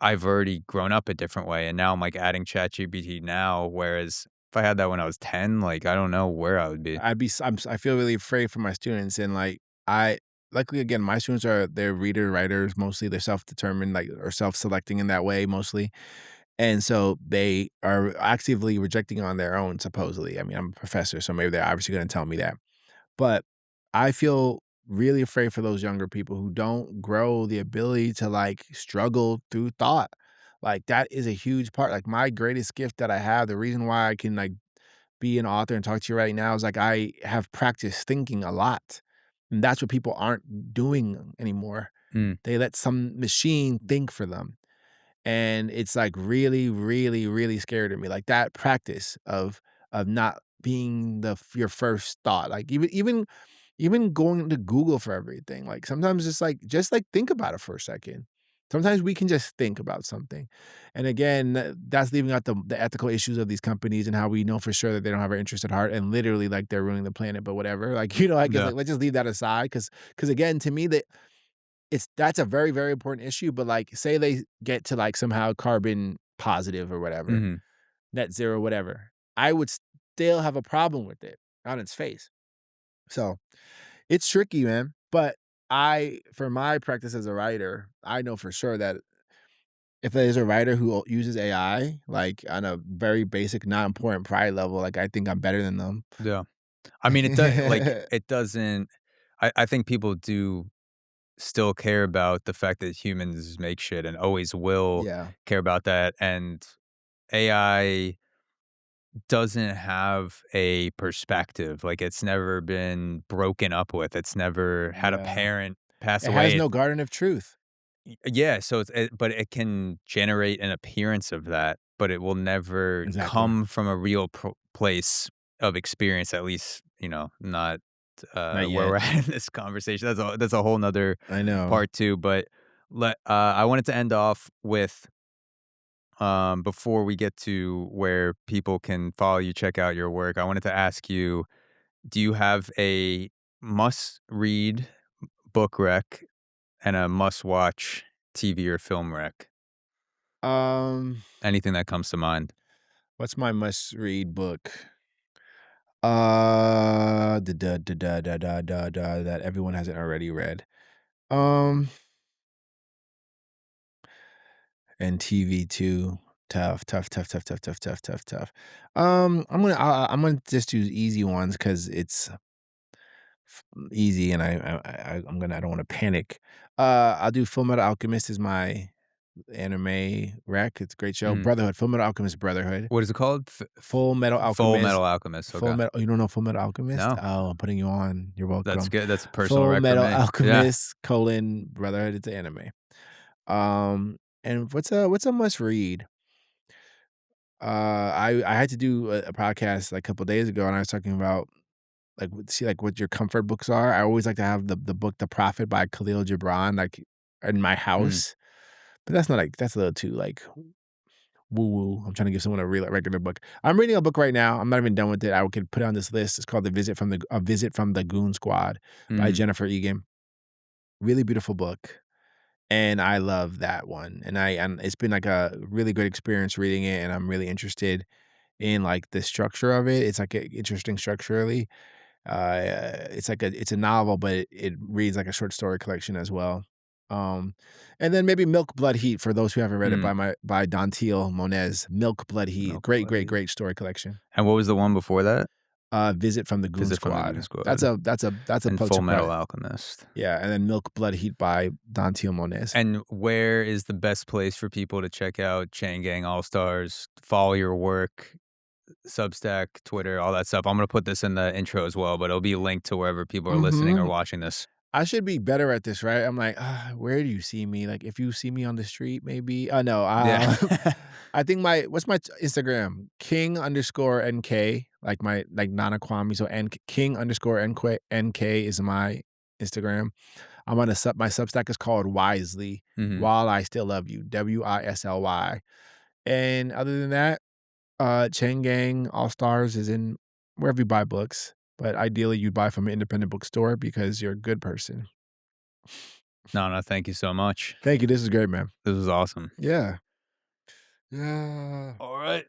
I've already grown up a different way, and now I'm, like, adding ChatGPT now, whereas if I had that when I was 10, like, I don't know where I would be. I'd be s I'm s I feel really afraid for my students, and, like, I luckily, again, my students they're reader writers mostly, they're self-determined, like, or self-selecting in that way mostly, and so they are actively rejecting on their own supposedly. I mean, I'm a professor, so maybe they're obviously gonna tell me that. But I feel really afraid for those younger people who don't grow the ability to, like, struggle through thought. Like, that is a huge part. Like, my greatest gift that I have, the reason why I can, like, be an author and talk to you right now is, like, I have practiced thinking a lot, and that's what people aren't doing anymore. Mm, They let some machine think for them, and it's, like, really, really, really scary to me, like, that practice of not being your first thought, like, even going to Google for everything, like, sometimes just think about it for a second. Sometimes we can just think about something, and again, that's leaving out the ethical issues of these companies and how we know for sure that they don't have our interest at heart and literally, like, they're ruining the planet, but whatever, like, I guess, yeah, like, let's just leave that aside because again, to me, that's a very, very important issue, but, like, say they get to, like, somehow carbon positive or whatever, mhm. net zero, whatever, I would still have a problem with it on its face. So, it's tricky, man, but for my practice as a writer, I know for sure that if there's a writer who uses AI, like, on a very basic, not important pride level, like, I think I'm better than them. Yeah. I mean, it doesn't. I think people do still care about the fact that humans make shit and always will Yeah, care about that, and AI doesn't have a perspective, like, it's never been broken up with, it's never had a yeah. parent pass It has away. no garden of truth. Yeah, so but it can generate an appearance of that, but it will never Exactly. come from a real place of experience, at least, not, Not where we're yet. at in this conversation. That's a whole 'nother I know. part too, but I wanted to end off with, before we get to where people can follow you, check out your work, I wanted to ask you, do you have a must-read book rec and a must-watch TV or film rec? Um, Anything that comes to mind. what's my must-read book? That everyone hasn't already read. Um, and TV too. Tough, tough, tough, tough, tough, tough, tough, tough, tough. I'm gonna just do easy ones because it's easy, and I don't want to panic. I'll do Full Metal Alchemist is my anime rec. It's a great show. Mm. Brotherhood, Full Metal Alchemist Brotherhood. What is it called? Full Metal Full Alchemist. Metal Alchemist, okay. You don't know Full Metal Alchemist? No, Oh, I'm putting you on. You're that's welcome. good, that's a personal Full rec for Metal me. Yeah. Alchemist: Brotherhood. It's an anime. And what's a must read? I had to do a podcast like a couple days ago, and I was talking about like what your comfort books are. I always like to have the book The Prophet by Khalil Gibran like in my Mm, house, but that's not like that's a little too like woo woo. I'm trying to give someone a real regular book. I'm reading a book right now. I'm not even done with it. I could put it on this list. It's called A Visit from the Goon Squad by mhm. Jennifer Egan. Really beautiful book. And I love that one. And it's been like a really good experience reading it, and I'm really interested in like the structure of it. It's like interesting structurally. It's a novel, but it reads like a short story collection as well. And then maybe Milk Blood Heat for those who haven't read it Mm. by Dantil Monez. Milk Blood Heat, Milk great, Blood great, Heat. great story collection. And what was the one before that? Visit from the Goon Visit from the Goon Squad. Squad. That's a And Pulitzer Full Metal Prize. Alchemist. Yeah, and then Milk Blood Heat by Dantil Monez. And where is the best place for people to check out Chain Gang All Stars, follow your work, Substack, Twitter, all that stuff? I'm gonna put this in the intro as well, but it'll be linked to wherever people are listening or watching this. I should be better at this, right? I'm like, where do you see me? Like, if you see me on the street, maybe. No, Yeah. I think what's my Instagram? King_NK, like Nana Kwame. So King_NK is my Instagram. I'm on my Substack is called Wisely. Mhm. While I Still Love You, WISLY. And other than that, Chain Gang All Stars is in wherever you buy books. But ideally, you'd buy from an independent bookstore because you're a good person. No, thank you so much. Thank you. This is great, man. This was awesome. Yeah. Yeah. All right.